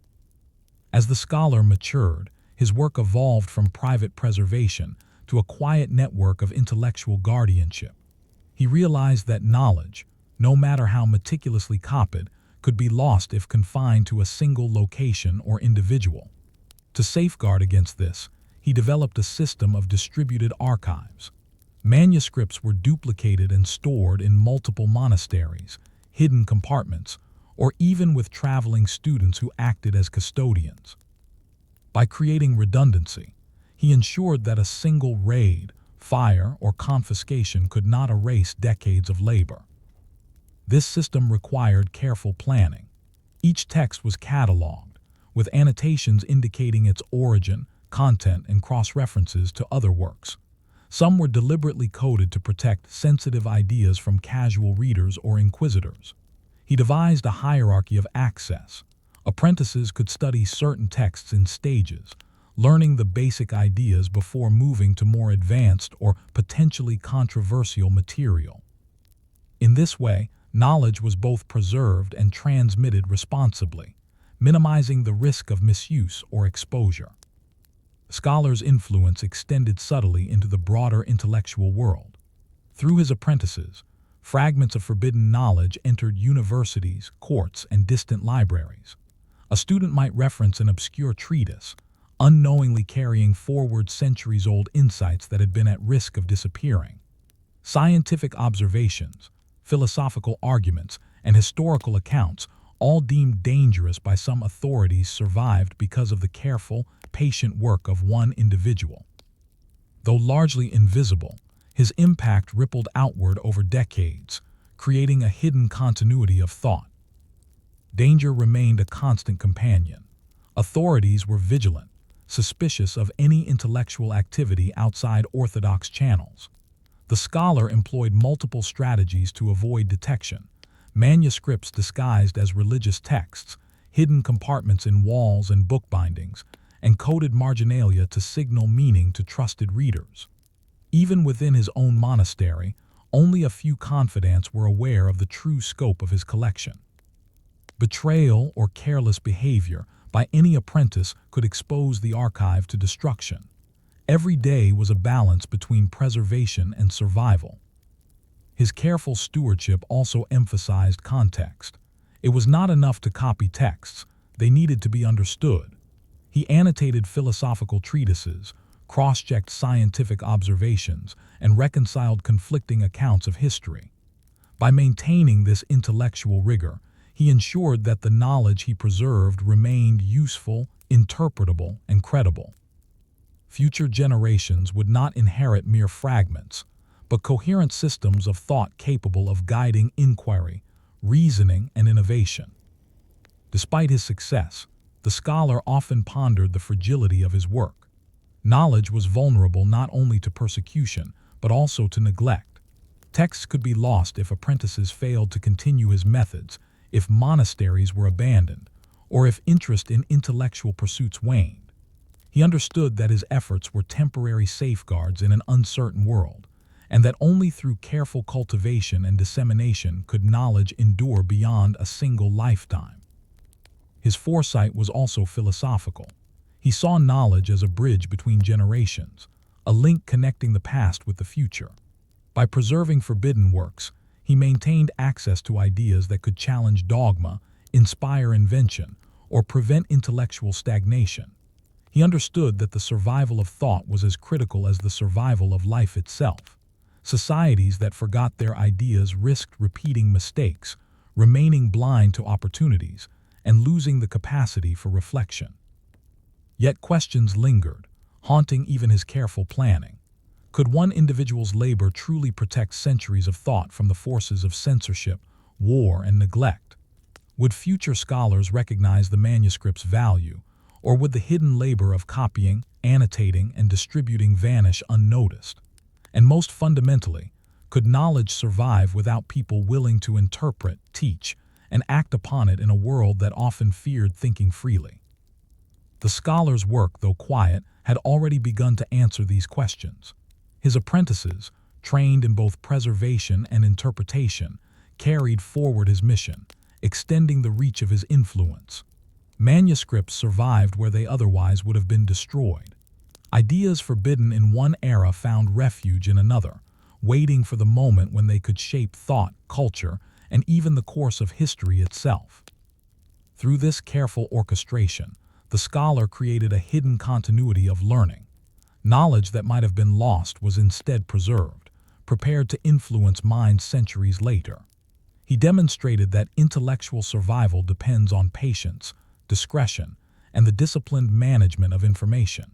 As the scholar matured, his work evolved from private preservation to a quiet network of intellectual guardianship. He realized that knowledge, no matter how meticulously copied, could be lost if confined to a single location or individual. To safeguard against this, he developed a system of distributed archives. Manuscripts were duplicated and stored in multiple monasteries, hidden compartments, or even with traveling students who acted as custodians. By creating redundancy, he ensured that a single raid, fire, or confiscation could not erase decades of labor. This system required careful planning. Each text was cataloged, with annotations indicating its origin, content, and cross-references to other works. Some were deliberately coded to protect sensitive ideas from casual readers or inquisitors. He devised a hierarchy of access. Apprentices could study certain texts in stages, learning the basic ideas before moving to more advanced or potentially controversial material. In this way, knowledge was both preserved and transmitted responsibly, minimizing the risk of misuse or exposure. Scholars' influence extended subtly into the broader intellectual world. Through his apprentices, fragments of forbidden knowledge entered universities, courts, and distant libraries. A student might reference an obscure treatise, unknowingly carrying forward centuries-old insights that had been at risk of disappearing. Scientific observations, philosophical arguments, and historical accounts, all deemed dangerous by some authorities, survived because of the careful, patient work of one individual. Though largely invisible, his impact rippled outward over decades, creating a hidden continuity of thought. Danger remained a constant companion. Authorities were vigilant, suspicious of any intellectual activity outside orthodox channels. The scholar employed multiple strategies to avoid detection: manuscripts disguised as religious texts, hidden compartments in walls and book bindings, and coded marginalia to signal meaning to trusted readers. Even within his own monastery, only a few confidants were aware of the true scope of his collection. Betrayal or careless behavior by any apprentice could expose the archive to destruction. Every day was a balance between preservation and survival. His careful stewardship also emphasized context. It was not enough to copy texts, they needed to be understood. He annotated philosophical treatises, cross-checked scientific observations, and reconciled conflicting accounts of history. By maintaining this intellectual rigor, he ensured that the knowledge he preserved remained useful, interpretable, and credible. Future generations would not inherit mere fragments, but coherent systems of thought capable of guiding inquiry, reasoning, and innovation. Despite his success, the scholar often pondered the fragility of his work. Knowledge was vulnerable not only to persecution, but also to neglect. Texts could be lost if apprentices failed to continue his methods, if monasteries were abandoned, or if interest in intellectual pursuits waned. He understood that his efforts were temporary safeguards in an uncertain world, and that only through careful cultivation and dissemination could knowledge endure beyond a single lifetime. His foresight was also philosophical. He saw knowledge as a bridge between generations, a link connecting the past with the future. By preserving forbidden works, he maintained access to ideas that could challenge dogma, inspire invention, or prevent intellectual stagnation. He understood that the survival of thought was as critical as the survival of life itself. Societies that forgot their ideas risked repeating mistakes, remaining blind to opportunities, and losing the capacity for reflection. Yet questions lingered, haunting even his careful planning. Could one individual's labor truly protect centuries of thought from the forces of censorship, war, and neglect? Would future scholars recognize the manuscript's value, or would the hidden labor of copying, annotating, and distributing vanish unnoticed? And most fundamentally, could knowledge survive without people willing to interpret, teach, and act upon it in a world that often feared thinking freely? The scholar's work, though quiet, had already begun to answer these questions. His apprentices, trained in both preservation and interpretation, carried forward his mission, extending the reach of his influence. Manuscripts survived where they otherwise would have been destroyed. Ideas forbidden in one era found refuge in another, waiting for the moment when they could shape thought, culture, and even the course of history itself. Through this careful orchestration, the scholar created a hidden continuity of learning. Knowledge that might have been lost was instead preserved, prepared to influence minds centuries later. He demonstrated that intellectual survival depends on patience, discretion, and the disciplined management of information.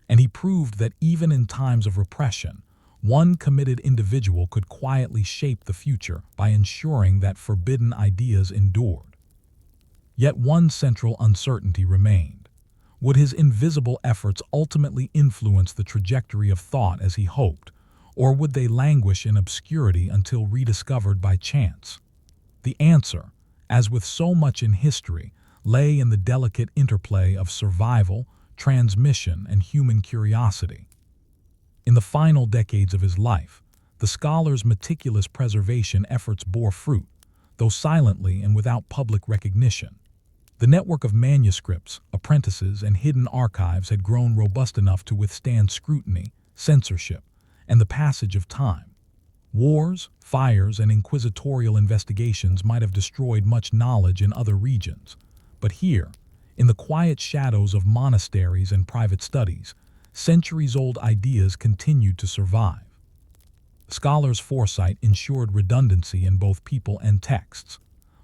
And he proved that even in times of repression, one committed individual could quietly shape the future by ensuring that forbidden ideas endured. Yet one central uncertainty remained. Would his invisible efforts ultimately influence the trajectory of thought as he hoped, or would they languish in obscurity until rediscovered by chance? The answer, as with so much in history, lay in the delicate interplay of survival, transmission, and human curiosity. In the final decades of his life, the scholar's meticulous preservation efforts bore fruit, though silently and without public recognition. The network of manuscripts, apprentices, and hidden archives had grown robust enough to withstand scrutiny, censorship, and the passage of time. Wars, fires, and inquisitorial investigations might have destroyed much knowledge in other regions, but here, in the quiet shadows of monasteries and private studies, centuries-old ideas continued to survive. Scholars' foresight ensured redundancy in both people and texts.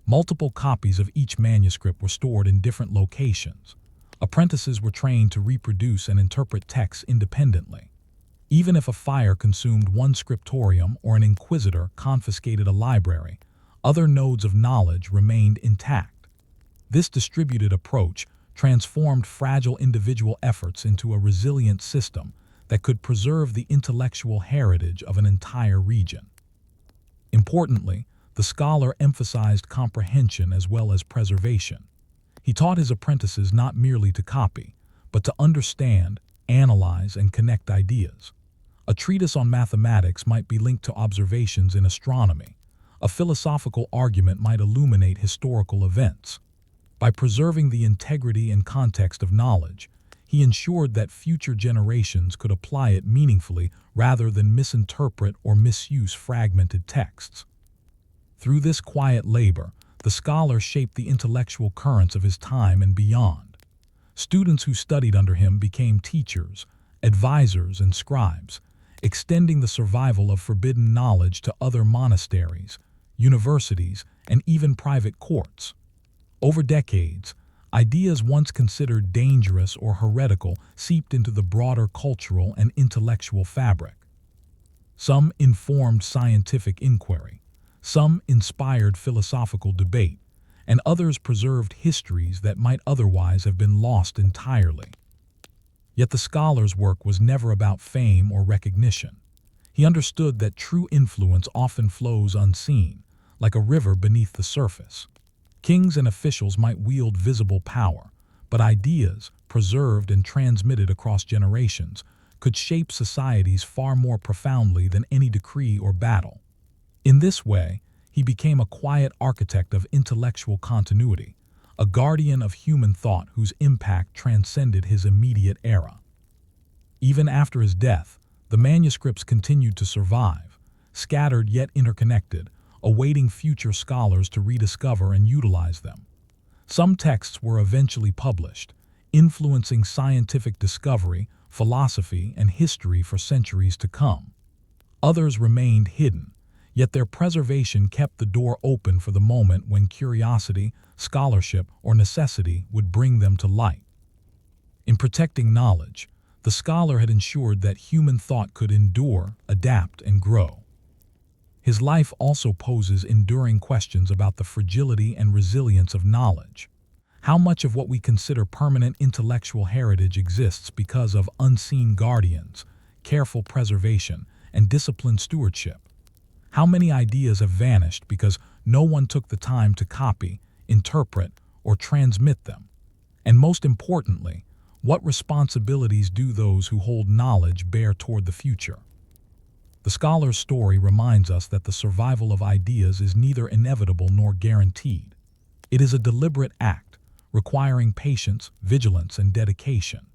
Multiple copies of each manuscript were stored in different locations. Apprentices were trained to reproduce and interpret texts independently. Even if a fire consumed one scriptorium or an inquisitor confiscated a library, other nodes of knowledge remained intact. This distributed approach transformed fragile individual efforts into a resilient system that could preserve the intellectual heritage of an entire region. Importantly, the scholar emphasized comprehension as well as preservation. He taught his apprentices not merely to copy, but to understand, analyze, and connect ideas. A treatise on mathematics might be linked to observations in astronomy. A philosophical argument might illuminate historical events. By preserving the integrity and context of knowledge, he ensured that future generations could apply it meaningfully rather than misinterpret or misuse fragmented texts. Through this quiet labor, the scholar shaped the intellectual currents of his time and beyond. Students who studied under him became teachers, advisors, and scribes, extending the survival of forbidden knowledge to other monasteries, universities, and even private courts. Over decades, ideas once considered dangerous or heretical seeped into the broader cultural and intellectual fabric. Some informed scientific inquiry, some inspired philosophical debate, and others preserved histories that might otherwise have been lost entirely. Yet the scholar's work was never about fame or recognition. He understood that true influence often flows unseen, like a river beneath the surface. Kings and officials might wield visible power, but ideas, preserved and transmitted across generations, could shape societies far more profoundly than any decree or battle. In this way, he became a quiet architect of intellectual continuity, a guardian of human thought whose impact transcended his immediate era. Even after his death, the manuscripts continued to survive, scattered yet interconnected, awaiting future scholars to rediscover and utilize them. Some texts were eventually published, influencing scientific discovery, philosophy, and history for centuries to come. Others remained hidden, yet their preservation kept the door open for the moment when curiosity, scholarship, or necessity would bring them to light. In protecting knowledge, the scholar had ensured that human thought could endure, adapt, and grow. His life also poses enduring questions about the fragility and resilience of knowledge. How much of what we consider permanent intellectual heritage exists because of unseen guardians, careful preservation, and disciplined stewardship? How many ideas have vanished because no one took the time to copy, interpret, or transmit them? And most importantly, what responsibilities do those who hold knowledge bear toward the future? The scholar's story reminds us that the survival of ideas is neither inevitable nor guaranteed. It is a deliberate act, requiring patience, vigilance, and dedication.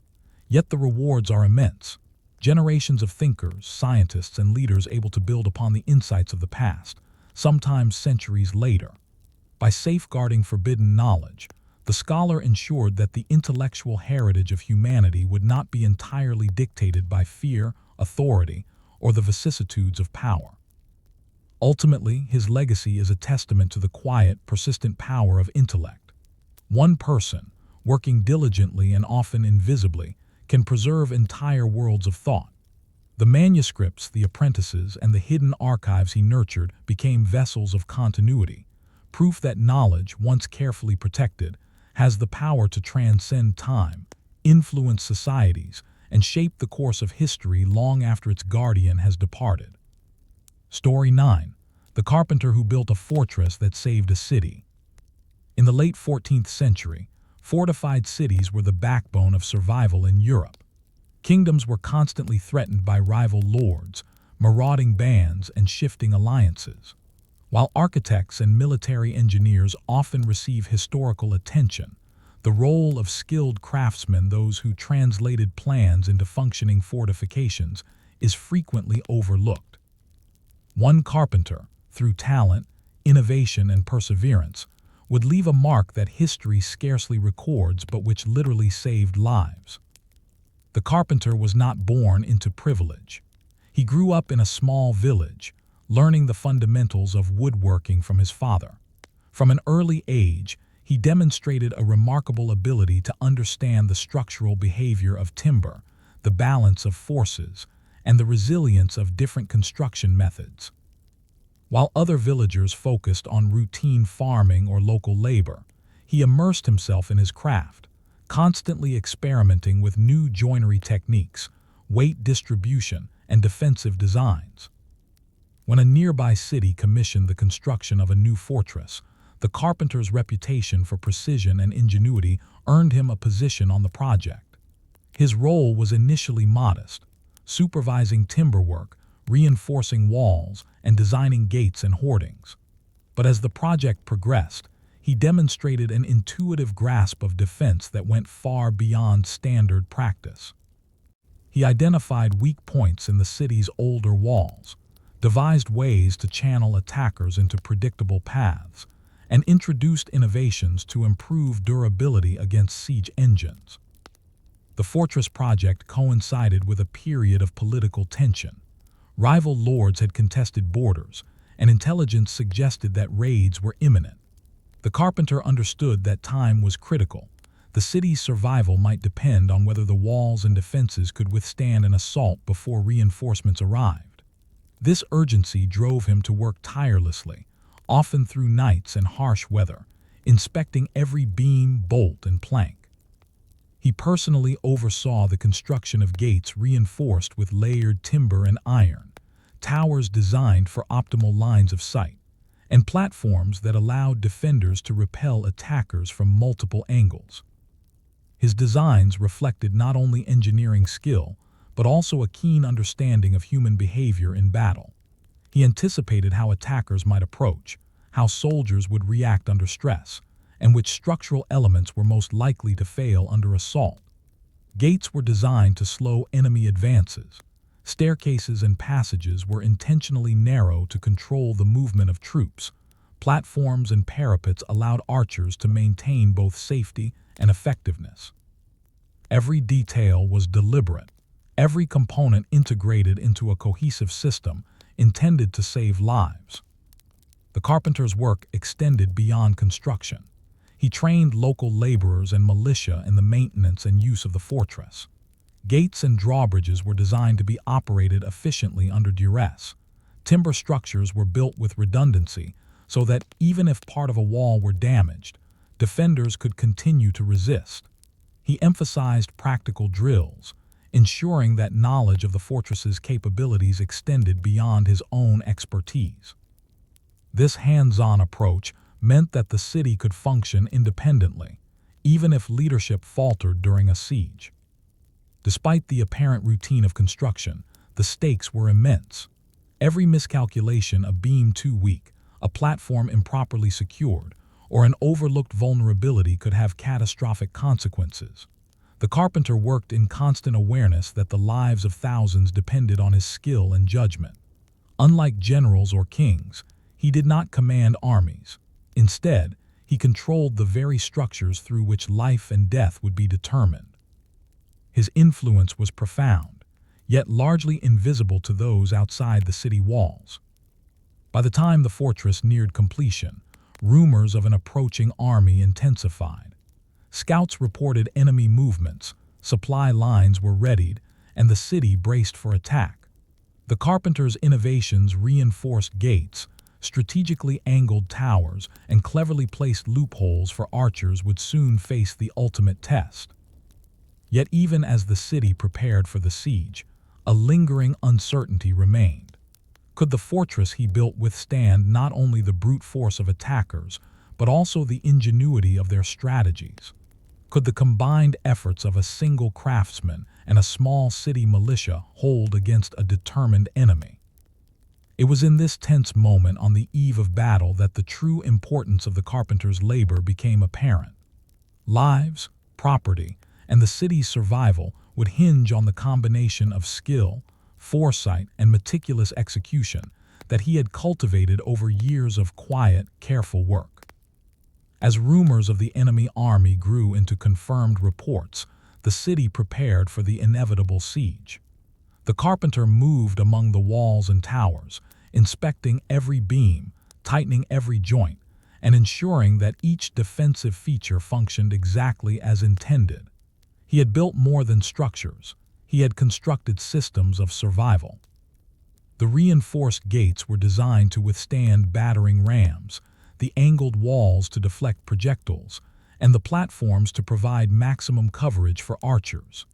Yet the rewards are immense. Generations of thinkers, scientists, and leaders able to build upon the insights of the past, sometimes centuries later. By safeguarding forbidden knowledge, the scholar ensured that the intellectual heritage of humanity would not be entirely dictated by fear, authority, or the vicissitudes of power. Ultimately, his legacy is a testament to the quiet, persistent power of intellect. One person, working diligently and often invisibly, can preserve entire worlds of thought. The manuscripts, the apprentices, and the hidden archives he nurtured became vessels of continuity, proof that knowledge, once carefully protected, has the power to transcend time, influence societies, and shape the course of history long after its guardian has departed. Story 9. The Carpenter Who Built a Fortress That Saved a City. In the late 14th century, fortified cities were the backbone of survival in Europe. Kingdoms were constantly threatened by rival lords, marauding bands, and shifting alliances. While architects and military engineers often receive historical attention, the role of skilled craftsmen, those who translated plans into functioning fortifications, is frequently overlooked. One carpenter, through talent, innovation, and perseverance, would leave a mark that history scarcely records but which literally saved lives. The carpenter was not born into privilege. He grew up in a small village, learning the fundamentals of woodworking from his father. From an early age, he demonstrated a remarkable ability to understand the structural behavior of timber, the balance of forces, and the resilience of different construction methods. While other villagers focused on routine farming or local labor, he immersed himself in his craft, constantly experimenting with new joinery techniques, weight distribution, and defensive designs. When a nearby city commissioned the construction of a new fortress, the carpenter's reputation for precision and ingenuity earned him a position on the project. His role was initially modest, supervising timber work, reinforcing walls, and designing gates and hoardings. But as the project progressed, he demonstrated an intuitive grasp of defense that went far beyond standard practice. He identified weak points in the city's older walls, devised ways to channel attackers into predictable paths, and introduced innovations to improve durability against siege engines. The fortress project coincided with a period of political tension. Rival lords had contested borders, and intelligence suggested that raids were imminent. The carpenter understood that time was critical. The city's survival might depend on whether the walls and defenses could withstand an assault before reinforcements arrived. This urgency drove him to work tirelessly, often through nights and harsh weather, inspecting every beam, bolt, and plank. He personally oversaw the construction of gates reinforced with layered timber and iron, towers designed for optimal lines of sight, and platforms that allowed defenders to repel attackers from multiple angles. His designs reflected not only engineering skill, but also a keen understanding of human behavior in battle. He anticipated how attackers might approach, how soldiers would react under stress, and which structural elements were most likely to fail under assault. Gates were designed to slow enemy advances. Staircases and passages were intentionally narrow to control the movement of troops. Platforms and parapets allowed archers to maintain both safety and effectiveness. Every detail was deliberate, every component integrated into a cohesive system intended to save lives. The carpenter's work extended beyond construction. He trained local laborers and militia in the maintenance and use of the fortress. Gates and drawbridges were designed to be operated efficiently under duress. Timber structures were built with redundancy so that even if part of a wall were damaged, defenders could continue to resist. He emphasized practical drills, ensuring that knowledge of the fortress's capabilities extended beyond his own expertise. This hands-on approach meant that the city could function independently, even if leadership faltered during a siege. Despite the apparent routine of construction, the stakes were immense. Every miscalculation, a beam too weak, a platform improperly secured, or an overlooked vulnerability could have catastrophic consequences. The carpenter worked in constant awareness that the lives of thousands depended on his skill and judgment. Unlike generals or kings, he did not command armies. Instead, he controlled the very structures through which life and death would be determined. His influence was profound, yet largely invisible to those outside the city walls. By the time the fortress neared completion, rumors of an approaching army intensified. Scouts reported enemy movements, supply lines were readied, and the city braced for attack. The carpenter's innovations reinforced gates, strategically angled towers, and cleverly placed loopholes for archers would soon face the ultimate test. Yet even as the city prepared for the siege, a lingering uncertainty remained. Could the fortress he built withstand not only the brute force of attackers, but also the ingenuity of their strategies? Could the combined efforts of a single craftsman and a small city militia hold against a determined enemy? It was in this tense moment on the eve of battle that the true importance of the carpenter's labor became apparent. Lives, property, and the city's survival would hinge on the combination of skill, foresight, and meticulous execution that he had cultivated over years of quiet, careful work. As rumors of the enemy army grew into confirmed reports, the city prepared for the inevitable siege. The carpenter moved among the walls and towers, inspecting every beam, tightening every joint, and ensuring that each defensive feature functioned exactly as intended. He had built more than structures. He had constructed systems of survival. The reinforced gates were designed to withstand battering rams, the angled walls to deflect projectiles, and the platforms to provide maximum coverage for archers.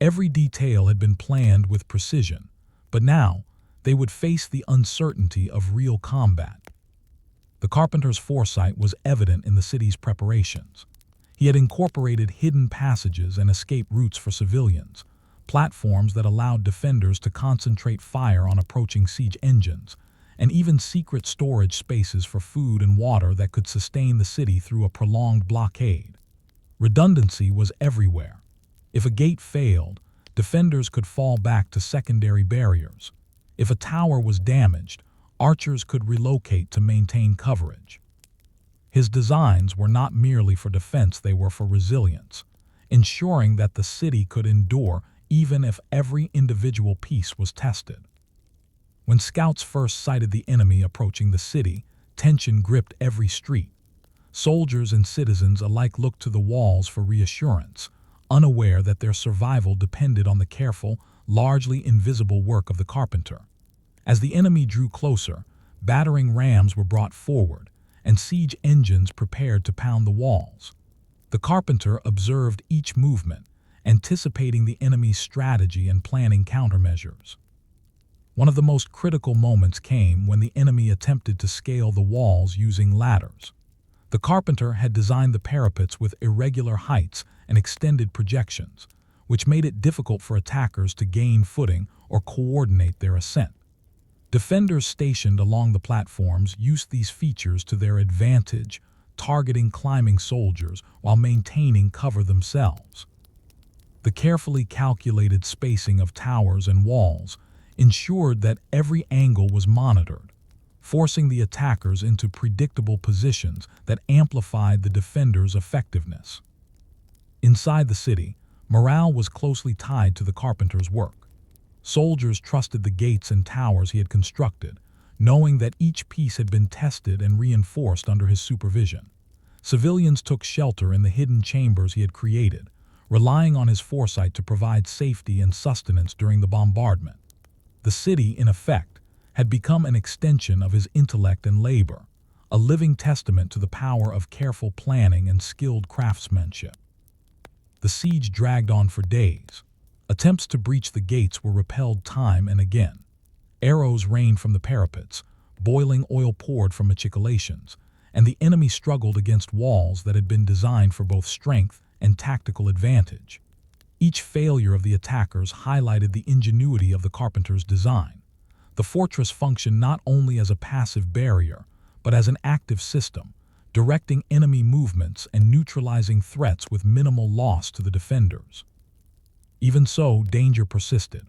Every detail had been planned with precision, but now they would face the uncertainty of real combat. The carpenter's foresight was evident in the city's preparations. He had incorporated hidden passages and escape routes for civilians, platforms that allowed defenders to concentrate fire on approaching siege engines, and even secret storage spaces for food and water that could sustain the city through a prolonged blockade. Redundancy was everywhere. If a gate failed, defenders could fall back to secondary barriers. If a tower was damaged, archers could relocate to maintain coverage. His designs were not merely for defense, they were for resilience, ensuring that the city could endure even if every individual piece was tested. When scouts first sighted the enemy approaching the city, tension gripped every street. Soldiers and citizens alike looked to the walls for reassurance, unaware that their survival depended on the careful, largely invisible work of the carpenter. As the enemy drew closer, battering rams were brought forward, and siege engines prepared to pound the walls. The carpenter observed each movement, anticipating the enemy's strategy and planning countermeasures. One of the most critical moments came when the enemy attempted to scale the walls using ladders. The carpenter had designed the parapets with irregular heights and extended projections, which made it difficult for attackers to gain footing or coordinate their ascent. Defenders stationed along the platforms used these features to their advantage, targeting climbing soldiers while maintaining cover themselves. The carefully calculated spacing of towers and walls ensured that every angle was monitored, forcing the attackers into predictable positions that amplified the defenders' effectiveness. Inside the city, morale was closely tied to the carpenter's work. Soldiers trusted the gates and towers he had constructed, knowing that each piece had been tested and reinforced under his supervision. Civilians took shelter in the hidden chambers he had created, relying on his foresight to provide safety and sustenance during the bombardment. The city, in effect, had become an extension of his intellect and labor, a living testament to the power of careful planning and skilled craftsmanship. The siege dragged on for days. Attempts to breach the gates were repelled time and again. Arrows rained from the parapets, boiling oil poured from machicolations, and the enemy struggled against walls that had been designed for both strength and tactical advantage. Each failure of the attackers highlighted the ingenuity of the carpenter's design. The fortress functioned not only as a passive barrier, but as an active system, directing enemy movements and neutralizing threats with minimal loss to the defenders. Even so, danger persisted.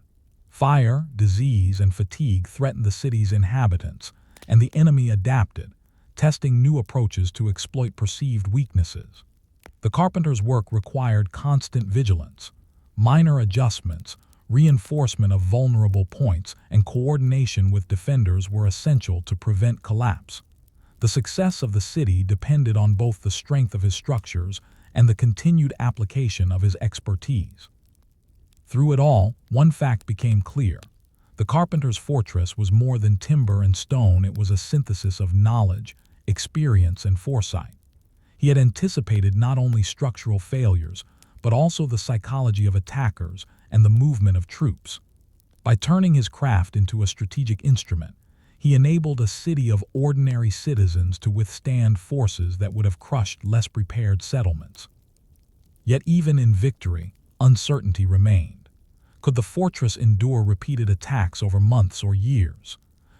Fire, disease, and fatigue threatened the city's inhabitants, and the enemy adapted, testing new approaches to exploit perceived weaknesses. The carpenter's work required constant vigilance. Minor adjustments, reinforcement of vulnerable points, and coordination with defenders were essential to prevent collapse. The success of the city depended on both the strength of his structures and the continued application of his expertise. Through it all, one fact became clear. The carpenter's fortress was more than timber and stone, it was a synthesis of knowledge, experience, and foresight. He had anticipated not only structural failures, but also the psychology of attackers and the movement of troops. By turning his craft into a strategic instrument, he enabled a city of ordinary citizens to withstand forces that would have crushed less prepared settlements. Yet even in victory, uncertainty remained. Could the fortress endure repeated attacks over months or years?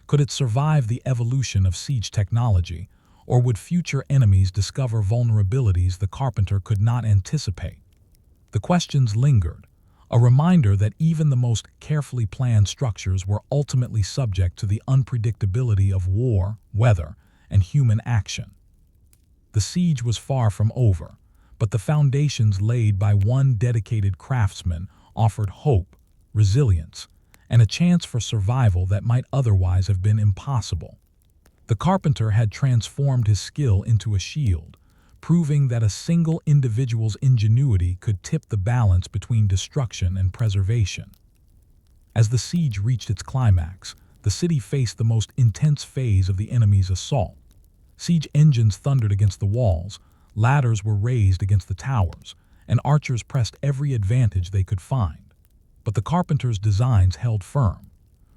Could it survive the evolution of siege technology, or would future enemies discover vulnerabilities the carpenter could not anticipate? The questions lingered, a reminder that even the most carefully planned structures were ultimately subject to the unpredictability of war, weather, and human action. The siege was far from over, but the foundations laid by one dedicated craftsman offered hope, resilience, and a chance for survival that might otherwise have been impossible. The carpenter had transformed his skill into a shield, proving that a single individual's ingenuity could tip the balance between destruction and preservation. As the siege reached its climax, the city faced the most intense phase of the enemy's assault. Siege engines thundered against the walls, ladders were raised against the towers, and archers pressed every advantage they could find. But the carpenter's designs held firm.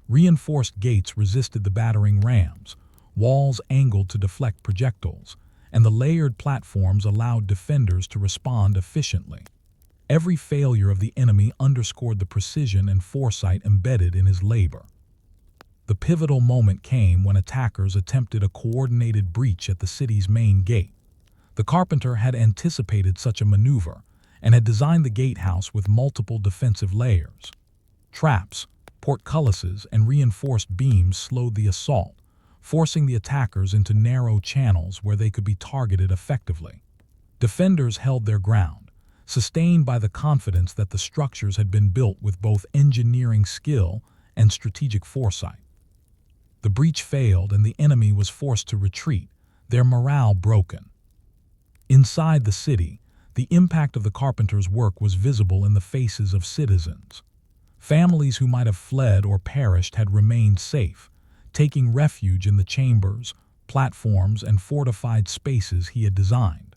Reinforced gates resisted the battering rams, walls angled to deflect projectiles, and the layered platforms allowed defenders to respond efficiently. Every failure of the enemy underscored the precision and foresight embedded in his labor. The pivotal moment came when attackers attempted a coordinated breach at the city's main gate. The carpenter had anticipated such a maneuver and had designed the gatehouse with multiple defensive layers. Traps, portcullises, and reinforced beams slowed the assault, forcing the attackers into narrow channels where they could be targeted effectively. Defenders held their ground, sustained by the confidence that the structures had been built with both engineering skill and strategic foresight. The breach failed and the enemy was forced to retreat, their morale broken. Inside the city, the impact of the carpenter's work was visible in the faces of citizens. Families who might have fled or perished had remained safe, taking refuge in the chambers, platforms, and fortified spaces he had designed.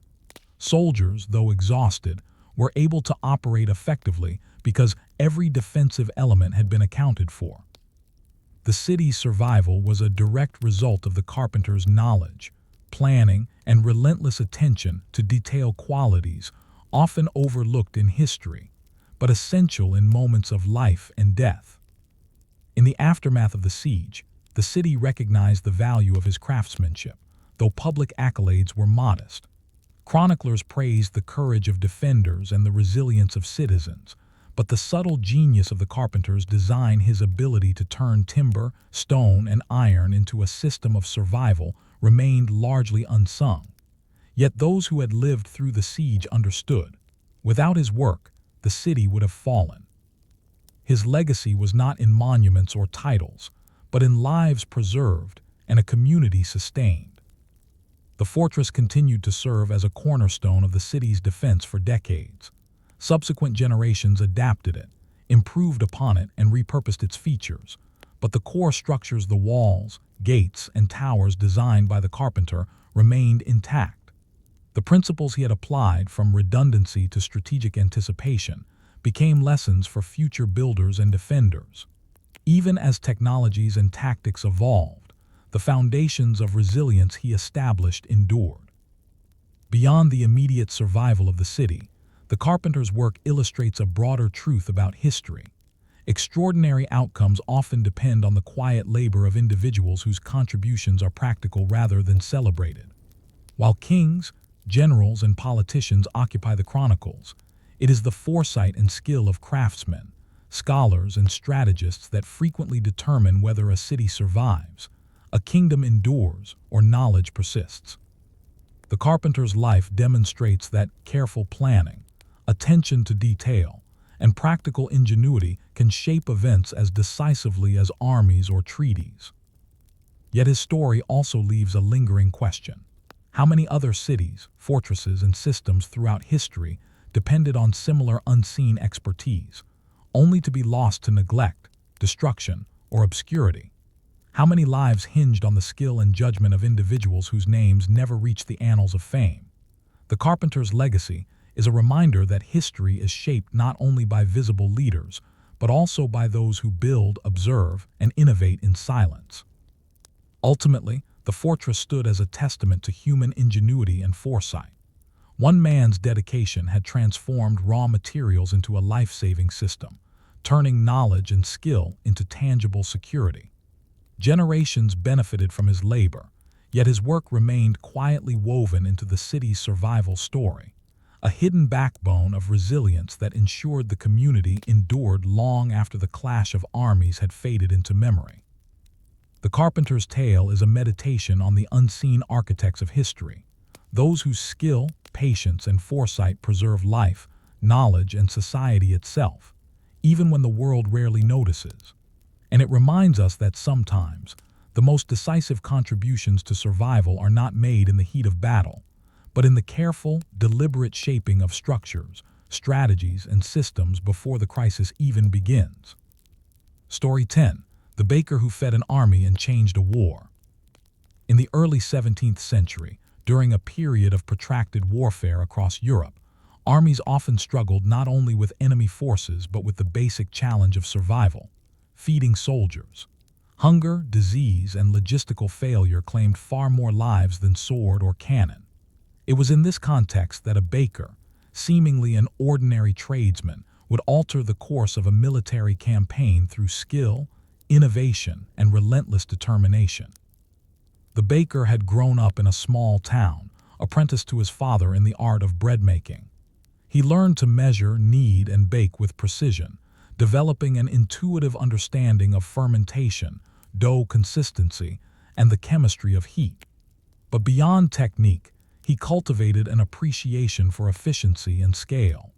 Soldiers, though exhausted, were able to operate effectively because every defensive element had been accounted for. The city's survival was a direct result of the carpenter's knowledge, planning, and relentless attention to detail qualities often overlooked in history, but essential in moments of life and death. In the aftermath of the siege, the city recognized the value of his craftsmanship, though public accolades were modest. Chroniclers praised the courage of defenders and the resilience of citizens, but the subtle genius of the carpenter's design, his ability to turn timber, stone, and iron into a system of survival, remained largely unsung. Yet those who had lived through the siege understood. Without his work, the city would have fallen. His legacy was not in monuments or titles, but in lives preserved and a community sustained. The fortress continued to serve as a cornerstone of the city's defense for decades. Subsequent generations adapted it, improved upon it, and repurposed its features, but the core structures, the walls, gates, and towers designed by the carpenter, remained intact. The principles he had applied, from redundancy to strategic anticipation, became lessons for future builders and defenders. Even as technologies and tactics evolved, the foundations of resilience he established endured. Beyond the immediate survival of the city, the carpenter's work illustrates a broader truth about history. Extraordinary outcomes often depend on the quiet labor of individuals whose contributions are practical rather than celebrated. While kings, generals, and politicians occupy the chronicles, it is the foresight and skill of craftsmen, scholars, and strategists that frequently determine whether a city survives, a kingdom endures, or knowledge persists. The carpenter's life demonstrates that careful planning, attention to detail, and practical ingenuity can shape events as decisively as armies or treaties. Yet his story also leaves a lingering question. How many other cities, fortresses, and systems throughout history depended on similar unseen expertise, only to be lost to neglect, destruction, or obscurity? How many lives hinged on the skill and judgment of individuals whose names never reached the annals of fame? The carpenter's legacy is a reminder that history is shaped not only by visible leaders, but also by those who build, observe, and innovate in silence. Ultimately, the fortress stood as a testament to human ingenuity and foresight. One man's dedication had transformed raw materials into a life-saving system, turning knowledge and skill into tangible security. Generations benefited from his labor, yet his work remained quietly woven into the city's survival story, a hidden backbone of resilience that ensured the community endured long after the clash of armies had faded into memory. The Carpenter's Tale is a meditation on the unseen architects of history, those whose skill, patience, and foresight preserve life, knowledge, and society itself, even when the world rarely notices. And it reminds us that sometimes, the most decisive contributions to survival are not made in the heat of battle, but in the careful, deliberate shaping of structures, strategies, and systems before the crisis even begins. Story 10. The Baker Who Fed an Army and Changed a War. In the early 17th century, during a period of protracted warfare across Europe, armies often struggled not only with enemy forces but with the basic challenge of survival: feeding soldiers. Hunger, disease, and logistical failure claimed far more lives than sword or cannon. It was in this context that a baker, seemingly an ordinary tradesman, would alter the course of a military campaign through skill, innovation, and relentless determination. The baker had grown up in a small town, apprenticed to his father in the art of bread making. He learned to measure, knead, and bake with precision, developing an intuitive understanding of fermentation, dough consistency, and the chemistry of heat. But beyond technique, he cultivated an appreciation for efficiency and scale.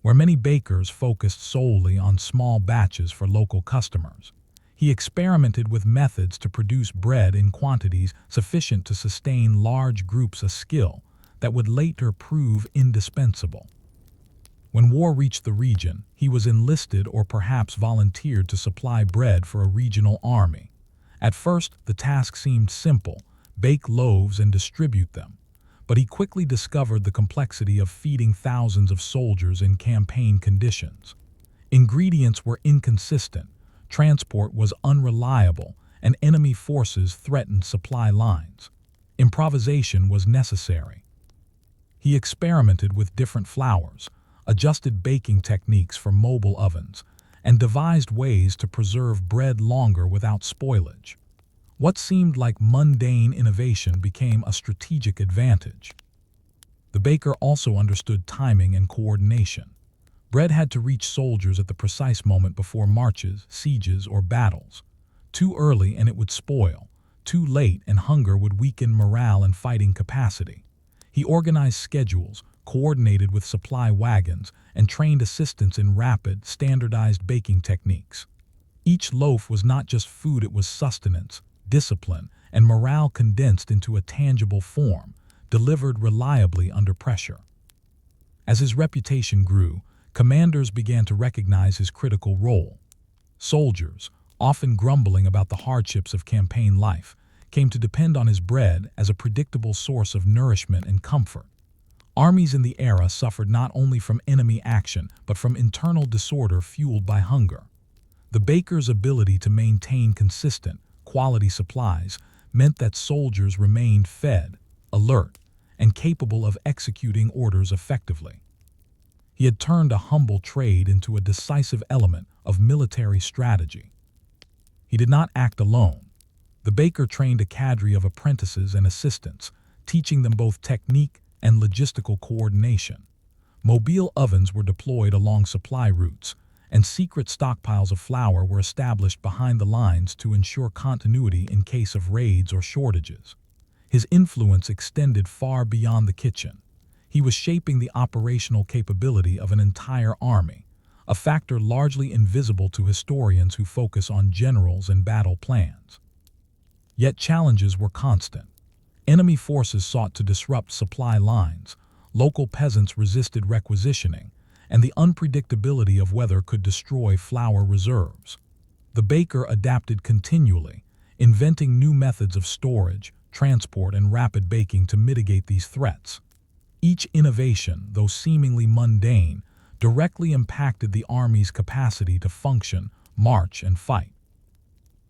Where many bakers focused solely on small batches for local customers, he experimented with methods to produce bread in quantities sufficient to sustain large groups, a skill that would later prove indispensable. When war reached the region, he was enlisted or perhaps volunteered to supply bread for a regional army. At first, the task seemed simple: bake loaves and distribute them. But he quickly discovered the complexity of feeding thousands of soldiers in campaign conditions. Ingredients were inconsistent, transport was unreliable, and enemy forces threatened supply lines. Improvisation was necessary. He experimented with different flours, adjusted baking techniques for mobile ovens, and devised ways to preserve bread longer without spoilage. What seemed like mundane innovation became a strategic advantage. The baker also understood timing and coordination. Bread had to reach soldiers at the precise moment before marches, sieges, or battles. Too early and it would spoil. Too late and hunger would weaken morale and fighting capacity. He organized schedules, coordinated with supply wagons, and trained assistants in rapid, standardized baking techniques. Each loaf was not just food, it was sustenance, discipline, and morale condensed into a tangible form, delivered reliably under pressure. As his reputation grew, commanders began to recognize his critical role. Soldiers, often grumbling about the hardships of campaign life, came to depend on his bread as a predictable source of nourishment and comfort. Armies in the era suffered not only from enemy action but from internal disorder fueled by hunger. The baker's ability to maintain consistent, quality supplies meant that soldiers remained fed, alert, and capable of executing orders effectively. He had turned a humble trade into a decisive element of military strategy. He did not act alone. The baker trained a cadre of apprentices and assistants, teaching them both technique and logistical coordination. Mobile ovens were deployed along supply routes, and secret stockpiles of flour were established behind the lines to ensure continuity in case of raids or shortages. His influence extended far beyond the kitchen. He was shaping the operational capability of an entire army, a factor largely invisible to historians who focus on generals and battle plans. Yet challenges were constant. Enemy forces sought to disrupt supply lines, local peasants resisted requisitioning, and the unpredictability of weather could destroy flour reserves. The baker adapted continually, inventing new methods of storage, transport, and rapid baking to mitigate these threats. Each innovation, though seemingly mundane, directly impacted the army's capacity to function, march, and fight.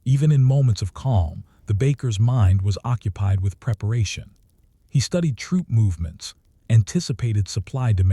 Even in moments of calm, the baker's mind was occupied with preparation. He studied troop movements, anticipated supply demands,